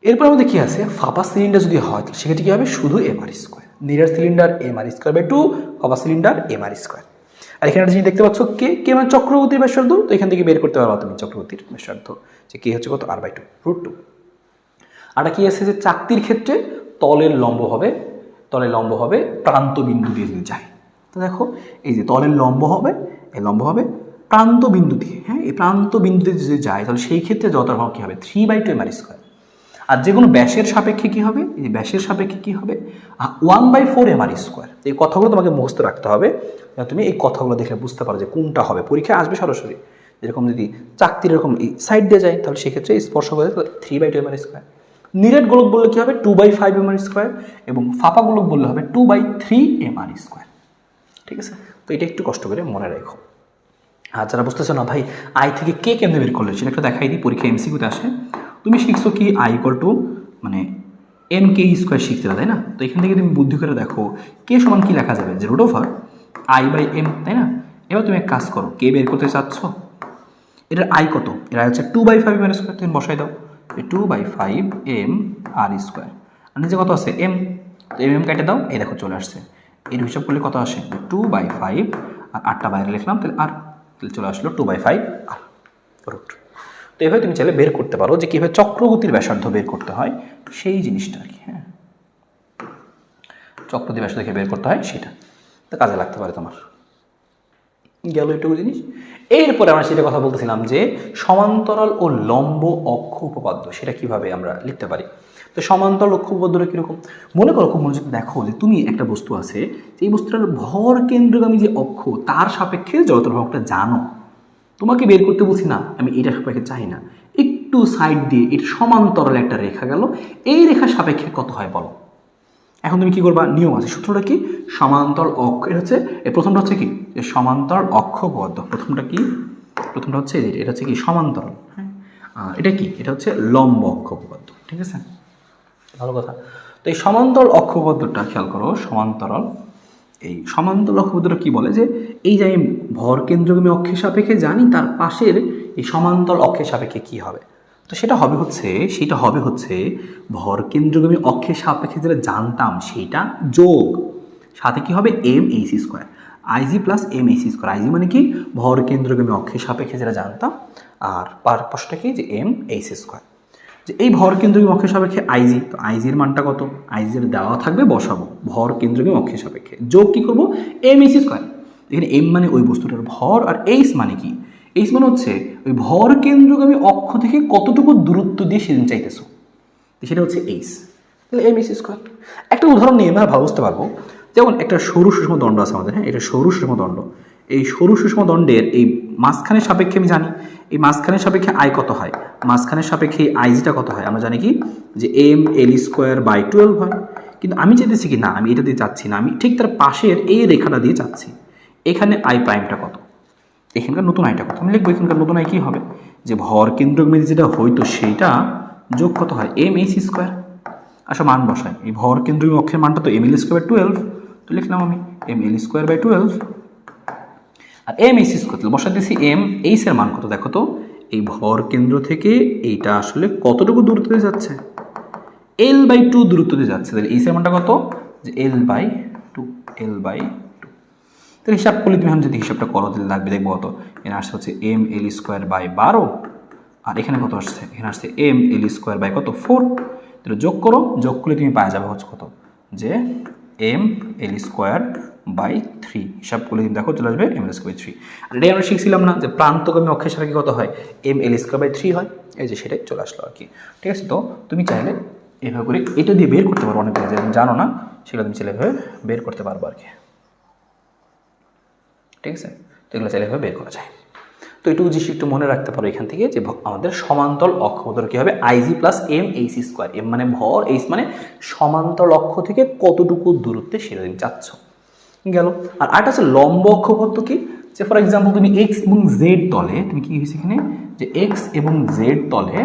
এরপর আমাদের কি আছে, ফাঁপা সিলিন্ডার যদি হয় তাহলে সেক্ষেত্রে কি হবে, শুধু mr²। নিরেট সিলিন্ডার mr²/2, ফাঁপা সিলিন্ডার mr²। আর এখানে একটা জিনিস দেখতে পাচ্ছ, কে মানে চক্রগতির ব্যাসার্ধ, তো এখান থেকে বের করতে পারবা তুমি চক্রগতির ব্যাসার্ধ, যে কে হচ্ছে কত, r/2 √2। আর কি আছে, যে চাকতির ক্ষেত্রে তলের লম্ব হবে প্রান্ত বিন্দু দিয়ে যদি যায়, তো দেখো এই যে তলের লম্ব হবে, এই লম্ব হবে প্রান্ত বিন্দু দিয়ে। হ্যাঁ, এই প্রান্ত বিন্দু দিয়ে যদি যায়, তাহলে সেই ক্ষেত্রে জড়তার ভ্রামক কি হবে, 3/2 mr²। আর যে কোনো ব্যাসের সাপেক্ষে কি হবে, এই ব্যাসের সাপেক্ষে কি হবে, 1/4 mr²। এই কথাগুলো তোমাকে মুখস্থ রাখতে হবে, তুমি এই কথাগুলো দেখলে বুঝতে পারো যে কোনটা হবে, পরীক্ষায় আসবে সরাসরি, এরকম যদি চাকতির এরকম এই সাইড দিয়ে যায় তাহলে সেক্ষেত্রে স্পর্শক হয়ে যাবে 3/2 m² নিরেট গোলক বললে কি হবে 2/5 m² এবং ফাঁপা গোলক বললে হবে 2/3 m²। ঠিক আছে, তো এটা একটু কষ্ট করে মনে রাখো। আর যারা বুঝতেছো না ভাই আই থেকে কে কেমনে বের করলে সেটা একটা দেখাই দিই, পরীক্ষা এমসিকিউতে আসে। তুমি শিখছো কি আই ইকুয়াল টু মানে m/k² শিখছিলে তাই না? তো এখান থেকে তুমি বুদ্ধি করে দেখো কে সমান কি লেখা যাবে, যে √i/m, তাই না? এবার তুমি এক কাজ করো, কে বের করতে চাচ্ছ, এটার আই কত, এটা হচ্ছে 2/5 m², তুমি বসাই দাও 2/5 m² আর নিচে কত আছে m, তো m কেটে দাও, এই দেখো চলে আসছে। এর হিসাব করলে কত আসে 2/5 আর 8টা বাইরে লিখলাম তাহলে আর চলে আসলো 2/5 আর √। তো এভাবে তুমি চাইলে বের করতে পারো যে কীভাবে চক্রগতির ব্যাসার্ধ বের করতে হয় সেই জিনিসটা আর কি। হ্যাঁ, চক্রগতির ব্যাসার্ধ দেখে বের করতে হয় সেটা, তো কাজে লাগতে পারে তোমার। গেল এটুকু জিনিস। এরপরে আমরা সেটা কথা বলতেছিলাম যে সমান্তরাল ও লম্ব অক্ষ উপপাদ্য সেটা কিভাবে আমরা লিখতে পারি। তো সমান্তরাল অক্ষ উপপাদ্যটা কীরকম, মনে করো খুব মনোযোগ দেখো যে তুমি একটা বস্তু আছে, এই বস্তুটার ভর কেন্দ্রগামী যে অক্ষ তার সাপেক্ষে জড়তার ভরটা জানো, তোমাকে বের করতে বলছি না, আমি এটা সাপেক্ষে চাই না, একটু সাইড দিয়ে এর সমান্তরাল একটা রেখা গেল, এই রেখার সাপেক্ষে কত হয় বলো। এখন তুমি কি করবা, নিয়ম আছে, সূত্রটা কি, সমান্তরাল অক্ষ, এটা হচ্ছে প্রথমটা হচ্ছে কি যে সমান্তরাল অক্ষ উপপাদ্য, প্রথমটা কি, প্রথমটা হচ্ছে এটা হচ্ছে কি সমান্তরাল, হ্যাঁ, আর এটা কি, এটা হচ্ছে লম্ব অক্ষ উপপাদ্য। ঠিক আছে, ভালো কথা। তো এই সমান্তরাল অক্ষ উপপাদ্যটা খেয়াল করো, সমান্তরাল এই সমান্তরাল অক্ষ উপপাদ্যটা কি বলে যে এই যে আমি ভর কেন্দ্রগামী অক্ষের সাপেক্ষে জানি তার পাশের এই সমান্তরাল অক্ষের সাপেক্ষে কি হবে, তো সেটা হবে হচ্ছে ভর কেন্দ্রগামী অক্ষের সাপেক্ষে যেটা জানতাম সেইটা যোগ সাথে কি হবে m/h², IG plus m/h², IG মানে কি ভর কেন্দ্রগামী অক্ষের সাপেক্ষে যেটা জানতাম, আর পাশটা কি যে m/h², যে এই ভর কেন্দ্রগামী অক্ষের সাপেক্ষে IG, তো IG এর মানটা কত, IG এর দেওয়া থাকবে বসাবো ভর কেন্দ্রগামী অক্ষের সাপেক্ষে, যোগ কি করবো m/h², এখানে m মানে ওই বস্তুটার ভর আর h মানে কি, h মানে হচ্ছে ওই ভর কেন্দ্রগামী অক্ষ থেকে কতটুকু দূরত্ব দিয়ে সেদিন চাইতেছো, সেটা হচ্ছে h, তাহলে m/h²। একটা উদাহরণ নিয়ে আমরা ভালো বুঝতে পারবো, যেমন একটা সরু সুষম দণ্ড আছে আমাদের, হ্যাঁ, এটা সরু সুষম দণ্ড, এই সরু সুষম দণ্ডের এই মাঝখানের সাপেক্ষে আমি জানি এই মাঝখানের সাপেক্ষে আই কত হয়, মাঝখানের সাপেক্ষে আইজিটা কত হয় আমরা জানি কি যে m/l²/12 হয়, কিন্তু আমি চাইতেছি কি না, আমি এটা দিয়ে চাচ্ছি না, আমি ঠিক তার পাশের এই রেখাটা দিয়ে চাচ্ছি, এখানে আই প্রাইমটা কত, এখানকার নতুন আইটা কত, আমি লিখবো এখানকার নতুন আই কি হবে যে ভর কেন্দ্রগামী যেটা হয়তো সেইটা যোগ কত হয় m/h²। আচ্ছা মান বসাই, এই ভর কেন্দ্রগামী অক্ষের মানটা তো ml²/12, তো লিখলাম আমি ml²/12 আর m/h² বসা দিয়েছি h এর মান কত দেখো তো, এই ভর কেন্দ্র থেকে এইটা আসলে কতটুকু দূরত্ব দিয়ে যাচ্ছে, l/2 দূরত্ব দিয়ে যাচ্ছে, তাহলে h এর মানটা কত যে l/2, তাহলে হিসাব করলে তুমি এখন যদি হিসাবটা করো তাহলে লাগবে দেখবো কত, এখানে আসছে হচ্ছে ml²/12 আর এখানে কত আসছে, এখানে আসছে ml²/কত 4, তাহলে যোগ করো, যোগ করলে তুমি পাওয়া যাবে হচ্ছে কত যে ml²/3, হিসাব করলে তুমি দেখো চলে আসবে ml²/3। আর এটাই আমরা শিখছিলাম না যে প্রান্তগামী অক্ষের সাপেক্ষে কত হয় ml²/3 হয়, এই যে সেটাই চলে আসলো আর কি। ঠিক আছে, তো তুমি চাইলে এভাবে করে এটা দিয়ে বের করতে পারো, অনেক যে জানো না সেগুলো তুমি চাইলে এভাবে বের করতে পারবো আর কি। ঠিক আছে, তো এগুলো চাইলে এভাবে বের করা যায়। তো এটুকু জিনিস একটু মনে রাখতে পারো এখান থেকে যে আমাদের সমান্তরাল অক্ষ উপপাদ্য কি হবে IG প্লাস m/h², m মানে ভর, h মানে সমান্তরাল অক্ষ থেকে কতটুকু দূরত্বে সেটা তুমি চাচ্ছ, গেল। আর আরেকটা হচ্ছে লম্ব অক্ষ উপপাদ্য কি, যে ফর এক্সাম্পল তুমি x এবং z তলে তুমি কি হয়েছে এখানে যে x এবং z তলে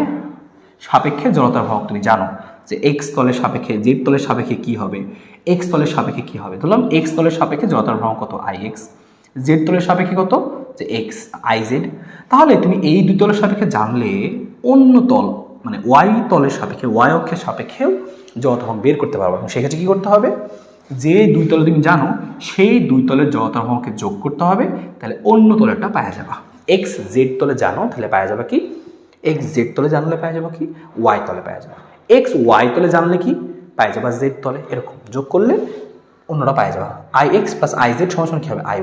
সাপেক্ষে জড়তার ভর তুমি জানো যে x তলের সাপেক্ষে z তলের সাপেক্ষে কি হবে, x তলের সাপেক্ষে কি হবে, ধরলাম x তলের সাপেক্ষে জড়তার ভর কত Ix, z তলের সাপেক্ষে কত যে x Iz, তাহলে তুমি এই দুই তলের সাপেক্ষে জানলে অন্য তল মানে y তলের সাপেক্ষে y অক্ষের সাপেক্ষেও জড়তার ভর বের করতে পারবে, এবং সেক্ষেত্রে কি করতে হবে যে দুই তলে তুমি জানো সেই দুই তলের জড়তার ভরকে যোগ করতে হবে, তাহলে অন্য তলেরটা পাওয়া যাবে। x z তলে জানো তাহলে পাওয়া যাবে কি, x z তলে জানলে পাওয়া যাবে কি y তলে পাওয়া যাবে, x y তলে জানলে কি পাওয়া যাবে z তলে, এরকম যোগ করলে অন্যরা পাওয়া যাবে। Ix প্লাস Iz সমান কি হবে Iy,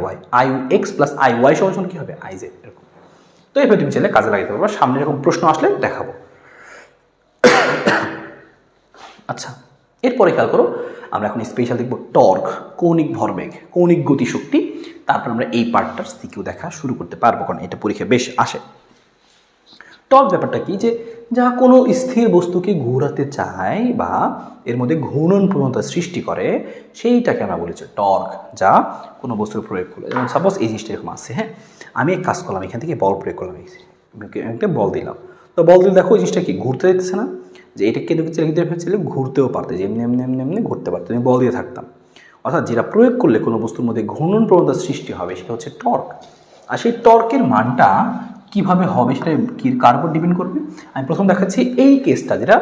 Ix প্লাস Iy সমান কি হবে Iz, এরকম। তো এভাবে তুমি চাইলে কাজে লাগাতে পারবে, সামনে এরকম প্রশ্ন আসলে দেখাবো। আচ্ছা, এরপরে খেয়াল করো আমরা এখন স্পেশাল দেখব টর্ক, কৌণিক ভরবেগ, কৌণিক গতিশক্তি, তারপর আমরা এই পার্টটার সিকিউ দেখা শুরু করতে পারবো, কারণ এটা পরীক্ষা বেশ আসে। টর্ক ব্যাপারটা কি, যে যা কোনো স্থির বস্তুকে ঘোরাতে চায় বা এর মধ্যে ঘূর্ণন প্রবণতা সৃষ্টি করে সেইটাকে আমরা বলেছি টর্ক, যা কোনো বস্তুর প্রয়োগ করলে। যেমন সাপোজ এই জিনিসটা এরকম আছে, হ্যাঁ, আমি এক কাজ করলাম, এখান থেকে বল প্রয়োগ করলাম, একটা বল দিলাম, তো বল দিলে দেখো এই জিনিসটা কি ঘুরতে দিতেছে না, যে এটাকে লিখতে ফেলছিলে ঘুরতেও পারতে, যে এমনি এমনি এমনি এমনি ঘুরতে পারতে, তুমি বল দিয়ে থাকতাম। অর্থাৎ যেটা প্রয়োগ করলে কোনো বস্তুর মধ্যে ঘূর্ণন প্রবণতা সৃষ্টি হবে সেটা হচ্ছে টর্ক। আর সেই টর্কের মানটা কীভাবে হবে সেটা কি কার উপর ডিপেন্ড করবে। আমি প্রথম দেখাচ্ছি এই কেসটা, যেটা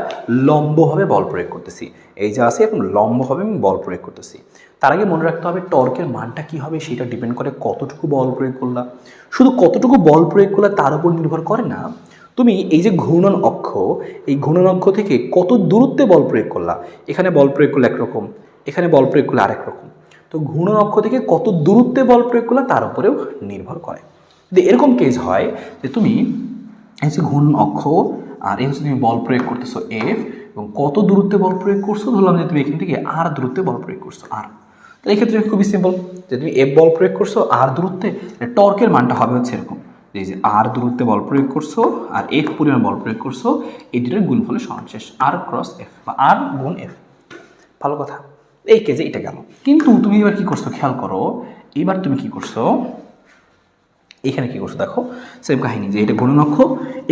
লম্বভাবে বল প্রয়োগ করতেছি, এই যে আছে এখন লম্বভাবে আমি বল প্রয়োগ করতেছি। তার আগে মনে রাখতে হবে টর্কের মানটা কী হবে সেটা ডিপেন্ড করে কতটুকু বল প্রয়োগ করলাম। শুধু কতটুকু বল প্রয়োগ করলে তার উপর নির্ভর করে না, তুমি এই যে ঘূর্ণন অক্ষ, এই ঘূর্ণন অক্ষ থেকে কত দূরত্বে বল প্রয়োগ করলা। এখানে বল প্রয়োগ করলে একরকম, এখানে বল প্রয়োগ করলে আরেক রকম। তো ঘূর্ণন অক্ষ থেকে কত দূরত্বে বল প্রয়োগ করলে তার উপরেও নির্ভর করে। যদি এরকম কেস হয় যে তুমি এই যে ঘূর্ণন অক্ষ আর এই হচ্ছে তুমি বল প্রয়োগ করতেছো এফ, এবং কত দূরত্বে বল প্রয়োগ করছো, ধরলাম যে তুমি এখান থেকে আর দূরত্বে বল প্রয়োগ করছো আর, তো এই ক্ষেত্রে খুবই সিম্পল, যে তুমি এফ বল প্রয়োগ করছো আর দূরত্বে, টর্কের মানটা হবে হচ্ছে এরকম, এই যে আর দূরত্বে বল প্রয়োগ করছো আর এফ পরিমাণ বল প্রয়োগ করছো, এই দুটোর গুণফলে সমান শেষ, আর ক্রস এফ বা আর গুণ এফ। ভালো কথা, এই কেজে এটা গেল। কিন্তু তুমি এবার কি করছো খেয়াল করো, এবার তুমি কি করছো, এখানে কি করছো দেখো, সেম কাহিনী, যে এটা ঘূর্ণন অক্ষ,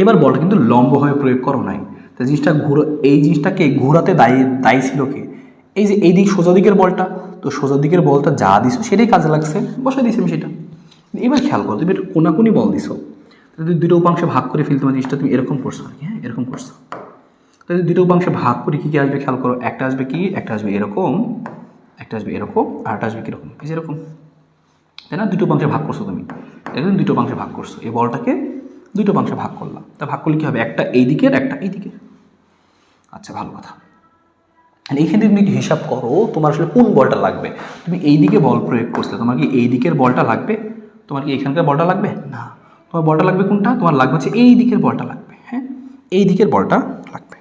এবার বলটা কিন্তু লম্বভাবে প্রয়োগ করো নাই, তো জিনিসটা এই জিনিসটাকে ঘোরাতে দায়ী ছিল কে, এই যে এই দিক সোজা দিকের বলটা, তো সোজা দিকের বলটা যা দিছো সেটাই কাজে লাগছে, বসাই দিছি আমি সেটা। এবার খেয়াল করো, তুমি কোনাকুনি বল দিছো, যদি দুটো উপাংশে ভাগ করে ফেলতে পারো, জিনিসটা তুমি এরকম করছো আর কি, হ্যাঁ এরকম করছো, তাহলে দুটো উপাংশে ভাগ করে কী কী আসবে খেয়াল করো, একটা আসবে কি, একটা আসবে এরকম, একটা আসবে এরকম, আর একটা আসবে কীরকম, এই যে এরকম, তাই না? দুটো উপাংশে ভাগ করছো তুমি, একদম দুটো উপাংশে ভাগ করছো, এই বলটাকে দুটো উপাংশে ভাগ করলাম, তা ভাগ করলে কী হবে, একটা এই দিকের একটা এই দিকের। আচ্ছা ভালো কথা, এইখানে তুমি হিসাব করো তোমার আসলে কোন বলটা লাগবে। তুমি এই দিকে বল প্রয়োগ করছো, তোমার কি এই দিকের বলটা লাগবে, তোমার কি এখানকার বলটা লাগবে না, তোমার বলটা লাগবে কোনটা, তোমার লাগবে হচ্ছে এই দিকের বলটা লাগবে, হ্যাঁ এই দিকের বলটা লাগবে।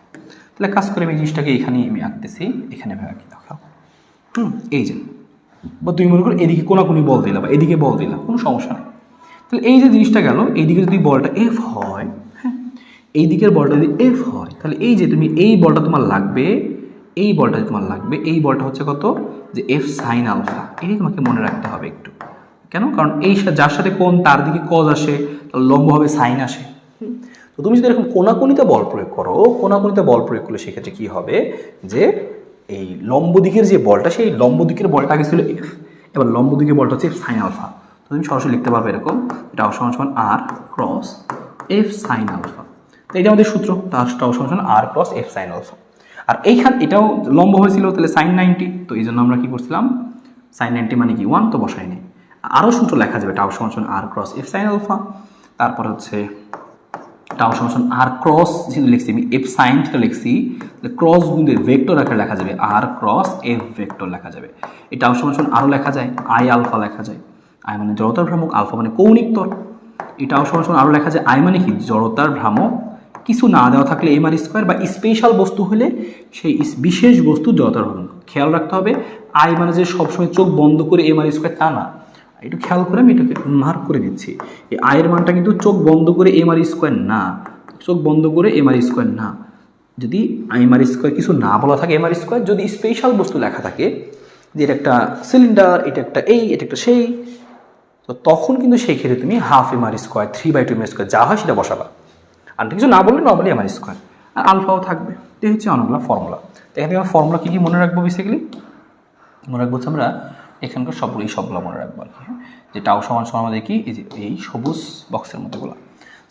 তাহলে কাজ করে আমি এই জিনিসটাকে এখানে আমি আঁকতেছি, এখানে আঁকি দেখো, এই যে, বা তুমি মনে করো এদিকে কোনাকুনি বল দিলা বা এদিকে বল দিলা, কোনো সমস্যা নেই। তাহলে এই যে জিনিসটা গেল, এইদিকে যদি বলটা এফ হয়, হ্যাঁ এই দিকের বলটা যদি এফ হয়, তাহলে এই যে তুমি এই বলটা তোমার লাগবে, এই বলটা তোমার লাগবে, এই বলটা হচ্ছে কত, যে এফ সাইন আলফা, এটাই তোমাকে মনে রাখতে হবে একটু। কেন, কারণ এই যার সাথে কোণ তার দিকে কজ আসে, তাহলে লম্বভাবে সাইন আসে। তো তুমি যদি এরকম কোনাকুনিতে বল প্রয়োগ করো, কোনাকুনিতে বল প্রয়োগ করলে সেক্ষেত্রে কী হবে, যে এই লম্ব দিকের যে বলটা, সেই লম্ব দিকের বলটা আগে ছিল এফ, এবার লম্ব দিকের বলটা হচ্ছে এফ সাইন আলফা। তো তুমি সরাসরি লিখতে পারবে এরকম, এটা সমান সমান আর ক্রস এফ সাইন আলফা। তো এটা আমাদের সূত্র, তারটাও সমান সমান আর ক্রস এফ সাইন আলফা। আর এইখান এটাও লম্ব হয়েছিল, তাহলে সাইন 90, তো এই জন্য আমরা কী করছিলাম, সাইন 90 মানে কি 1, তো বসাই নেই। আরও সূত্র লেখা যাবে, টাও সমান সমান আর ক্রস এফ সাইন আলফা, তারপর হচ্ছে টাও সমান সমান আর ক্রস যেহেতু লিখছি আমি এফ সাইন যেটা লিখছি, তাহলে ক্রস গুণে ভেক্টর আকারে লেখা যাবে, আর ক্রস এফ ভেক্টর লেখা যাবে। এই টাও সমান সমান আরও লেখা যায়, আই আলফা লেখা যায়, আই মানে জড়তার ভ্রামক, আলফা মানে কৌণিক ত্বর। এটাও সমান সমান আরও লেখা যায়, আই মানে কি জড়তার ভ্রামক, কিছু না দেওয়া থাকলে এম আর স্কোয়ার, বা স্পেশাল বস্তু হলে সেই বিশেষ বস্তু জড়তার ভ্রামক। খেয়াল রাখতে হবে, আই মানে যে সবসময় চোখ বন্ধ করে এম আর স্কোয়ার তা না, একটু খেয়াল করে আমি এটাকে মার্ক করে দিচ্ছি, এই আয়ের মানটা কিন্তু চোখ বন্ধ করে এম আর স্কোয়ার না, চোখ বন্ধ করে এম আর স্কোয়ার না। যদি এম আর স্কোয়ার কিছু না বলা থাকে, এম আর স্কোয়ার যদি স্পেশাল বস্তু লেখা থাকে, যে এটা একটা সিলিন্ডার, এটা একটা এই, এটা একটা সেই, তো তখন কিন্তু সেই ক্ষেত্রে তুমি half M R square, 3/2 M R square যা হয় সেটা বসাবা। আর কিছু না বললে নর্মালি এম আর স্কোয়ার, আর আলফাও থাকবে। তো এই হচ্ছে অনেকগুলো ফর্মুলা। তো এখান থেকে ফর্মুলা কী কী মনে রাখবো, বেসিক্যালি মনে রাখবো হচ্ছে আমরা এখানকার সবগুলো মনে রাখবো আর কি, হ্যাঁ। যে টাও সমান সমান আমাদের কি, এই যে এই সবুজ বক্সের মধ্যেগুলো,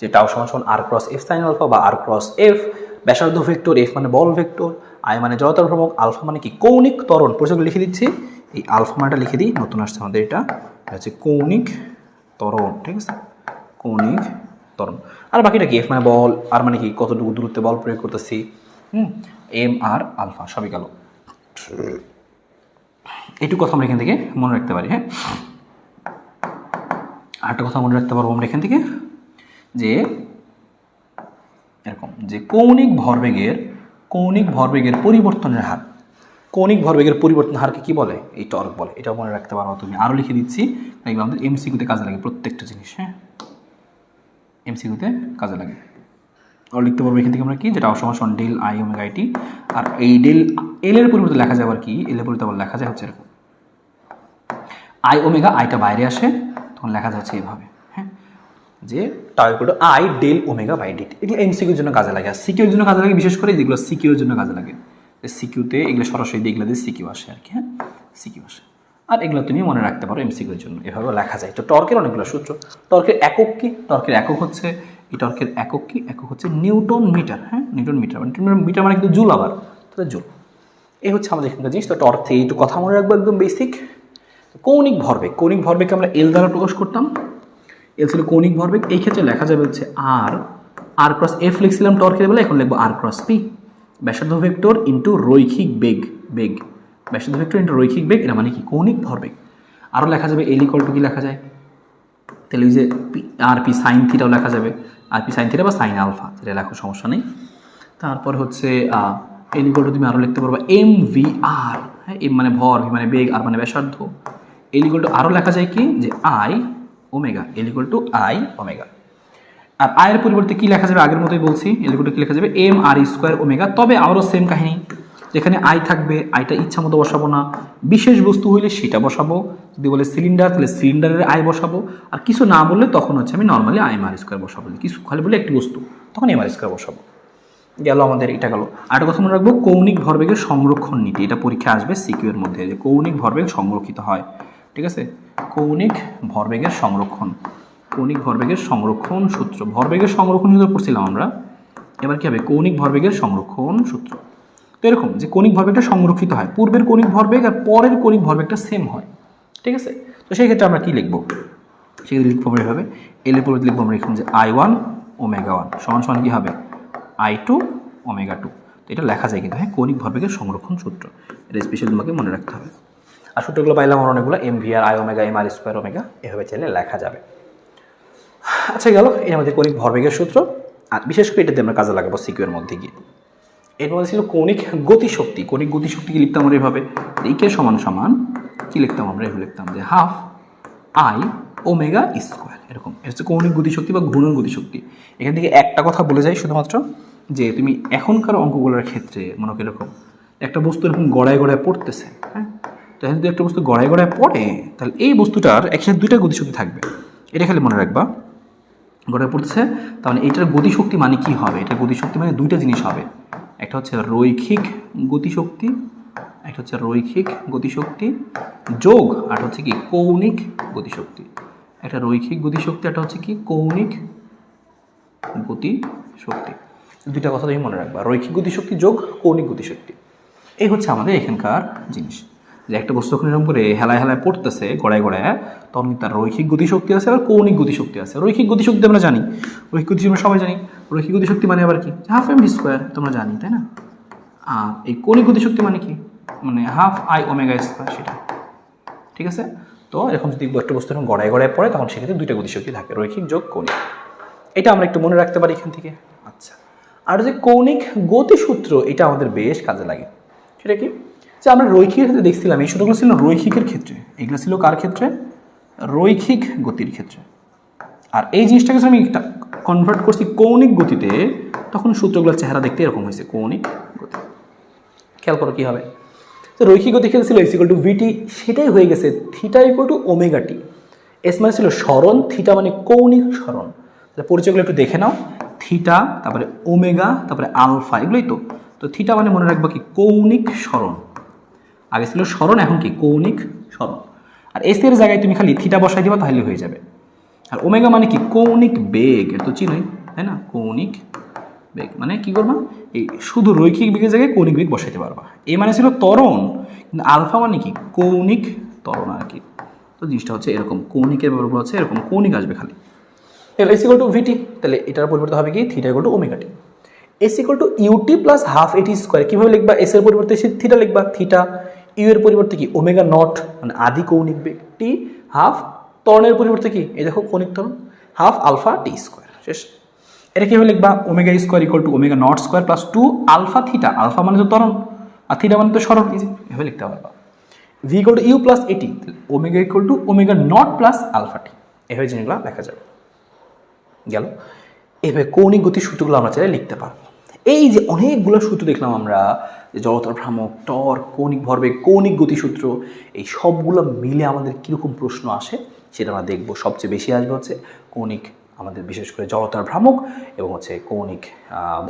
যে টাও সমান সমান আর ক্রস এফ সাইন আলফা বা আর ক্রস এফ, ব্যাসার্ধ ভেক্টর, এফ মানে বল ভেক্টর, আই মানে জড়তার ভ্রামক, আলফা মানে কি কৌণিক ত্বরণ, পরিচয় লিখে দিচ্ছি, এই আলফা মানটা লিখে দিই, নতুন আসছে আমাদের এটা হচ্ছে কৌণিক ত্বরণ, ঠিক আছে, কৌণিক ত্বরণ। আর বাকিটা কি, এফ মানে বল, আর মানে কি কতটুকু দূরত্বে বল প্রয়োগ করতেছি, এম আর আলফা সবই গেল। এইটুকু কথা আমরা এখান থেকে মনে রাখতে পারি, হ্যাঁ। আরেকটা কথা মনে রাখতে পারবো আমরা এখান থেকে, যে এরকম, যে কৌণিক ভরবেগের পরিবর্তনের হার, কৌণিক ভরবেগের পরিবর্তন হারকে কি বলে? এই টর্ক বলে। এটা মনে রাখতে পারো তুমি। আরও লিখে দিচ্ছি, এগুলো আমাদের এমসিকিউতে কাজে লাগে প্রত্যেকটা জিনিস। হ্যাঁ, এমসিকিউতে কাজে লাগে। আর লিখতে পারবো এখান থেকে আমরা কি, যেটা সমান ডেল আই ওমেগা আইটি। আর এই ডেল এল এর পরিবর্তে লেখা যায় আবার কি, এল এর পরিবর্তে আবার লেখা যায় হচ্ছে এরকম, আই ওমেগা, আইটা বাইরে আসে, তখন লেখা যাচ্ছে এইভাবে। হ্যাঁ, যে tau equal to I del omega by DT. এগুলো এমসিকিউর জন্য কাজে লাগে। আর সিকিউর জন্য কাজে লাগে বিশেষ করে যেগুলো সিকিউর জন্য কাজে লাগে। সিকিউতে এগুলো সরাসরি এগুলো দিয়ে সিকিউ আসে আর কি। হ্যাঁ, সিকিউ আসে। আর এগুলো তুমি মনে রাখতে পারো এমসিকিউর জন্য, এভাবে লেখা যায়। তো টর্কের অনেকগুলো সূত্র। টর্কের একক কি? টর্কের একক হচ্ছে, এই টর্কের একক কি? একক হচ্ছে নিউটন মিটার। হ্যাঁ, নিউটন মিটার, মিটার মানে কিন্তু জুল, আবার তাহলে জুল। এই হচ্ছে আমাদের এখানকার জিনিস। তো টর্ক থেকে একটু কথা মনে রাখবো, একদম বেসিক। কৌণিক ভরবেগ, কৌণিক ভরবেগকে আমরা এল দ্বারা প্রকাশ করতাম। এল ছিল কৌণিক ভরবেগ। এই ক্ষেত্রে লেখা যাবে হচ্ছে আর, আর ক্রস এফ লিখছিলাম টর্কের বেলা, এখন লিখবো আর ক্রস পি, ব্যাসার্ধ ভেক্টর ইন্টু রৈখিক বেগ, বেগ ব্যাসার্ধ ভেক্টর ইন্টু রৈখিক বেগ, এটা মানে কি কৌণিক ভরবেগ। আরও লেখা যাবে এল ইকুয়াল টু কি লেখা যায়, তাহলে ওই যে পি আর পি সাইন থিটাও লেখা যাবে, আর পি সাইন থিটা বা সাইন আলফা, যেটা লেখো সমস্যা নেই। তারপর হচ্ছে এল ইকুয়াল টু তুমি আরও লিখতে পারবা এম ভি আর। হ্যাঁ, এম মানে ভর, ভি মানে বেগ, আর মানে ব্যাসার্ধ। এল ইকুয়াল টু আরও লেখা যায় কি, যে I omega, L equal to I omega. আর আয়ের পরিবর্তে কি লেখা যাবে, আগের মতোই বলছি, এল ইকুয়াল টু কি লেখা যাবে, এম আর স্কোয়ার ওমেগা। তবে আরও সেম কাহিনী, যেখানে আই থাকবে, আইটা ইচ্ছা মতো বসাবো না, বিশেষ বস্তু হইলে সেটা বসাবো। যদি বলে সিলিন্ডার, তাহলে সিলিন্ডারের আই বসাবো। আর কিছু না বললে তখন হচ্ছে আমি normally I M R square বসাবো। কিছু খালি বলে একটি বস্তু, তখন এম আর স্কোয়ার বসাবো। গেল আমাদের, এটা গেল। আরেকটা কথা মনে রাখবো, কৌণিক ভরবেগের সংরক্ষণ নীতি। এটা পরীক্ষা আসবে সিকিউ এর মধ্যে, যে কৌণিক ভরবেগ সংরক্ষিত হয়। ঠিক আছে, কৌণিক ভরবেগের সংরক্ষণ, কৌণিক ভরবেগের সংরক্ষণ সূত্র। ভরবেগের সংরক্ষণ সূত্র পড়ছিলাম আমরা, এবার কি হবে, কৌণিক ভরবেগের সংরক্ষণ সূত্র। তো এরকম যে কৌণিক ভরবেগটা সংরক্ষিত হয়, পূর্বের কৌণিক ভরবেগ আর পরের কৌণিক ভরবেগটা সেম হয়। ঠিক আছে, তো সেই ক্ষেত্রে আমরা কি লিখবো, সেক্ষেত্রে লিখবো আমরা এভাবে, এল এর পরিবর্তে লিখবো আমরা এখানে যে আই ওয়ান ওমেগা ওয়ান সমান সমান কি হবে, আই টু ওমেগা টু। তো এটা লেখা যায় কিন্তু, হ্যাঁ, কৌণিক ভরবেগের সংরক্ষণ সূত্র। এটা স্পেশাল তোমাকে মনে রাখতে হবে। আর সূত্রগুলো পাইলাম আমার অনেকগুলো, M V R I omega, M R square omega, এভাবে চাইলে লেখা যাবে। আচ্ছা গেল, এই আমাদের কৌণিক ভরবেগের সূত্র। আর বিশেষ করে এটাতে আমরা কাজে লাগাবো সিকিউ এর মধ্যে গিয়ে। এর মধ্যে ছিল কৌণিক গতিশক্তি। কৌণিক গতিশক্তিকে লিখতাম আমরা এভাবে, ইকে সমান সমান কি লিখতাম আমরা, এভাবে লিখতাম যে হাফ আই ওমেগা স্কোয়ার, এরকম। এটা হচ্ছে কৌণিক গতিশক্তি বা ঘূর্ণন গতিশক্তি। এখান থেকে একটা কথা বলে যাই শুধুমাত্র, যে তুমি এখনকার অঙ্কগুলোর ক্ষেত্রে মনে করো এরকম একটা বস্তু এরকম গড়ায় গড়ায় পড়তেছে। হ্যাঁ, তো এখন যদি একটা বস্তু গড়ায় গড়ায় পড়ে, তাহলে এই বস্তুটার একসাথে দুইটা গতিশক্তি থাকবে, এটা খালি মনে রাখবা। গড়ায় পড়তেছে, তাহলে এইটার গতিশক্তি মানে কি হবে, এটার গতিশক্তি মানে দুইটা জিনিস হবে, একটা হচ্ছে রৈখিক গতিশক্তি, একটা হচ্ছে রৈখিক গতিশক্তি যোগ, আর হচ্ছে কি কৌণিক গতিশক্তি। একটা রৈখিক গতিশক্তি, একটা হচ্ছে কি কৌণিক গতিশক্তি। দুইটা কথা তুমি মনে রাখবা, রৈখিক গতিশক্তি যোগ কৌণিক গতিশক্তি। এই হচ্ছে আমাদের এখানকার জিনিস, যে একটা বস্তু যখন এরকম করে হেলায় হেলায় পড়তেছে গড়ায় গড়ায়, তখন তার রৈখিক গতিশক্তি আছে আর কৌণিক গতিশক্তি আছে। রৈখিক গতিশক্তি আমরা জানি, রৈখিক গতিশক্তি আমরা সবাই জানি। রৈখিক গতিশক্তি মানে আবার কি, হাফ এম ভি স্কোয়ার, তোমরা জানি তাই না। আর এই কৌণিক গতিশক্তি মানে কি, মানে হাফ আই ওমেগা স্কোয়ার, সেটা। ঠিক আছে, তো এরকম যদি একটা বস্তু এরকম গড়ায় গড়ায় পড়ে, তখন সেক্ষেত্রে দুইটা গতিশক্তি থাকে, রৈখিক যোগ কৌণিক। এটা আমরা একটু মনে রাখতে পারি এখান থেকে। আচ্ছা, আর যে কৌণিক গতিসূত্র, এটা আমাদের বেশ কাজে লাগে। সেটা কি, যে আমরা রৈখিকের ক্ষেত্রে দেখছিলাম, এই সূত্রগুলো ছিল রৈখিকের ক্ষেত্রে, এগুলো ছিল কার ক্ষেত্রে, রৈখিক গতির ক্ষেত্রে। আর এই জিনিসটাকে আমি কনভার্ট করছি কৌণিক গতিতে, তখন সূত্রগুলোর চেহারা দেখতে এরকম হয়েছে, কৌণিক গতি। খেয়াল করো কি হবে, তো রৈখিক গতির ক্ষেত্রে ছিল এস ইকুয়াল টু ভিটি, সেটাই হয়ে গেছে theta equal to omega T. S মানে ছিল সরণ, থিটা মানে কৌণিক সরণ। পরিচয়গুলো একটু দেখে নাও, থিটা, তারপরে ওমেগা, তারপরে আলফা, এগুলোই তো। তো থিটা মানে মনে রাখবা কি কৌণিক সরণ, আগে ছিল সরণ, এখন কি কৌণিক সরণ। আর এস এর জায়গায় তুমি খালি থিটা বসাই দিবা, তাহলে হয়ে যাবে। আর ওমেগা মানে কি কৌণিক বেগ, এটা তো চিনোই তাই না, কৌণিক বেগ মানে কি করবা, এই শুধু রৈখিক বেগের জায়গায় কৌণিক বেগ বসাইতে পারবা। এ মানে ছিল ত্বরণ, কিন্তু আলফা মানে কি কৌণিক ত্বরণ আর কি। তো জিনিসটা হচ্ছে এরকম, কৌণিকের ব্যাপারগুলো হচ্ছে এরকম, কৌণিক আসবে খালি। এস ইকুয়াল টু ভিটি, তাহলে এটার পরিবর্তে হবে কি theta equal to omega T. S equal to UT plus half AT square, কীভাবে লিখবা, এস এর পরিবর্তে থিটা লিখবা, থিটা। ইউ এর পরিবর্তে কি ওমেগা নট, মানে আদি কৌণিক বেগ, টি হাফ ত্বরণের পরিবর্তে কি, এই দেখো কৌণিক ত্বরণ, হাফ আলফা টি স্কোয়ার, শেষ। এটা কীভাবে লিখবা, omega square equal to omega naught square plus two alpha theta, alpha মানে তো ত্বরণ, আর থিটা মানে তো সরল, ইজি, এভাবে লিখতে পারবা। V equal to U plus A T, omega equal to omega not plus alpha T, এভাবে জিনিসগুলো লেখা যাবে। গেল। এভাবে কৌণিক গতির সূত্রগুলো আমরা চাইলে লিখতে পারবো। এই যে অনেকগুলো সূত্র দেখলাম আমরা, যে জড়তার ভ্রামক, টর্ক, কৌণিক ভরবেগ, কৌণিক গতিসূত্র, এই সবগুলো মিলে আমাদের কীরকম প্রশ্ন আসে সেটা আমরা দেখবো। সবচেয়ে বেশি আসবে হচ্ছে কৌণিক, আমাদের বিশেষ করে জড়তার ভ্রামক এবং হচ্ছে কৌণিক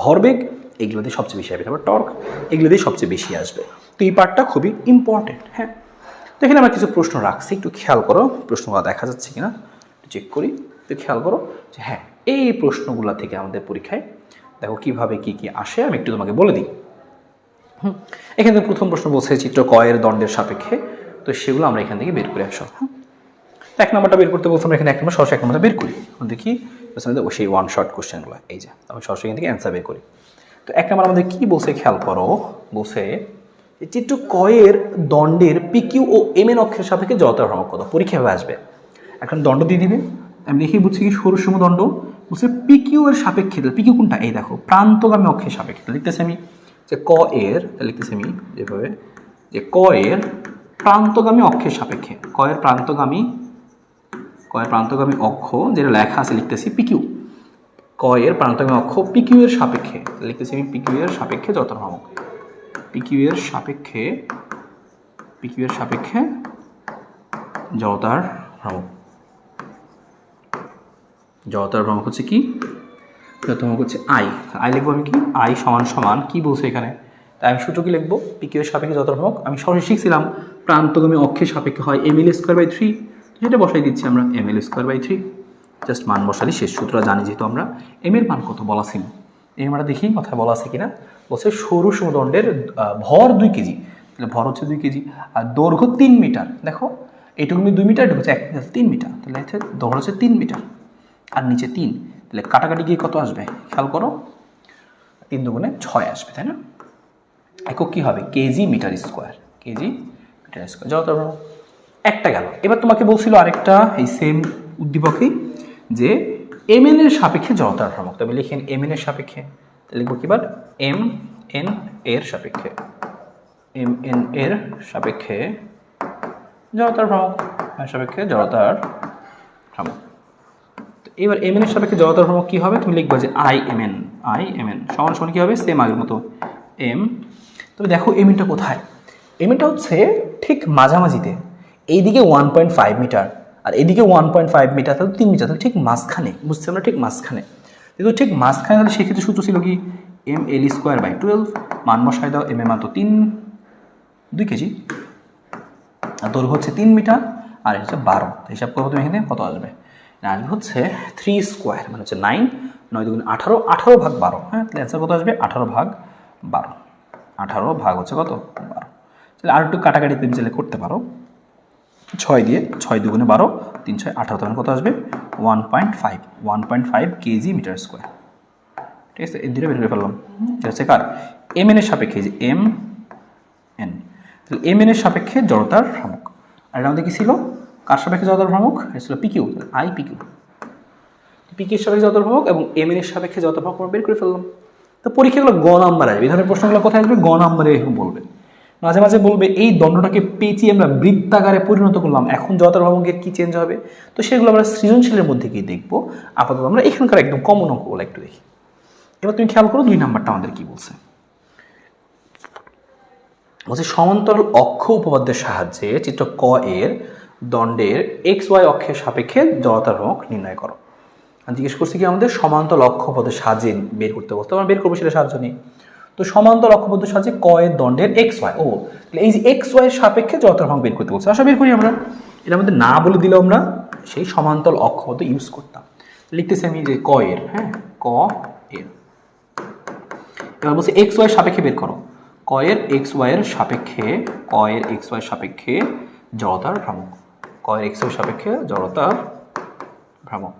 ভরবেগ, এগুলো দিয়ে সবচেয়ে বেশি আসবে। তারপর টর্ক, এগুলো দিয়ে সবচেয়ে বেশি আসবে। তো এই পার্টটা খুবই ইম্পর্টেন্ট। হ্যাঁ, তো এখানে আমরা কিছু প্রশ্ন রাখছি, একটু খেয়াল করো প্রশ্নগুলো দেখা যাচ্ছে কিনা চেক করি। তো খেয়াল করো যে হ্যাঁ, এই প্রশ্নগুলো থেকে আমাদের পরীক্ষায় দেখো কিভাবে কি কি আসে, আমি একটু তোমাকে বলে দিই। এখানে প্রথম প্রশ্ন বলছে চিত্র ক এর দণ্ডের সাপেক্ষে, তো সেগুলো আমরা এখান থেকে বের করে আসো। হ্যাঁ, এক নম্বরটা বের করতে বলছি আমরা, এখানে এক নম্বর সরাসরি এক নম্বরটা বের করি, দেখি সেই ওয়ান শর্ট কোশ্চেনগুলো। এই যে আমি সরাসরি এখান থেকে অ্যান্সার বের করি। তো এক নম্বর আমাদের কি বলছে খেয়াল করো, বলছে চিত্র ক এর দণ্ডের পিকিউ ও এম এন অক্ষের সাপেক্ষে জড়তার ভ্রামক কত। পরীক্ষা ভাবে আসবে, এখন দণ্ড দিয়ে দিবে, আমি দেখি বুঝছি কি সরুসম দণ্ড, বলছে পিকিউ এর সাপেক্ষে, পিকিউ কোনটা, এই দেখো প্রান্তগামী অক্ষের সাপেক্ষে লিখতেছি আমি, যে ক এর লিখতেছি আমি যেভাবে, যে ক এর প্রান্তগামী অক্ষের সাপেক্ষে, ক এর প্রান্তগামী অক্ষ যেটা লেখা আছে লিখতেছি পিকিউ, ক এর প্রান্তগামী অক্ষ পিকিউ এর সাপেক্ষে লিখতেছি আমি, পিকিউ এর সাপেক্ষে জড়তার ভ্রামক, পিকিউ এর সাপেক্ষে জড়তার ভ্রামক। জড়তার ভ্রামক হচ্ছে কি, জড়তার ভ্রামক হচ্ছে আই লিখবো আমি কি, আই সমান সমান কি বলছে এখানে, তাই আমি সূত্র কি লিখবো, পিকিউ এর সাপেক্ষে জড়তার ভ্রামক। আমি সরাসরি শিখছিলাম প্রান্তগামী অক্ষের সাপেক্ষে হয় ml²/3, যেটা বসাই দিচ্ছি আমরা ml²/3, জাস্ট মান বসালি শেষ। সূত্র জানি যেহেতু আমরা, এম এর মান কত বলা ছিল, আমরা দেখি কথা বলা আছে কিনা। বলছে সরু সমদণ্ডের ভর 2 কেজি, তাহলে ভর হচ্ছে 2 কেজি, আর দৈর্ঘ্য 3 মিটার। দেখো এইটুকু 2 মিটার, এটা হচ্ছে 1 মিটার, 3 মিটার, তাহলে দৈর্ঘ্য হচ্ছে 3 মিটার আর নিচে 3, তাহলে কাটাকাটি গিয়ে কত আসবে খেয়াল করো, 3 দুগুণে 6 আসবে, তাই না। একক কি হবে, KG metre square, KG metre square. যত একটা গেল। এবার তোমাকে বলছিল আরেকটা এই সেম উদ্দীপকেই, যে এম এন এর সাপেক্ষে জড়তার ভ্রামক। তবে লিখেন এম এন এর সাপেক্ষে, লিখবো কি বার, এম এন এর সাপেক্ষে, এম এন এর সাপেক্ষে জড়তার ভ্রামক, সাপেক্ষে জড়তার ভ্রামক। এবার এম এন এর সাপেক্ষে জড়তার ভ্রামক কি হবে, তুমি লিখবা যে আই এম এন সমান সমান কি হবে, সেম আগের মতো এম। তবে দেখো এম এনটা কোথায়, এম এনটা হচ্ছে ঠিক মাঝামাঝিতে, এইদিকে 1.5 মিটার আর এদিকে 1.5 মিটার, তাহলে 3 মিটার, তাহলে ঠিক মাঝখানে, বুঝছি আমরা ঠিক মাঝখানে। কিন্তু ঠিক মাঝখানে তাহলে সেক্ষেত্রে সূত্র ছিল কি, ml²/12, মান বসায় দাও, এম এর মান তো 2 কেজি, আর দৈর্ঘ্য হচ্ছে 3 মিটার আর হচ্ছে 12, হিসাব করবো তুমি এখানে কত আসবে, আসবে হচ্ছে 3 স্কোয়ার, মানে হচ্ছে 9, 9 দুগুণ 18, 18/12। হ্যাঁ, তাহলে অ্যান্সার কত আসবে, 18/12, 18 ভাগ হচ্ছে কত 12। তাহলে আর একটু কাটাকাটি তুমি চাইলে করতে পারো, 6 দিয়ে, 6 দুগুণে 12, 3 6 18, তখন কত আসবে 1.5 কেজি মিটার স্কোয়ার। ঠিক আছে, এই দুটো বের করে ফেললাম। এটা হচ্ছে কার, এম এন এর সাপেক্ষে, যে এম এন, তাহলে এম এন এর সাপেক্ষে জড়তার ভ্রামক। আর এটা আমাদের কি ছিল, কার সাপেক্ষে জড়তার ভ্রামক, এটা ছিল পিকিউ, আই পিকিউ, পিকিউর সাপেক্ষে জড়তার ভ্রামক এবং এম এন এর সাপেক্ষে জড়তার ভ্রামক আমরা বের করে ফেললাম। তো পরীক্ষাগুলো গ নাম্বার আসবে, এই ধরনের প্রশ্নগুলো কোথায় আসবে, গ নাম্বারে এরকম বলবে, মাঝে মাঝে বলবে এই দণ্ডটাকে পেঁচিয়ে আমরা বৃত্তাকারে পরিণত করলাম, এখন জড়তার ভ্রামকের কি চেঞ্জ হবে, তো সেগুলো আমরা সৃজনশীলের মধ্যে গিয়ে দেখবো। আপাতত আমরা এখানকার একদম কমন অঙ্কগুলো একটু দেখি। এবার তুমি খেয়াল করো 2 নাম্বারটা আমাদের কি বলছে, বলছে সমান্তরাল অক্ষ উপপাদ্যের সাহায্যে চিত্র ক এর দণ্ডের এক্স ওয়াই অক্ষের সাপেক্ষে জড়তার ভ্রামক নির্ণয় করো। জিজ্ঞেস করছি কি আমাদের সমান্তরাল অক্ষ উপপাদ্যের সাহায্যে বের করতে বলতে, আমরা বের করবো সেটা সাহায্য নেই। তো সমান্তরাল অক্ষ উপপাদ্যের সাহায্যে ক এর দণ্ডের এক্স ওয়াই, তাহলে এই যে এক্স ওয়াই এর সাপেক্ষে জড়তার ভ্রামক বের করতে বলছে, আসা বের করি আমরা। এটা আমাদের না বলে দিলেও আমরা সেই সমান্তরাল অক্ষ উপপাদ্য ইউজ করতাম। লিখতেছি আমি যে ক এর, হ্যাঁ ক এর, এবার বলছে এক্স ওয়াই সাপেক্ষে বের করো, ক এর এক্স ওয়াই এর সাপেক্ষে, ক এর এক্স ওয়াই সাপেক্ষে জড়তার ভ্রামক, ক এর এক্স ওয়াই সাপেক্ষে জড়তার ভ্রামক।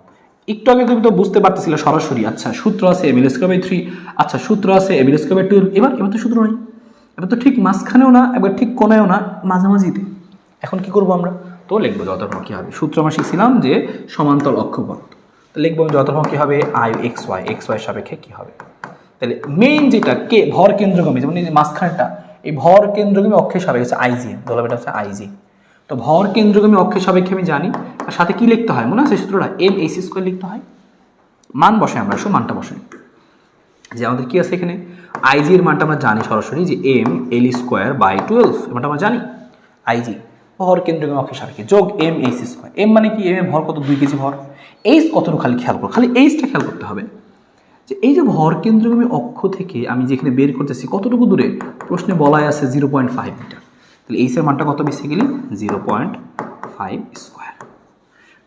একটু আগে তুমি তো বুঝতে পারতেছিলে সরাসরি, আচ্ছা সূত্র আছে ml²/3, আচ্ছা সূত্র আছে ml²/12, এবার তো সূত্র নাই, এবার তো ঠিক মাঝখানেও না, এবার ঠিক কোনায়ও না, মাঝামাঝিতে। এখন কি করবো আমরা, তো লিখবো জড়তার ভ্রামক কি হবে, সূত্র আমরা শিখছিলাম যে সমান্তরাল অক্ষ উপপাদ্য, তো লিখবো জড়তার ভ্রামক কি হবে, I X Y, X Y সাপেক্ষে কি হবে। তাহলে মেইন যেটা কে ভর কেন্দ্রগামী, যেমন এই যে মাঝখানটা, এই ভর কেন্দ্রগামী অক্ষের সাপেক্ষে আইজি, ধরলাম এটা হচ্ছে আইজি। তো ভর কেন্দ্রগামী অক্ষের সাপেক্ষে আমি জানি, আর সাথে কি লিখতে হয় মনে আছে সূত্রটা, এম এস স্কোয়ার লিখতে হয়। মান বসাই আমরা, মানটা বসাই যে আমাদের কি আছে এখানে, আইজি এর মানটা আমরা জানি সরাসরি যে এম এল স্কোয়ার বাই 12, মানটা আমরা জানি। আইজি ভর কেন্দ্রগামী অক্ষের সাপেক্ষে যোগ এম এইচ স্কোয়ার, এম মানে কি, এম এর ভর কত, 2 কেজি ভর। এইচ কতটুকু খালি খেয়াল করো, খালি এইচটা খেয়াল করতে হবে যে এই যে ভর কেন্দ্রগামী অক্ষ থেকে আমি যেখানে বের করতেছি কতটুকু দূরে, প্রশ্নে বলাই আছে 0.5 মিটার। তাহলে এইচ এর মানটা কত বেসিক্যালি 0.5 স্কোয়ার।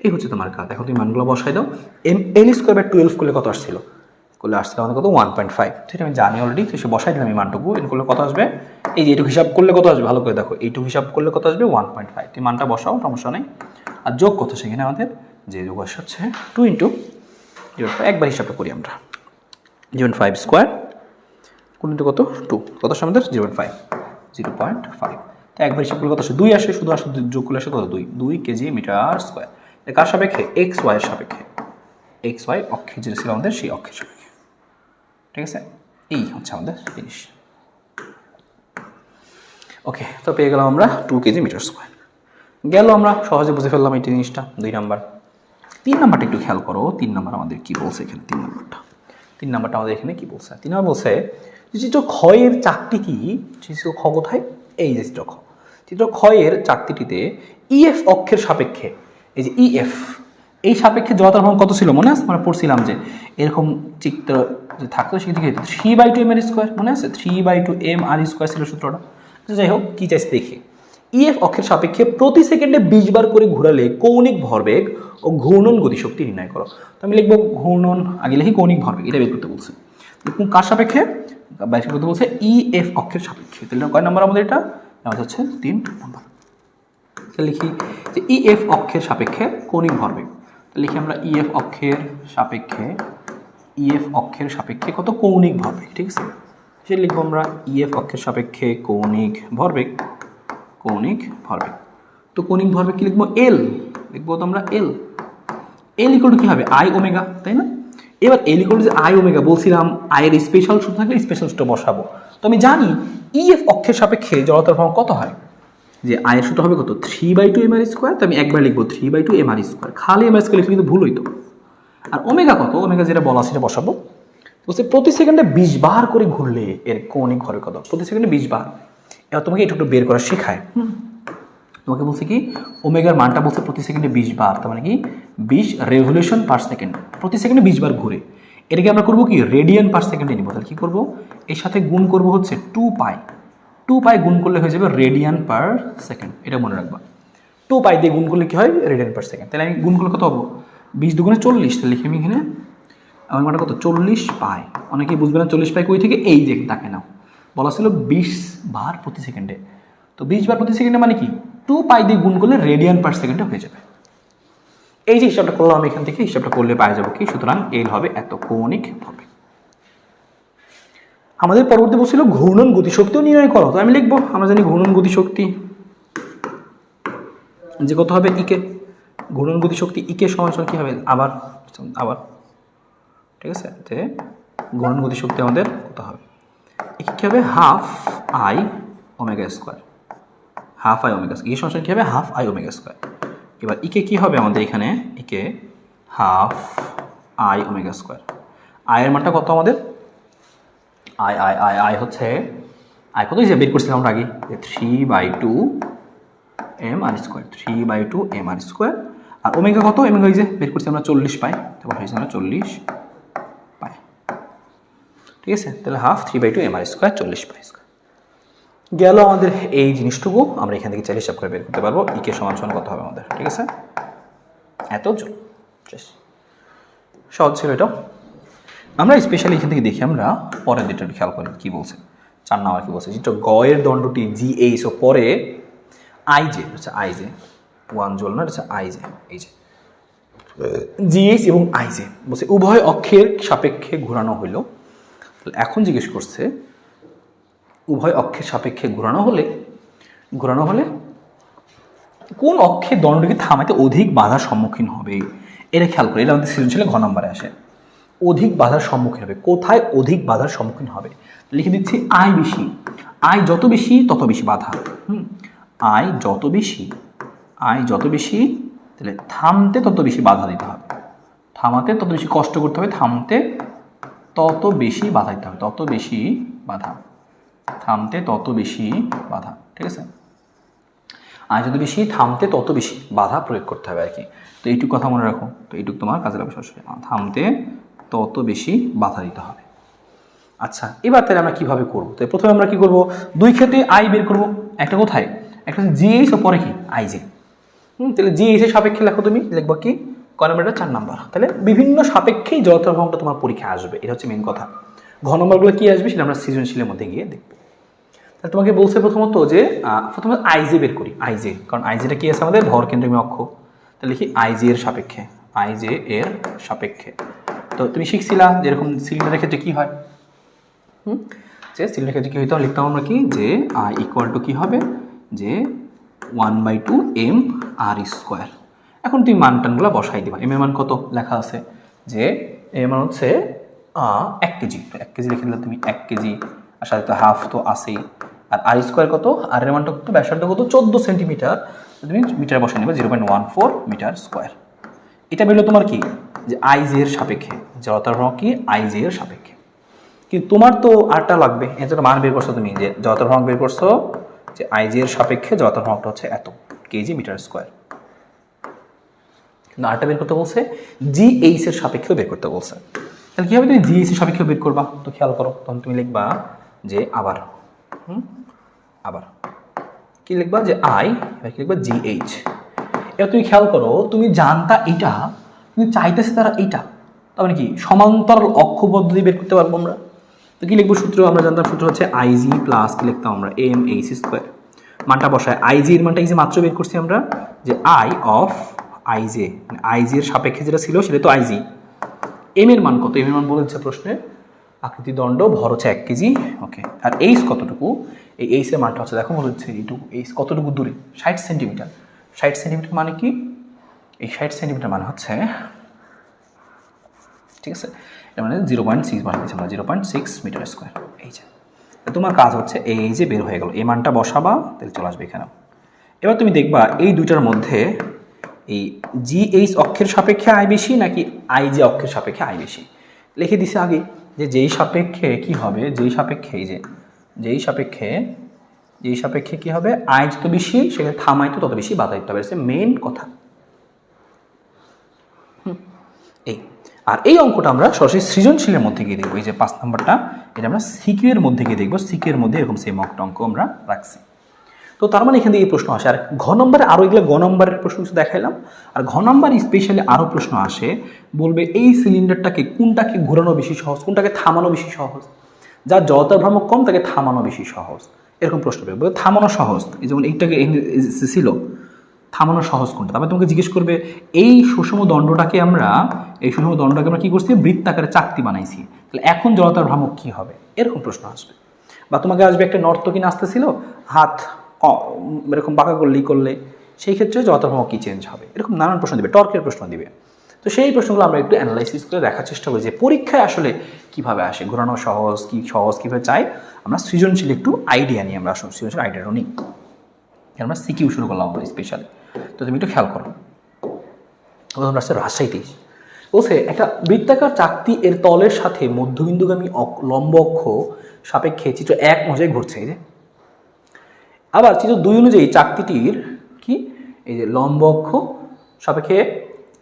এই হচ্ছে তোমার কাজ। এখন তুমি মানগুলো বসাই দাও। এম এল স্কোয়ার বাই 12 করলে কত আসছিল, করলে আসছিল আমাদের কত 1.5, সেটা আমি জানি অলরেডি, তো সে বসাই দিলাম এই মানটুকু। এর করলে কত আসবে, এই যে এইটুকু হিসাব করলে কত আসবে, ভালো করে দেখো, এইটুকু হিসাব করলে কত আসবে 1.5। তুমি মানটা বসাও, সমস্যা নেই। আর যোগ কত সেখানে আমাদের, যে যোগ আসছে হচ্ছে 2 ইন্টু একবার হিসাবটা করি আমরা, 0.5 স্কোয়ার কোন ইন্টু কত 2, কত আসে আমাদের 0.5। তো একবার হিসাব করলে কত আসে 2 আসে, শুধু আসে যোগ করলে আসে কত 2 কেজি মিটার স্কোয়ার। কার সাপেক্ষে, এক্স ওয়াই এর সাপেক্ষে, এক্স ওয়াই অক্ষে যেটা ছিল আমাদের সেই অক্ষের সাপেক্ষে। ঠিক আছে, এই হচ্ছে আমাদের জিনিস। ওকে, তো পেয়ে গেলাম আমরা 2 কেজি মিটার স্কোয়ার। গেল, আমরা সহজে বুঝে ফেললাম এই জিনিসটা। 2 নাম্বার। 3 নাম্বারটা একটু খেয়াল করো। 3 নাম্বার আমাদের কি বলছে এখানে, 3 নাম্বারটা আমাদের এখানে কি বলছে, 3 নাম্বার বলছে চিত্র ক্ষয়ের চারটি কি, চিত্র খ কোথায়, এই যে চিত্র খ, চিত্র ক্ষয়ের চারটিতে ইএফ অক্ষের সাপেক্ষে, এই যে ইএফ এই সাপেক্ষে জড়তার মান কত ছিল মনে আছে, আমরা পড়ছিলাম যে এরকম চিত্র যে থাকতো সেদিকে 3/2 এম আর স্কোয়ার, মনে আছে 3/2 এম আর স্কোয়ার ছিল সূত্রটা। যাই হোক, কি চাইছে দেখি, ইএফ অক্ষের সাপেক্ষে প্রতি সেকেন্ডে 20 বার করে ঘোরালে কৌণিক ভরবেগ ও ঘূর্ণন গতিশক্তি নির্ণয় করো। তো আমি লিখবো ঘূর্ণন, আগে লিখি কৌণিক ভরবেগ, এটা বের করতে বলছে। দেখুন কার সাপেক্ষে, বাইশ করতে বলছে ইএফ অক্ষের সাপেক্ষে। তাহলে কয় নাম্বার আমাদের এটা, আমাদের হচ্ছে 3 নাম্বার। লিখি যে ইএফ অক্ষের সাপেক্ষে কৌণিক ভরবেগ, লিখি আমরা ইএফ অক্ষের সাপেক্ষে, ইএফ অক্ষের সাপেক্ষে কত কৌণিক ভরবেগ। ঠিক আছে, সে লিখবো আমরা ইএফ অক্ষের সাপেক্ষে কৌণিক ভরবেগ, কৌণিক ভরবেগ। তো কৌণিক ভরবেগ কি লিখবো, এল লিখবো, তো আমরা এল, এল ইকুয়াল টু কি হবে আই ওমেগা, তাই না। এবার এল ইকুয়াল টু যে আই ওমেগা বলছিলাম, আয়ের স্পেশাল সূত্র থাকলে স্পেশাল সূত্র বসাবো। তো আমি জানি ইএফ অক্ষের সাপেক্ষে জড়তার ভর কত হয়, যে আয়ের সূত্র হবে কত 3/2 এম আর স্কোয়ার। তো আমি একবার লিখবো 3/2 এম আর স্কোয়ার, খালি এম আর স্কোয়ার লিখলে কিন্তু ভুল হইতো। আর ওমেগা কত, ওমেগা যেটা বলা সেটা বসাবো। বলছে প্রতি সেকেন্ডে 20 বার করে ঘুরলে এর কৌণিক ভরবেগ কত, প্রতি সেকেন্ডে 20 বার। এবার তোমাকে একটু বের করা শেখায়, তোমাকে বলছে কি ওমেগার মানটা বলছে প্রতি সেকেন্ডে 20 বার, তার মানে কি 20 রেভলিউশন পার সেকেন্ড, প্রতি সেকেন্ডে 20 বার ঘুরে। এটাকে আমরা করবো কি রেডিয়ান পার সেকেন্ডে নিব। তাহলে কি করবো, এর সাথে গুণ করবো হচ্ছে 2 পাই, 2 পাই গুণ করলে হয়ে যাবে রেডিয়ান পার সেকেন্ড, এটা মনে রাখবা। 2 পাই দিয়ে গুণ করলে কি হয় রেডিয়ান পার সেকেন্ড। তাহলে আমি গুণ করলে কত হবো 20 দুগুণে 40, তাহলে লিখি আমি এখানে আমার মানটা কত 40 পাই। অনেকেই বুঝবে না 40 পাই কই থেকে, এই যে তাকে নাও বলা ছিল 20 বার প্রতি সেকেন্ডে। তো 20 বার প্রতি সেকেন্ডে মানে কি 2 পাই দিয়ে গুণ করলে রেডিয়ান পার সেকেন্ডে হয়ে যাবে। এই যে হিসাবটা করলাম আমি এখান থেকে, হিসাবটা করলে পাওয়া যাবো কি, সুতরাং এল হবে এত কৌণিক ভরবেগ। আমাদের পরবর্তী বলছিল ঘূর্ণন গতিশক্তিও নির্ণয় করো। তো আমি লিখবো, আমরা জানি ঘূর্ণন গতিশক্তি যে কত হবে ইকে, ঘূর্ণন গতিশক্তি ইকে সমান সমান কি হবে আবার আবার, ঠিক আছে, যে ঘূর্ণন গতিশক্তি আমাদের কত হবে, ইকে কি হবে half I omega square, half I omega square, E সমান কি হবে হাফ আই ওমেগা স্কোয়ার। এবার ইকে কি হবে আমাদের এখানে, ইকে হাফ আই ওমেগা স্কোয়ার। আয়ের মানটা কত আমাদের, আই আই আই আই হচ্ছে আই কত হিসেবে বের করছিলাম আমরা আগে 3/2 M R square, 3/2 M R square. আর ওমেগা কত, ওমেগা এই যে বের করছি আমরা 40 পাই, তারপর হয়েছে আমরা 40 পাই। ঠিক আছে, তাহলে হাফ 3/2 এম আর স্কোয়ার 40 পাই স্কোয়ার। গেল আমাদের এই জিনিসটুকু, আমরা এখান থেকে চাইলে হিসাব করে বের করতে পারবো ইকে সমান সমান কত হবে আমাদের। ঠিক আছে, এত সহজ ছিল এটা। আমরা স্পেশালি এখান থেকে দেখি, আমরা পরের দিকটা খেয়াল করি কি বলছে। 4 নাম্বার কি বলছে, যেটা গয়ের দণ্ডটি জিএইচ ও পরে আইজে, হচ্ছে আইজে 1 জোল না, এটা আইজে, এই যে জিএইচ এবং আইজে বলছে উভয় অক্ষের সাপেক্ষে ঘোরানো হইল। এখন জিজ্ঞেস করছে উভয় অক্ষের সাপেক্ষে ঘোরানো হলে কোন অক্ষের দণ্ডটিকে থামাতে অধিক বাধার সম্মুখীন হবে, এটা খেয়াল করে। এটা আমাদের সৃজনশীলে ঘ নম্বরে আসে। অধিক বাধার সম্মুখীন হবে, কোথায় অধিক বাধার সম্মুখীন হবে। লিখে দিচ্ছি আয় বেশি, আয় যত বেশি তত বেশি বাধা। আয় যত বেশি, আয় যত বেশি, তাহলে থামতে তত বেশি বাধা দিতে হবে, থামাতে তত বেশি কষ্ট করতে হবে, থামতে তত বেশি বাধা দিতে হবে, তত বেশি বাধা, থামতে তত বেশি বাধা। ঠিক আছে, আয় যত বেশি, থামতে তত বেশি বাধা প্রয়োগ করতে হবে আর কি। তো এইটুকু কথা মনে রাখো, তো এইটুকু তোমার কাজে লাগবে সরাসরি, থামতে তত বেশি বাধা দিতে হবে। আচ্ছা, এবার তাহলে আমরা কীভাবে করবো? তো প্রথমে আমরা কী করবো, দুই ক্ষেত্রে আই বের করবো, একটা কোথায়, একটা জিএইচ ও পরে কি আইজে। তাহলে জিএইচ এর সাপেক্ষে লেখো, তুমি লিখবো কি ক নম্বরটা 4 নম্বর। তাহলে বিভিন্ন সাপেক্ষেই জড়তার ভ্রমণটা তোমার পরীক্ষায় আসবে, এটা হচ্ছে মেন কথা। ঘ নম্বরগুলো কি আসবে সেটা আমরা সৃজনশীলের মধ্যে গিয়ে দেখবো। তাহলে তোমাকে বলছে প্রথমত যে প্রথমে আইজে বের করি, আইজে, কারণ আইজেটা কি আছে আমাদের ভর কেন্দ্রীয় অক্ষ। তাহলে লিখি আইজে এর সাপেক্ষে, আইজে এর সাপেক্ষে। তো তুমি শিখছিলা যেরকম সিলিন্ডারের ক্ষেত্রে কি হয়, যে সিলিন্ডারের ক্ষেত্রে কি হইতো, লিখতাম আমরা কি যে আই ইকুয়াল টু কি হবে, যে 1/2 mr²। এখন তুমি মান টানগুলো বসাই দিবা। এম এর মান কত লেখা আছে, যে এর মান হচ্ছে 1 কেজি, তো 1 কেজি লিখে দিলে তুমি 1 কেজি, আর সাথে তো হাফ তো আছেই। আর r² কত, আর এর মানটা কত, ব্যাসার্ধ কত 14 সেন্টিমিটার, তুমি মিটার বসাই নেবে 0.14 মিটার স্কোয়ার। এটা বেরোলো তোমার কি, যে আইজে এর সাপেক্ষে, জড়তার ভ্রমণ কি আইজে এর সাপেক্ষে। কিন্তু তোমার তো আরটা লাগবে, এর জন্য মান বের করছো তুমি, যে জড়তার ভ্রমণ বের করছো যে আইজে এর সাপেক্ষে জড়তার ভ্রমণটা হচ্ছে এত কেজি মিটার স্কোয়ার। কিন্তু আরটা বের করতে বলছে জিএইচ এর সাপেক্ষেও বের করতে বলছে। তাহলে কি হবে, তুমি জিএইচ এর সাপেক্ষেও বের করবা। তো খেয়াল করো, তখন তুমি লিখবা যে আবার আবার কি লিখবা, যে আই, এবার কি লিখবা জিএইচ। এবার তুমি খেয়াল করো, তুমি জানতা এটা, তুমি চাইতেছে তারা এইটা, তার মানে কি সমান্তরাল অক্ষ পদ্ধতি বের করতে পারবো আমরা। তো কি লিখবো সূত্র, আমরা জানতাম সূত্র হচ্ছে আইজি প্লাস কি লিখতাম আমরা এম এইচ স্কোয়ার। মানটা বসায়, আইজি এর মানটা এই যে মাত্র বের করছি আমরা, যে আই অফ আইজে, আইজি এর সাপেক্ষে যেটা ছিল সেটা তো আইজি। এম এর মান কত, এম এর মান বলেছে প্রশ্নে, আকৃতি দণ্ড, ভর হচ্ছে 1 কেজি, ওকে। আর এইচ কতটুকু, এই এইচ এর মানটা হচ্ছে, দেখো বলেছে এইটুকু, এইচ কতটুকু দূরে, 60 সেন্টিমিটার। 60 সেন্টিমিটার মানে কি, এই 60 সেন্টিমিটার মানে হচ্ছে, ঠিক আছে, এটা মানে 0.6 বানিয়েছি আমরা, 0.6 মিটার স্কোয়ার। এই যে তোমার কাজ হচ্ছে এই যে বের হয়ে গেল, এই মানটা বসাবা, তাহলে চলে আসবে এখানে। এবার তুমি দেখবা এই দুইটার মধ্যে এই জিএইচ অক্ষের সাপেক্ষে আয় বেশি নাকি আইজে অক্ষের সাপেক্ষে আয় বেশি। লিখে দিছে আগে যে যেই সাপেক্ষে কি হবে, যেই সাপেক্ষে এই যে যেই সাপেক্ষে কি হবে, আয় যত বেশি সেখানে থামাইতে তত বেশি বাধা দিতে হবে, মেইন কথা। এই আর এই অঙ্কটা আমরা সরাসরি সৃজনশীলের মধ্যে গিয়ে দেখবো, এই যে 5 নম্বরটা, এটা আমরা সিকিউ এর মধ্যে গিয়ে দেখবো। সিকিউ এর মধ্যে এরকম সেম অঙ্ক আমরা রাখছি। তো তার মানে এখান থেকে এই প্রশ্ন আসে। আর ঘ নম্বরে আরও এগুলো গ নম্বরের প্রশ্ন কিছু দেখাইলাম। আর ঘ নম্বর স্পেশালি আরও প্রশ্ন আসে, বলবে এই সিলিন্ডারটাকে কোনটাকে ঘোরানো বেশি সহজ, কোনটাকে থামানো বেশি সহজ। যার জড়তার ভ্রামক কম তাকে থামানো বেশি সহজ, এরকম প্রশ্ন পেবে। থামানো সহজ, এই যেমন এইটাকে ছিল, থামানো সহজ কোনটা। তারপরে তোমাকে জিজ্ঞেস করবে এই সুষম দণ্ডটাকে আমরা কি করছি, বৃত্তাকারে চাকতি বানাইছি, তাহলে এখন জড়তার ভ্রামক কি হবে, এরকম প্রশ্ন আসবে। বা তোমাকে আসবে একটা নর্তকী নাচতেছিল, হাত এরকম বাঁকা করলে সেই ক্ষেত্রে জড়তার ভ্রামক কি চেঞ্জ হবে, এরকম নানান প্রশ্ন দিবে, টর্কের প্রশ্ন দিবে। তো সেই প্রশ্নগুলো আমরা একটু অ্যানালাইসিস করে দেখার চেষ্টা করি যে পরীক্ষায় আসলে কিভাবে আসে, ঘোরানো সহজ কীভাবে চাই। আমরা সৃজনশীল একটু আইডিয়া নিই, আমরা সৃজনশীল আইডিয়াটাও নিই। আমরা সিকিউ শুরু করলাম আমরা স্পেশালি। তো তুমি একটু খেয়াল করো, প্রথম রাষ্ট্রের রাজশাহীতে বলছে একটা বৃত্তাকার চাকতি এর তলের সাথে মধ্যবিন্দুগামী লম্ব অক্ষ সাপেক্ষে চিত্র 1 অনুযায়ী ঘুরছে। এই যে আবার চিত্র 2 অনুযায়ী চাকতিটির কি, এই যে লম্ব অক্ষ সাপেক্ষে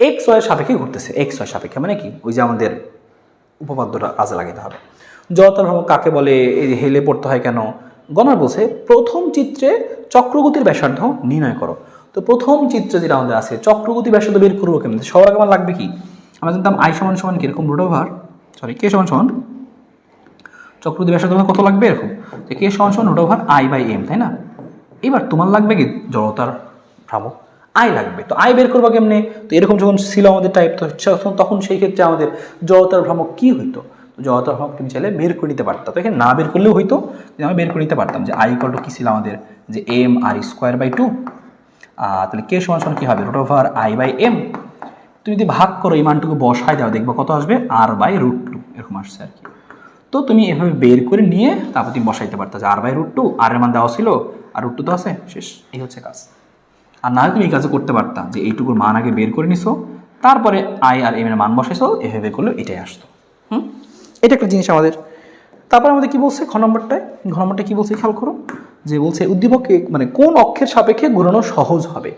এক্স ওয়াই সাপেক্ষে ঘুরতেছে। এক্স ওয়াই সাপেক্ষে মানে কি, ওই যে আমাদের উপপাদ্যটা কাজে লাগাতে হবে। জড়তার ভ্রামক কাকে বলে, এই যে হেলে পড়তে হয় কেন। গণনা বলছে প্রথম চিত্রে চক্রগতির ব্যাসার্ধ নির্ণয় করো। তো প্রথম চিত্রে যেটা আমাদের আছে, চক্রগতি ব্যাসার্ধ বের করবো কেমন, সবার আগে আমার লাগবে কি, আমরা জানতাম আই সমান সমান কি এরকম রুট ওভার, কে সমান সমান চক্রগতি ব্যাসার্ধ কত লাগবে এরকম, যে কে সমান সমান root over I by M, তাই না। এবার তোমার লাগবে কি জড়তার ভ্রামক আই লাগবে। তো আই বের করবো কেমনে, তো এরকম যখন ছিল আমাদের টাইপ, তো তখন সেই ক্ষেত্রে আমাদের জড়তার ভ্রামক কি হইতো, জড়তার ভ্রামক তুমি চাইলে বের করে নিতে পারতাম। তো এখানে না বের করলেও হইতো, আমি বের করে নিতে পারতাম যে আই ইকুয়াল টু কি ছিল আমাদের, যে এম আর স্কোয়ার বাই 2, তাহলে কে সমান সমান কি হবে root over I by M. তুমি যদি ভাগ করো এই মানটুকু বসায় দাও দেখবো কত আসবে r/√2 এরকম আসছে আর কি। তো তুমি এভাবে বের করে নিয়ে তারপর তুমি বসাইতে পারতো যে r/√2, r এর মান দেওয়া ছিল আর √2 তো আছে, শেষ। এই হচ্ছে কাজ। আর না হলে তুমি এই কাজে করতে পারতা যে এইটুকুর মান আগে বের করে নিছো, তারপরে i আর m এর মান বসাইছো, এভাবে করলে এটাই আসতো। এটা একটা জিনিস আমাদের। তারপর আমাদের কি বলছে ঘ নম্বরটা কি বলছে খেয়াল করো, যে বলছে উদ্দীপকে মানে কোন অক্ষের সাপেক্ষে ঘোরানো সহজ হবে।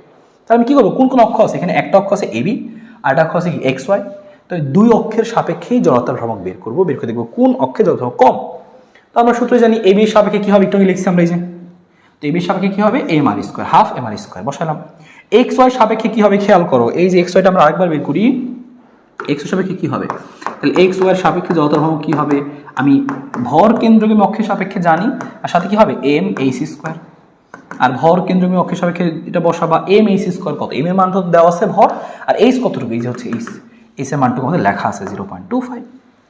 তাহলে আমি কি করবো, কোন কোন অক্ষ আছে এখানে, একটা অক্ষ আছে ab আর একটা অক্ষ আছে কি xy। তো দুই অক্ষের সাপেক্ষেই জড়তার ভ্রামক বের করবো, বের করে দেখবো কোন অক্ষে জড়তা কম। তো আমরা সূত্রে জানি ab এর সাপেক্ষে কি হবে, একটু লিখছি আমরা এই যে, তো ab এর সাপেক্ষে কি হবে m r², half m r², বসালাম। xy সাপেক্ষে কি হবে খেয়াল করো, এই যে xyটা আমরা আরেকবার বের করি, x এর সাপেক্ষে কি হবে, তাহলে x y এর সাপেক্ষে জড়তার ভ্রামক কি হবে, আমি ভর কেন্দ্রগামী অক্ষের সাপেক্ষে জানি, আর সাথে কি হবে m/h²। আর ভর কেন্দ্রগামী অক্ষের সাপেক্ষে এটা বসাবা m/h² কত, m এর মানটা দেওয়া আছে ভর, আর h কতটুকু, এই যে হচ্ছে h এর মানটুকু আমাদের লেখা আছে 0.25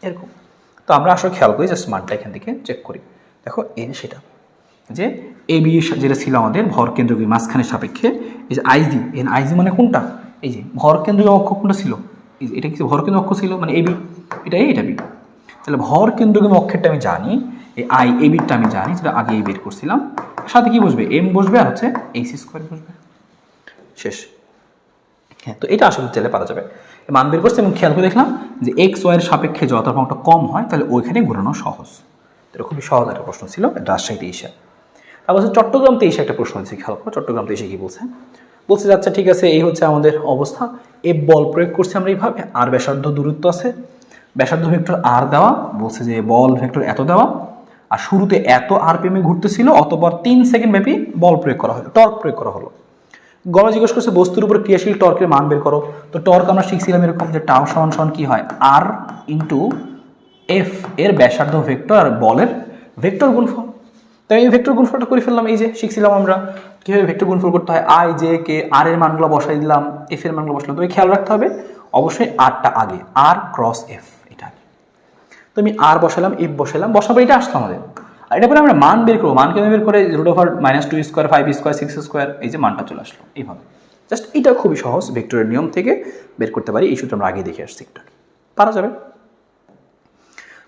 এরকম। তো আমরা আসলে খেয়াল করি, জাস্ট মানটা এখান থেকে চেক করি। দেখো এই যে সেটা, যে ab যেটা ছিল আমাদের ভর কেন্দ্রগামী মাঝখানের সাপেক্ষে, এই যে ig, ig মানে কোনটা, এই যে ভর কেন্দ্রগামী অক্ষ কোনটা ছিল, এটা কি ভর কেন্দ্র অক্ষ ছিল মানে ab, এটা b। তাহলে ভর কেন্দ্রগামী অক্ষেরটা আমি জানি, এই ab-টা আমি জানি, যেটা আগে বের করছিলাম। সাথে কি বসবে, m বসবে আর হচ্ছে h² বসবে, শেষ। হ্যাঁ, তো এটা আসলে চাইলে পারা যাবে। মান বের করছে এবং খেয়াল করে দেখলাম যে x y এর সাপেক্ষে জড়তার ভ্রামকটা কম হয়, তাহলে ওইখানে ঘোরানো সহজ। এটা খুবই সহজ একটা প্রশ্ন ছিল, রাজশাহীতে এসে। তারপর চট্টগ্রামতে এসে একটা প্রশ্ন হচ্ছে, খেয়াল করো চট্টগ্রামতে এসে কি বলছে, বলছে যে আচ্ছা ঠিক আছে, এই হচ্ছে আমাদের অবস্থা, এ বল প্রয়োগ করছি আমরা এইভাবে, আর ব্যাসার্ধ দূরত্ব আছে, ব্যাসার্ধ ভেক্টর আর দেওয়া, বলছে যে বল ভেক্টর এত দেওয়া, আর শুরুতে এত rpm এ ঘুরতেছিল, অতপর 3 সেকেন্ড ব্যাপী বল প্রয়োগ করা হলো, টর্ক প্রয়োগ করা হলো। গণ জিজ্ঞেস করছে বস্তুর উপর ক্রিয়াশীল টর্কের মান বের করো। তো টর্ক আমরা শিখছিলাম এরকম যে টাউ সমান কি হয়, r ইন্টু f এর ব্যাসার্ধ ভেক্টর আর বলের ভেক্টর গুণফল। তাই এই ভেক্টর গুণফলটা করে ফেললাম, এই যে শিখছিলাম আমরা কীভাবে ভেক্টর গুণফল করতে হয়, i j k r এর মানগুলো বসাই দিলাম, f এর মানগুলো বসালাম। তবে খেয়াল রাখতে হবে অবশ্যই rটা আগে, r ক্রস f এটা আগে। তো আমি r বসালাম, f বসালাম, বসাবো এটা আসলো আমাদের। আর এটা পরে আমরা মান বের করবো, মানকে বের করে √(-2², 5² 6², এই যে মানটা চলে আসলো এইভাবে। জাস্ট এটা খুবই সহজ, ভেক্টরের নিয়ম থেকে বের করতে পারি, এই সূত্র আমরা আগে দেখে আসছি, একটু পারা যাবে।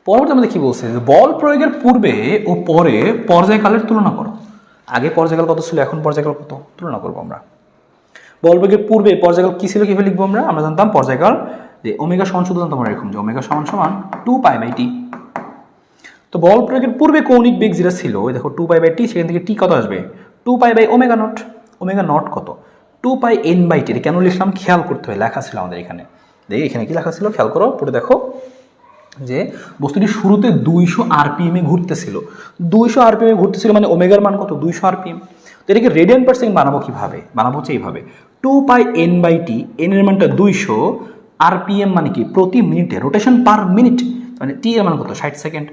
পরবর্তী আমাদের কি বলছে, যে বল প্রয়োগের পূর্বে ও পরে পর্যায়কালের তুলনা করো। আগে পর্যায়কাল কত ছিল, এখন পর্যায়কাল কত, তুলনা করবো আমরা। বল প্রয়োগের পূর্বে পর্যায়কাল কি ছিল, কিভাবে লিখবো আমরা জানতাম পর্যায়কাল যে ওমেগা সমান, শুধু জানতাম আমরা এরকম যে ওমেগা সমান 2π/t। তো বল প্রয়োগের পূর্বে কৌণিক বেগ যেটা ছিল, ওই দেখো 2π/t, সেখান থেকে t কত আসবে, 2π/ω0। ω0 কত, 2πn/t। এটা কেন লিখলাম খেয়াল করতে হবে, লেখা ছিল আমাদের এখানে, দেখি এখানে কি লেখা ছিল খেয়াল করো, পরে দেখো যে বস্তুটি শুরুতে 200 rpm এ ঘুরতেছিল, 200 rpm এ ঘুরতেছিল, মানে ওমেগার মান কত 200 rpm। তো এটাকে রেডিয়ান পার সেকেন্ড বানাবো কিভাবে, বানাবো হচ্ছে এইভাবে, 2πn/t, n এর মানটা 200, rpm মানে কি প্রতি মিনিটে, রোটেশন পার মিনিট, মানে t এর মান কত 60 সেকেন্ড।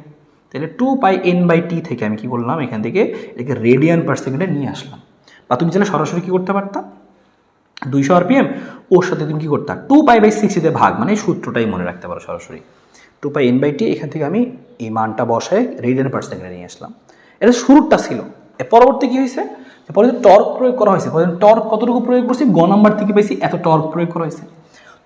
তাহলে 2πn/t থেকে আমি কি করলাম, এখান থেকে এটাকে রেডিয়ান পার সেকেন্ডে নিয়ে আসলাম। বা তুমি চাইলে সরাসরি কি করতে পারতাম, 200 rpm ওর সাথে তুমি কি করতা 2π/60 তে ভাগ, মানে সূত্রটাই মনে রাখতে পারো সরাসরি, 2πn/t। এখান থেকে আমি এই মানটা বসায় রেডিয়ান পার সেকেন্ডে নিয়ে আসলাম। এটা শুরুটা ছিল। এর পরবর্তী কি হয়েছে, পরে টর্ক প্রয়োগ করা হয়েছে, পরে টর্ক কতটুকু প্রয়োগ করছি, গ নাম্বার থেকে পাইছি এত টর্ক প্রয়োগ করা হয়েছে।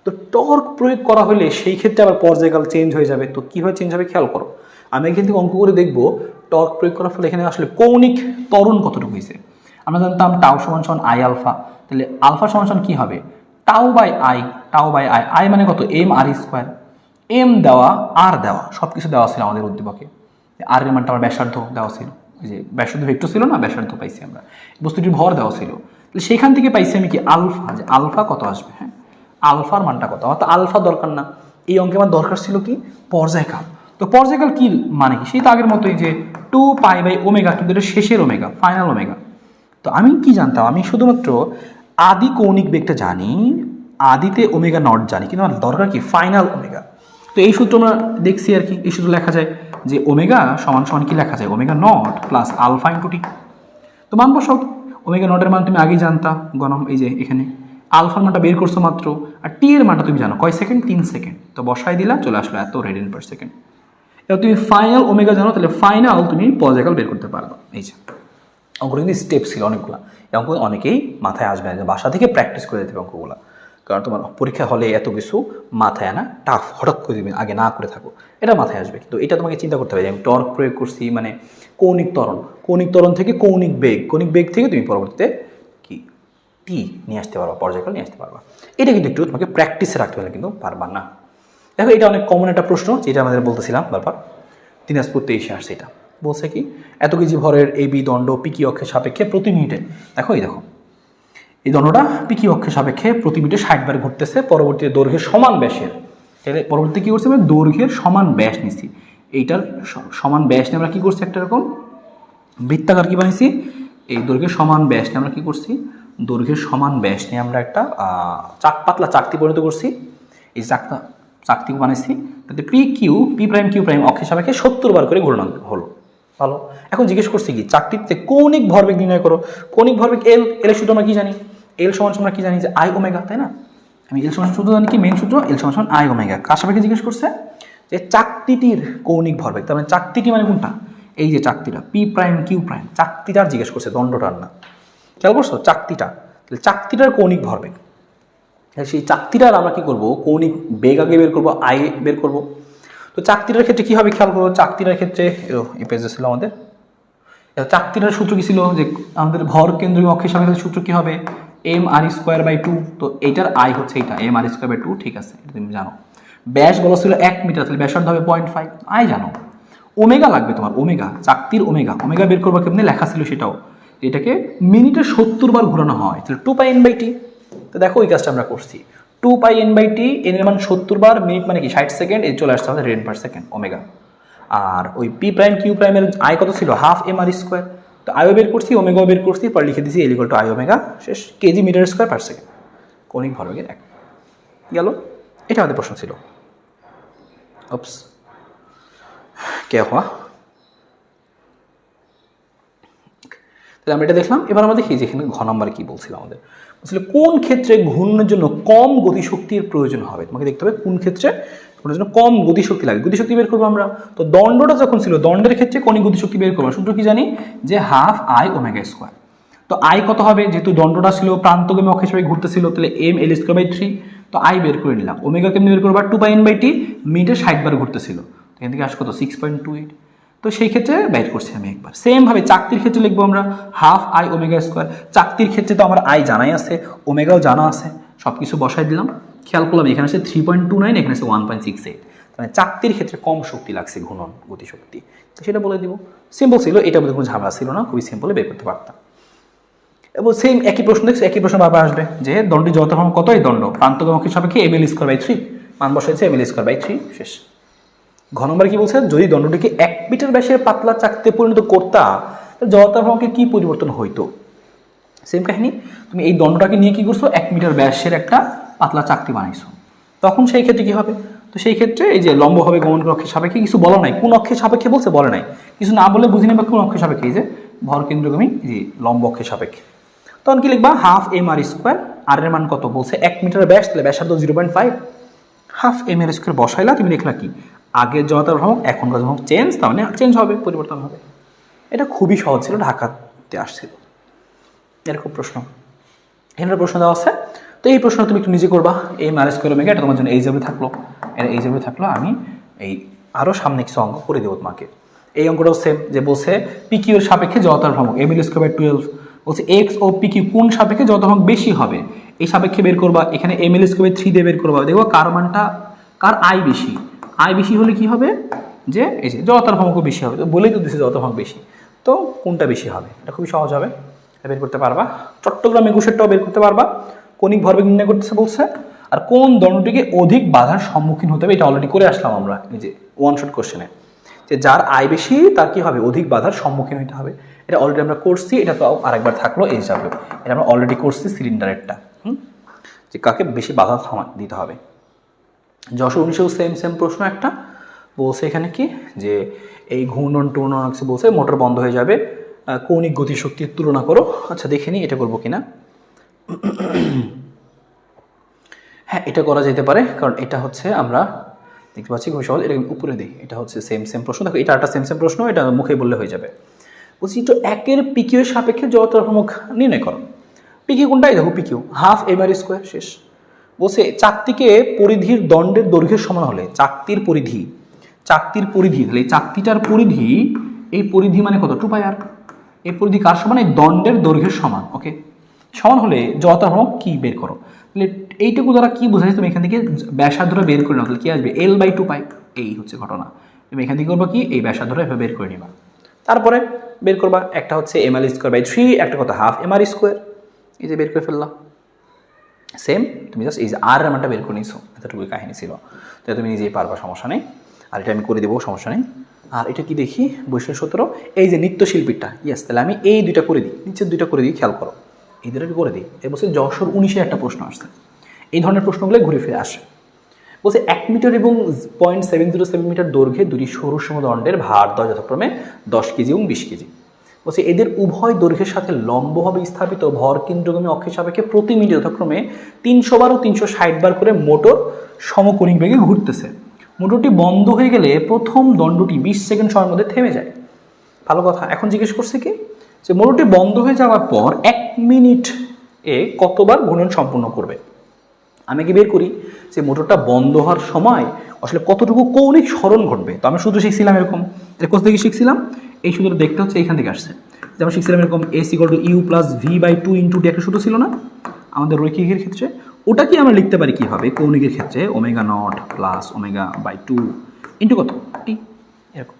তো টর্ক প্রয়োগ করা হলে সেই ক্ষেত্রে আবার পর্যায়কাল চেঞ্জ হয়ে যাবে। তো কীভাবে চেঞ্জ হবে খেয়াল করো, আমি এখান থেকে অঙ্ক করে দেখবো টর্ক প্রয়োগ করার ফলে এখানে আসলে কৌণিক ত্বরণ কতটুকু হয়েছে। আমরা জানতাম টাউ সমান i আলফা, তাহলে আলফা সমান কি হবে, টাউ/i, i মানে কত m/r², m দেওয়া আর দেওয়া সব কিছু দেওয়া ছিল আমাদের উদ্দীপকে। আর এর মানটা আমার ব্যাসার্ধ দেওয়া ছিল, ওই যে ব্যাসার্ধ ভেক্টর ছিল না, ব্যাসার্ধ পাইছি আমরা, বস্তুটির ভর দেওয়া ছিল। তাহলে সেখান থেকে পাইছি আমি কি আলফা, যে আলফা কত আসবে, হ্যাঁ আলফার মানটা কত, আমার তো আলফা দরকার না, এই অঙ্কে আমার দরকার ছিল কি পর্যায়কাল। তো পর্যায়কাল কি মানে কি, সেই তো আগের মতোই যে 2π/ω, কিন্তু এটা শেষের ওমেগা, ফাইনাল ওমেগা। তো আমি কি জানতাম, আমি শুধুমাত্র আদি কৌণিক বেগটা জানি, আদিতে ওমেগা নট জানি, কিন্তু আমার দরকার কি ফাইনাল ওমেগা। তো এই সূত্র আমরা দেখছি আর কি, এই সূত্র লেখা যায় যে ওমেগা সমান কি লেখা যায়, omega not plus alpha into T. তো মান বসাও, ওমেগা নটের মান তুমি আগেই জানতা, গণম এই যে এখানে আলফার মানটা বের করছো মাত্র, আর টি এর মানটা তুমি জানো কয় সেকেন্ড, 3 সেকেন্ড। তো বসাই দিলা, চলে আসলো এত রেডিয়ান পার সেকেন্ড। এবার তুমি ফাইনাল ওমেগা জানো, তাহলে ফাইনাল তুমি পর্যায়কাল বের করতে পারবে। এই যে অঙ্কগুলো কিন্তু স্টেপ ছিল অনেকগুলো, এই অঙ্ক অনেকেই মাথায় আসবে না, বাসা থেকে প্র্যাকটিস করে যেতে হবে অঙ্কগুলো। কারণ তোমার পরীক্ষা হলে এত কিছু মাথায় আনা টাফ, হঠাৎ করে তুমি আগে না করে থাকো, এটা মাথায় আসবে। কিন্তু এটা তোমাকে চিন্তা করতে হবে যে আমি টর্ক প্রয়োগ করছি মানে কৌণিক ত্বরণ থেকে কৌণিক বেগ থেকে তুমি পরবর্তীতে কি টি নিয়ে আসতে পারবা, পর্যায়কাল নিয়ে আসতে পারবা। এটা কিন্তু একটু তোমাকে প্র্যাকটিসে রাখতে হলে কিন্তু পারবা না। দেখো এটা অনেক কমন একটা প্রশ্ন, যেটা আমাদের বলতেছিলাম বারবার, দিনাজপুর 23 আসছে। এটা বলছে কি এত কেজি ভরের এবি দণ্ড পিকি অক্ষের সাপেক্ষে প্রতি মিনিটে, দেখো এই দণ্ডটা পিকি অক্ষের সাপেক্ষে প্রতি মিনিটে 60 বার ঘুরতেছে, পরবর্তীতে দৈর্ঘ্যের সমান ব্যাসের। তাহলে পরবর্তীতে কী করছি আমরা দৈর্ঘ্যের সমান ব্যাস নিচ্ছি, এইটার সমান ব্যাস নিয়ে আমরা কী করছি একটা এরকম বৃত্তাকার কি বানিয়েছি, এই দৈর্ঘ্যের সমান ব্যাস নিয়ে আমরা কী করছি, দৈর্ঘ্যের সমান ব্যাস নিয়ে আমরা একটা পাতলা চাকতি পরিণত করছি। এই চাকতি বানিয়েছি, তাতে পি প্রাইম কিউ প্রাইম অক্ষের সাপেক্ষে 70 বার করে ঘোরানো হলো। ভালো, এখন জিজ্ঞেস করছি কি চাকতিতে কৌণিক ভরবেগ নির্ণয় করো। কৌণিক ভরবেগ এল এর সূত্র আমরা কি জানি, এল সমান আমরা কি জানি যে আই ওমেগা, তাই না? আমি এল সমান সূত্র জানি কি, মেইন সূত্র এল সমান আই ওমেগা। কার সাপেক্ষে জিজ্ঞেস করছে যে চাকতিটির কৌণিক ভরবেগ, তার মানে চাকতিটি মানে কোনটা, এই যে চাকতিটা পি প্রাইম কিউ প্রাইম, চাকতিটার জিজ্ঞেস করছে, দণ্ডটার না। খেয়াল করছো চাকতিটা, তাহলে চাকতিটার কৌণিক ভরবেগ, সেই চাকতিটার আমরা কি করব কৌণিক বেগ আগে বের করব, আই বের করব। তো চাকতিটার ক্ষেত্রে কি হবে খেয়াল করবো, চাকতিটার ক্ষেত্রে এই পেজে ছিল আমাদের চাকতিটার সূত্র কি ছিল যে আমাদের ভর কেন্দ্রীয় অক্ষের সাপেক্ষে সূত্র কি হবে এম আর স্কোয়ার বাই 2। তো এইটার আই হচ্ছে এইটা এম আর স্কোয়ার বাই 2, ঠিক আছে, এটা তুমি জানো। ব্যাস বলা ছিল 1 মিটার, তাহলে ব্যাসার্ধ হবে 0.5, আই জানো। ওমেগা লাগবে তোমার, ওমেগা চাকতির ওমেগা বের করবো কেমনি, লেখা ছিল সেটাও, এটাকে মিনিটে 70 বার ঘোরানো হয়, তাহলে 2πn/t। তো দেখো ওই কাজটা আমরা করছি, 2πn/t, এন এর মান 70 বার, মিনিট মানে কি 60 সেকেন্ড, এই চলে আসছে আমাদের রেড পার সেকেন্ড ওমেগা। আর ওই পি প্রাইম কিউ প্রাইমের আই কত ছিল, হাফ এম আর স্কোয়ার। তো আইও বের করছি, ওমেগাও বের করছি, পর লিখে দিয়েছি L equal to I omega, শেষ, KG metre square per second, কৌণিক ভরবেগের এক গেল। এটা আমাদের প্রশ্ন ছিল। অপস কে হওয়া, তাহলে আমরা এটা দেখলাম। এবার আমরা দেখি যেখানে ঘ নাম্বার কি বলছিল আমাদের, বলছিল কোন ক্ষেত্রে ঘূর্ণনের জন্য কম গতিশক্তির প্রয়োজন হবে। তোমাকে দেখতে হবে কোন ক্ষেত্রে ঘূর্ণনের জন্য কম গতিশক্তি লাগে, গতিশক্তি বের করবো আমরা। তো দণ্ডটা যখন ছিল, দণ্ডের ক্ষেত্রে কৌণিক গতিশক্তি বের করবো, সূত্র কি জানি যে হাফ আই ওমেগা স্কোয়ার। তো আই কত হবে, যেহেতু দণ্ডটা ছিল প্রান্তগামী অক্ষের সাপেক্ষে ঘুরতেছিল, তাহলে এম এল স্কোয়ার বাই 3। তো আই বের করে নিলাম, ওমেগা কেমনি বের করবো, 2πn/t, মিনিটে 60 বার ঘুরতেছিল, এখান থেকে আসে কত 6.28। তো সেই ক্ষেত্রে বের করছি আমি একবার। সেমভাবে চাকতির ক্ষেত্রে লিখবো আমরা হাফ আই ওমেগা স্কোয়ার। চাকতির ক্ষেত্রে তো আমার আই জানাই আছে, ওমেগাও জানা আছে, সব কিছু বসাই দিলাম। খেয়াল করলাম এখানে আছে 3.29, এখানে আছে 1.68, মানে চাকতির ক্ষেত্রে কম শক্তি লাগছে ঘূর্ণন গতিশক্তি, তো সেটা বলে দিব। সিম্পল ছিল, এটার মধ্যে কোনো ঝামেলা ছিল না, খুবই সিম্পলে বের করতে পারতাম। এবং সেম একই প্রশ্ন দেখছি, একই প্রশ্ন বারবার আসবে যে দণ্ডটি যত হয় কত, এই দণ্ড প্রান্তগামী অক্ষের সাপেক্ষে এম এল স্কোয়ার বাই 3, মান বসাইছে এম এল স্কোয়ার বাই 3, শেষ। ঘ নম্বর কি বলছে, যদি দণ্ডটিকে 1 মিটার ব্যাসের পাতলা চাকতিতে পরিণত করতা, জড়তার ভ্রমণকে কি পরিবর্তন হইতো। সেম কাহিনী, তুমি এই দণ্ডটাকে নিয়ে কি করছো, 1 মিটার ব্যাসের একটা পাতলা চাকতি বানাইছো, তখন সেই ক্ষেত্রে কি হবে। তো সেই ক্ষেত্রে এই যে লম্বভাবে গমন অক্ষের সাপেক্ষে কিছু বলা নাই, কোন অক্ষের সাপেক্ষে বলছে বলে নাই, কিছু না বলে বুঝি নেবা কোন অক্ষের সাপেক্ষে, এই যে ভর কেন্দ্রগামী যে লম্ব অক্ষের সাপেক্ষে। তখন কি লিখবা হাফ এম আর স্কোয়ার, আর এর মান কত বলছে 1 মিটার ব্যাস, তাহলে ব্যাসার্ধ 0.5, হাফ এম আর স্কোয়ার বসাইলা, তুমি লিখলা কি আগের জড়তার ভ্রমণ এখনকার ভ্রমণ চেঞ্জ, তার মানে চেঞ্জ হবে, পরিবর্তন হবে। এটা খুবই সহজ ছিল, ঢাকাতে আসছিল এরকম প্রশ্ন, এখানে প্রশ্ন দেওয়া আছে। তো এই প্রশ্ন তুমি একটু নিজে করবা, এই আর স্কোয়ার ওমেগা, এটা তোমার জন্য এই যাবে থাকলো, এটা এই যাবে থাকলো, আমি এই আরও সামনে কিছু অঙ্ক করে দেবো তোমাকে। এই অঙ্কটাও সেম, যে বলছে পি কিউ এর সাপেক্ষে জড়তার ভ্রমণ এম এল স্কোয়ার বাই 12, বলছে এক্স ও পি কিউ কোন সাপেক্ষে জড়তার ভ্রমণ বেশি হবে, এই সাপেক্ষে বের করবা। এখানে এম এল স্কোয়ার বাই 3 দিয়ে বের করবা, দেখবো কার মানটা, কার আই বেশি। আই বেশি হলে কি হবে, যে এই যে জড়তার ভ্রমণও বেশি হবে, তো বলেই তো দিচ্ছে জড়তার ভ্রমণ বেশি, তো কোনটা বেশি হবে, এটা খুবই সহজ হবে, বের করতে পারবা। চট্টগ্রাম 21টাও বের করতে পারবা, কৌণিক ভরবেগ নির্ণয় করতেছে বলছে, আর কোন দণ্ডটিকে অধিক বাধার সম্মুখীন হতে হবে, এটা অলরেডি করে আসলাম আমরা এই যে ওয়ান শট কোশ্চেনে, যে যার আয় বেশি তার কি হবে, অধিক বাধার সম্মুখীন হতে হবে, এটা অলরেডি আমরা করছি। এটা তো আরেকবার থাকলো এই হিসাবে, এটা আমরা অলরেডি করছি সিলিন্ডারেরটা, যে কাকে বেশি বাধা দিতে হবে। যশোর 19 সেম প্রশ্ন একটা বলছে এখানে কি, যে এই ঘূর্ণন টুর্ণন বলছে মোটর বন্ধ হয়ে যাবে, কৌণিক গতিশক্তির তুলনা করো। আচ্ছা দেখে নিই এটা করবো কিনা। হ্যাঁ এটা করা যেতে পারে, কারণ এটা হচ্ছে আমরা দেখতে পাচ্ছি খুব সহজ, এটা উপরে দিই, এটা হচ্ছে সেম প্রশ্ন। দেখো এটা একটা সেম প্রশ্ন, এটা মুখে বললে হয়ে যাবে। বলছি তো 1 পিকিউ এর সাপেক্ষে জড়তার ভ্রমণ নির্ণয় করো। পিকিউ কোনটাই দেখো, PQ half M R square, শেষ। বলছে চাকতিকে পরিধির দণ্ডের দৈর্ঘ্যের সমান হলে চাকতির পরিধি তাহলে এই চাকতিটার পরিধি, এই পরিধি মানে কত 2 পাই আর, এই পরিধি কার সমান, এই দণ্ডের দৈর্ঘ্যের সমান। ওকে, সমান হলে জড়তার ভ্রামক কি বের করো। তাহলে এইটুকু দ্বারা কি বোঝাচ্ছে, তুমি এখান থেকে ব্যাসার্ধটা বের করে নাও, তাহলে কি আসবে L/2 পাই। এই হচ্ছে ঘটনা। তুমি এখান থেকে করবা কি, এই ব্যাসার্ধটা এভাবে বের করে নিবা, তারপরে বের করবা একটা হচ্ছে ml²/3, একটা কত হাফ mr², এই যে বের করে ফেললাম। সেম তুমি জাস্ট এই যে আর এর মানটা বের করে নিছো, এতটুকুই কাহিনী ছিল। তাহলে তুমি নিজেই পারবা, সমস্যা নেই। আর এটা আমি করে দেবো, সমস্যা নেই। আর এটা কি দেখি, বৈশিষ্ট্য সূত্র, এই যে নৃত্যশিল্পীটা, ইয়েস, তাহলে আমি এই দুইটা করে দিই, নিচের দুইটা করে দিই, খেয়াল করো, এই দুটো করে দিই। এবছর যশোর 19-এ একটা প্রশ্ন আসছে, এই ধরনের প্রশ্নগুলো ঘুরে ফিরে আসে। বলছে 1 মিটার এবং 0.707 মিটার দৈর্ঘ্যে দুটি সরু সমদণ্ডের ভার দয় যথাক্রমে 10 কেজি এবং 20 কেজি। বলছে এদের উভয় দৈর্ঘ্যের সাথে লম্বভাবে স্থাপিত ভর কেন্দ্রগামী অক্ষের সাপেক্ষে প্রতি মিনিটে যথাক্রমে 300 বার ও 360 বার করে মোটর সমকোণিক বেগে ঘুরতেছে। মোটরটি বন্ধ হয়ে গেলে প্রথম দণ্ডটি 20 সেকেন্ড সময়ের মধ্যে থেমে যায়। ভালো কথা। এখন জিজ্ঞেস করছে কি, যে মোটরটি বন্ধ হয়ে যাওয়ার পর 1 মিনিটে কতবার ঘূর্ণন সম্পূর্ণ করবে। আমি কি বের করি যে মোটরটা বন্ধ হওয়ার সময় আসলে কতটুকু কৌণিক সরণ ঘটবে। তো আমি সূত্র শিখছিলাম এরকম, এটা কোথা থেকে শিখছিলাম, এই সূত্রটা দেখতে হচ্ছে এখান থেকে আসছে। যেমন শিখছিলাম এরকম S = U + V/2 × D, একটা সূত্র ছিল না আমাদের রৈখিকের ক্ষেত্রে, ওটা কি আমরা লিখতে পারি কিভাবে, কৌণিকের ক্ষেত্রে ω0 + ω/2 × কত T, এরকম।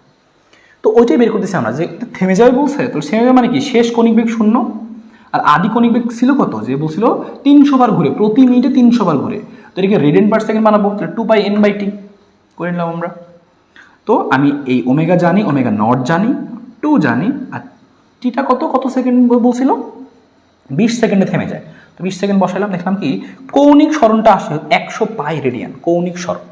তো ওইটাই বের করতেছি আমরা, যে থেমে যাবে বলছে, তো থেমে যাবে মানে কি, শেষ কৌণিক বেগ 0 আর আদি কৌণিক বেগ ছিল কত, যে বলছিল 300 বার ঘুরে, প্রতি মিনিটে 300 বার ঘুরে। তো এটাকে রেডিয়ান/সেকেন্ড বানাবো, তাহলে 2πn/t করে নিলাম আমরা। তো আমি এই ওমেগা জানি, ω0 জানি, 2 জানি, আর টিটা কত সেকেন্ড বলছিল, 20 সেকেন্ডে থেমে যায়। তো 20 সেকেন্ড বসাইলাম, দেখলাম কি কৌণিক সরণটা আসে 100 পাই রেডিয়ান, কৌণিক সরণ।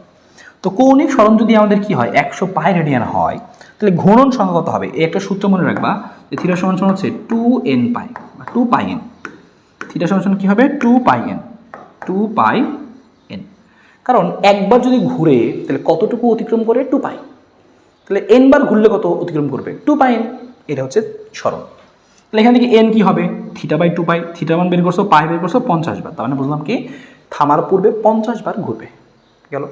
তো কৌণিক সরণ যদি আমাদের কি হয় 100 পাই রেডিয়ান হয়, তাহলে ঘূর্ণন সংখ্যা কত হবে, এই একটা সূত্র মনে রাখবা, যে থিটা সমান হচ্ছে 2n পাই বা 2πn। থিটা সমান কি হবে 2πn, 2πn। কারণ একবার যদি ঘুরে তাহলে কতটুকু অতিক্রম করে 2 পাই, তাহলে n বার ঘুরলে কত অতিক্রম করবে 2πn। এটা হচ্ছে সরণ। তাহলে এখান থেকে n কি হবে θ/2π, থিটা মান বের করছো, পাই বের করছো 50 বার, তার মানে বুঝলাম কি থামার পূর্বে 50 বার ঘুরবে। গেল।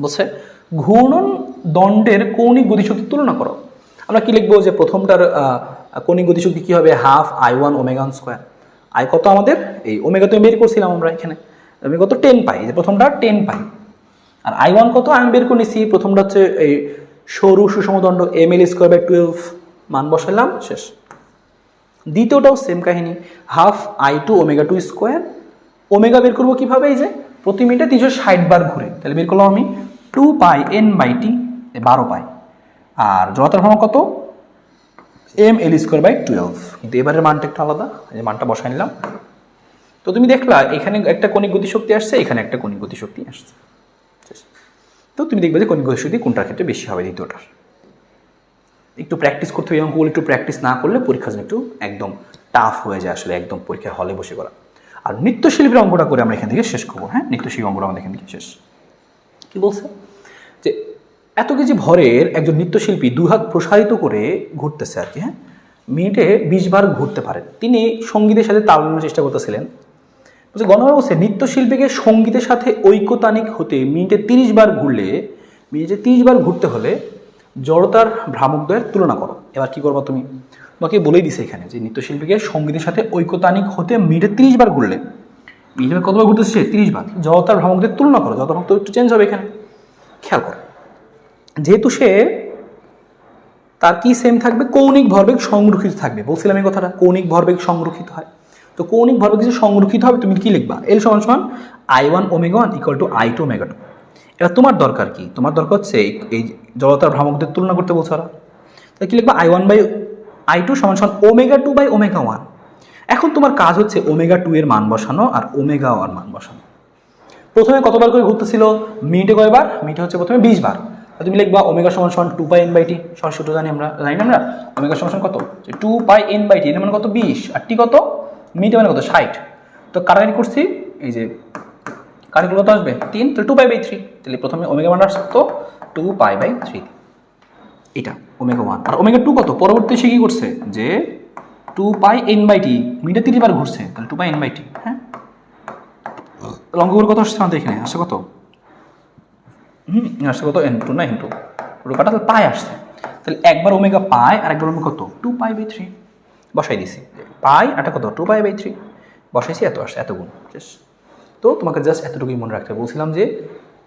বলছে ঘূর্ণন দণ্ডের কৌণিক গতিশক্তির তুলনা করো। আমরা কি লিখবো, যে প্রথমটার কৌণিক গতিশক্তি কি হবে, হাফ I1 ω1²। আই কত আমাদের, এই ওমেগা তো বের করছিলাম আমরা এখানে, আমি কত 10 পাই, যে প্রথমটা 10 পাই। আর I1 কত আমি বের করে নিছি, প্রথমটা হচ্ছে এই সরু সুষমদণ্ড ml²/12, মান বসালাম, শেষ। দ্বিতীয়টাও সেম কাহিনী, হাফ I2 ω2²। ওমেগা বের করবো কিভাবে, এই যে প্রতি মিনিটে 360 বার ঘুরে, তাহলে বের করলাম আমি 2πn/t, 12 পাই। আর জড়তার ভ্রামক কত, ml²/12। কিন্তু এবারের মানটা একটু আলাদা, এই মানটা বসাই নিলাম। তো তুমি দেখলা এখানে একটা কৌণিক গতিশক্তি আসছে, এখানে একটা কৌণিক গতিশক্তি আসছে। তো তুমি দেখবে যে কৌণিক গতিশক্তি কোনটার ক্ষেত্রে বেশি হবে, দ্বিতীয়টার। একটু প্র্যাকটিস করতে হবে, অঙ্কগুলো একটু প্র্যাকটিস না করলে পরীক্ষার জন্য একটু একদম টাফ হয়ে যায় আসলে, একদম পরীক্ষার হলে বসে করা। আর নৃত্যশিল্পীর অঙ্কটা করে আমরা এখান থেকে শেষ করবো। হ্যাঁ, নৃত্যশিল্পী অঙ্কটা আমাদের এখান থেকে শেষ। কি বলছে, যে এত কেজি ভরের একজন নৃত্যশিল্পী 2 হাত প্রসারিত করে ঘুরতেছে আর কি, হ্যাঁ, মিনিটে 20 বার ঘুরতে পারেন। তিনি সঙ্গীতের সাথে তাল মেলানোর চেষ্টা করতেছিলেন। বলছে গণনা বলছে নৃত্যশিল্পীকে সঙ্গীতের সাথে ঐক্যতানিক হতে মিনিটে 30 বার ঘুরলে, মিনিটে 30 বার ঘুরতে হলে জড়তার ভ্রামকদ্বয়ের তুলনা করো। এবার কি করবা তুমি, তোমাকে বলেই দিছে এখানে যে নৃত্যশিল্পীকে সঙ্গীতের সাথে ঐক্যতানিক হতে মিনিটে 30 বার ঘুরলে, মিনিটে কতবার ঘুরতেছে 30 বার, জড়তার ভ্রামকদের তুলনা করো। জড়তার ভ্রামক একটু চেঞ্জ হবে এখানে, খেয়াল করো। যেহেতু সে তার কি সেম থাকবে, কৌণিক ভরবেগ সংরক্ষিত থাকবে, বলছিলাম এই কথাটা, কৌণিক ভরবেগ সংরক্ষিত হয়। তো কৌণিক ভরবেগ যে সংরক্ষিত হবে, তুমি কি লিখবা, L = I1 ω1 = I2 ω2। এটা তোমার দরকার কি, তোমার দরকার হচ্ছে এই জড়তার ভ্রামকদের তুলনা করতে বলছো ওরা, তাহলে কি লিখবা I1/I2 = ω2/ω1। এখন তোমার কাজ হচ্ছে ω2 এর মান বসানো আর ω1 মান বসানো। প্রথমে কতবার করে ঘুরতেছিল, মিনিটে কয়বার, মিনিটে হচ্ছে প্রথমে 20 বার। তুমি লিখবা ω = 2πn/t, সূত্র জানি আমরা, ω কত, 2πn/t, এর মানে কত 20, আর টি কত, মিনিটে মানে কত 60। তো কাটাকাটি করছি, এই যে কাটাকাটি কত আসবে 3, তাহলে 2π/3। তাহলে প্রথমে ω মান আসছে তো 2π/3, এটা ω1। আর ω2 কত, পরবর্তী সে কি করছে, যে 2πn/t, মিনিটে 30 বার ঘুরছে, তাহলে 2πn/t। হ্যাঁ, লম্বকোণ কত আসছে আমাদের এখানে? আসছে কত? আসছে কত? n2 না n2 রুট কাটা তাহলে পাই আসছে। তাহলে একবার ওমেগা পাই আর একবার ওমেগা কত? 2π/3 বসাই দিছি। পাই এটা কত? 2π/3 বসাইছি, এত আসছে, এত গুণ। তো তোমাকে জাস্ট এতটুকুই মনে রাখতে বলছিলাম যে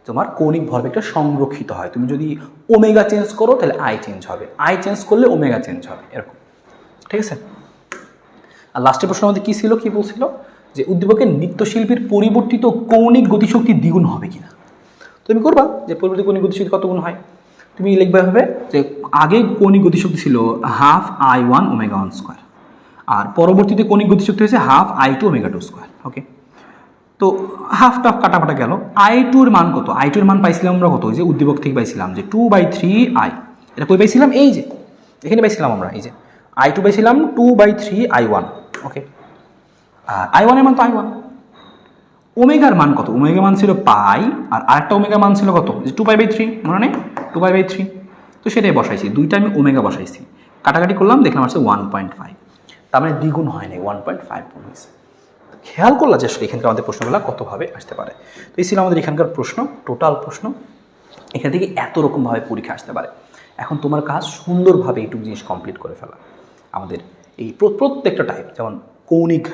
তোমার কৌণিক ভরবেগটা সংরক্ষিত হয়। তুমি যদি ওমেগা চেঞ্জ করো তাহলে আই চেঞ্জ হবে, আই চেঞ্জ করলে ওমেগা চেঞ্জ হবে, এরকম। ঠিক আছে। আর লাস্টের প্রশ্ন আমাদের কী ছিল, কী বলছিল যে উদ্দীপকের নৃত্যশিল্পীর পরিবর্তিত কৌণিক গতিশক্তি দ্বিগুণ হবে কিনা। তুমি করবা যে পরিবর্তিত কৌণিক গতিশক্তি কত গুণ হয়, তুমি লিখবে হবে যে আগে কৌণিক গতিশক্তি ছিল ½ I1 ω1², আর পরবর্তীতে কৌণিক গতিশক্তি হয়েছে ½ I2 ω2²। ওকে, তো হাফটা কাটাপাটা গেল। I2 এর মান কত? I2 এর মান পাইছিলাম আমরা কত? ওই যে উদ্দীপক থেকে পাইছিলাম যে 2/3I। এটা কই পাইছিলাম? এই যে এখানে পাইছিলাম আমরা, এই যে I2 পাইছিলাম 2/3I1। ওকে, আর I1 এর মান তো I1। ওমেগার মান কত? ওমেগার মান ছিল পাই, আর আরেকটা ওমেগার মান ছিল কত? যে 2π/3, মনে নেই? 2π/3। তো সেটাই বসাইছি, দুইটা আমি ওমেগা বসাইছি, কাটাকাটি করলাম, দেখলাম আসছে 1.5। তার মানে দ্বিগুণ হয় নাই, 1.5 গুণ হয়েছে। খেয়াল করলা যে আসলে এখানকার আমাদের প্রশ্নগুলো কতভাবে আসতে পারে। তো এই ছিল আমাদের এখানকার প্রশ্ন, টোটাল প্রশ্ন। এখান থেকে এত রকমভাবে পরীক্ষা আসতে পারে। এখন তোমার কাজ সুন্দরভাবে এইটুকু জিনিস কমপ্লিট করে ফেলা। আমাদের এই প্রত্যেকটা টাইপ, যেমন কৌণিক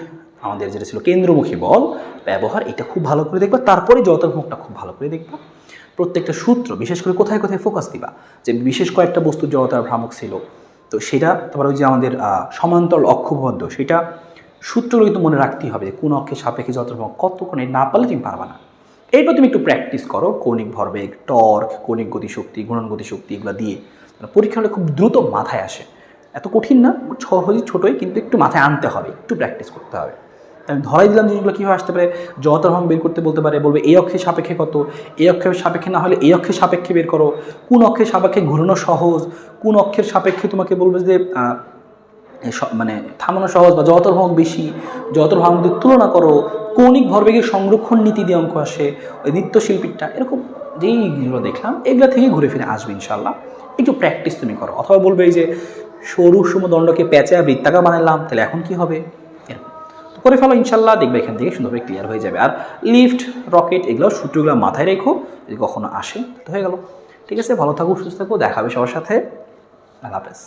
আমাদের যেটা ছিল কেন্দ্রমুখী বল ব্যবহার, এটা খুব ভালো করে দেখবা। তারপরে জড়তার খুব ভালো করে দেখবা। প্রত্যেকটা সূত্র, বিশেষ করে কোথায় কোথায় ফোকাস দিবা, যে বিশেষ কয়েকটা বস্তুর জড়তার ভ্রামক ছিল, তো সেটা তারপর ওই যে আমাদের সমান্তরাল অক্ষবদ্ধ, সেটা সূত্রগুলো কিন্তু মনে রাখতেই হবে যে কোন অক্ষের সাপেক্ষে জড়তার ভ্রামক কতক্ষণে, না পারলে তুমি পারবা না। এরপর তুমি একটু প্র্যাকটিস করো কৌণিক ভরবেগ, টর্ক, কৌণিক গতিশক্তি, গুণন গতিশক্তি, এগুলো দিয়ে পরীক্ষা হলে খুব দ্রুত মাথায় আসে। এত কঠিন না, সহজই, ছোটোই, কিন্তু একটু মাথায় আনতে হবে, একটু প্র্যাকটিস করতে হবে। আমি ধরাই দিলাম জিনিসগুলো কীভাবে আসতে পারে। জড়তার ভ্রামক বের করতে বলতে পারে, বলবে এই অক্ষের সাপেক্ষে কত, এই অক্ষের সাপেক্ষে না হলে এই অক্ষের সাপেক্ষে বের করো, কোন অক্ষের সাপেক্ষে ঘুরানো সহজ, কোন অক্ষের সাপেক্ষে তোমাকে বলবে যে মানে থামানো সহজ, বা জড়তার ভ্রামক বেশি, জড়তার ভ্রামকদের তুলনা করো, কৌণিক ভরবেগের সংরক্ষণ নীতি দিয়ে অঙ্ক আসে, ওই নৃত্যশিল্পীরটা, এরকম যেইগুলো দেখলাম এগুলো থেকে ঘুরে ফিরে আসবে ইনশাল্লাহ। একটু প্র্যাকটিস তুমি করো। অথবা বলবে এই যে সরু সমদণ্ডকে প্যাঁচা বৃত্তাকার বানালাম, তাহলে এখন কি হবে, এরকম তো করে ফেলো ইনশাল্লাহ, দেখবে এখান থেকে সুন্দরভাবে ক্লিয়ার হয়ে যাবে। আর লিফট, রকেট, এগুলো সূত্রগুলো মাথায় রেখো, যদি কখনো আসে তো হয়ে গেল। ঠিক আছে, ভালো থাকো, সুস্থ থাকো, দেখা হবে সবার সাথে। আল্লাহ হাফেজ।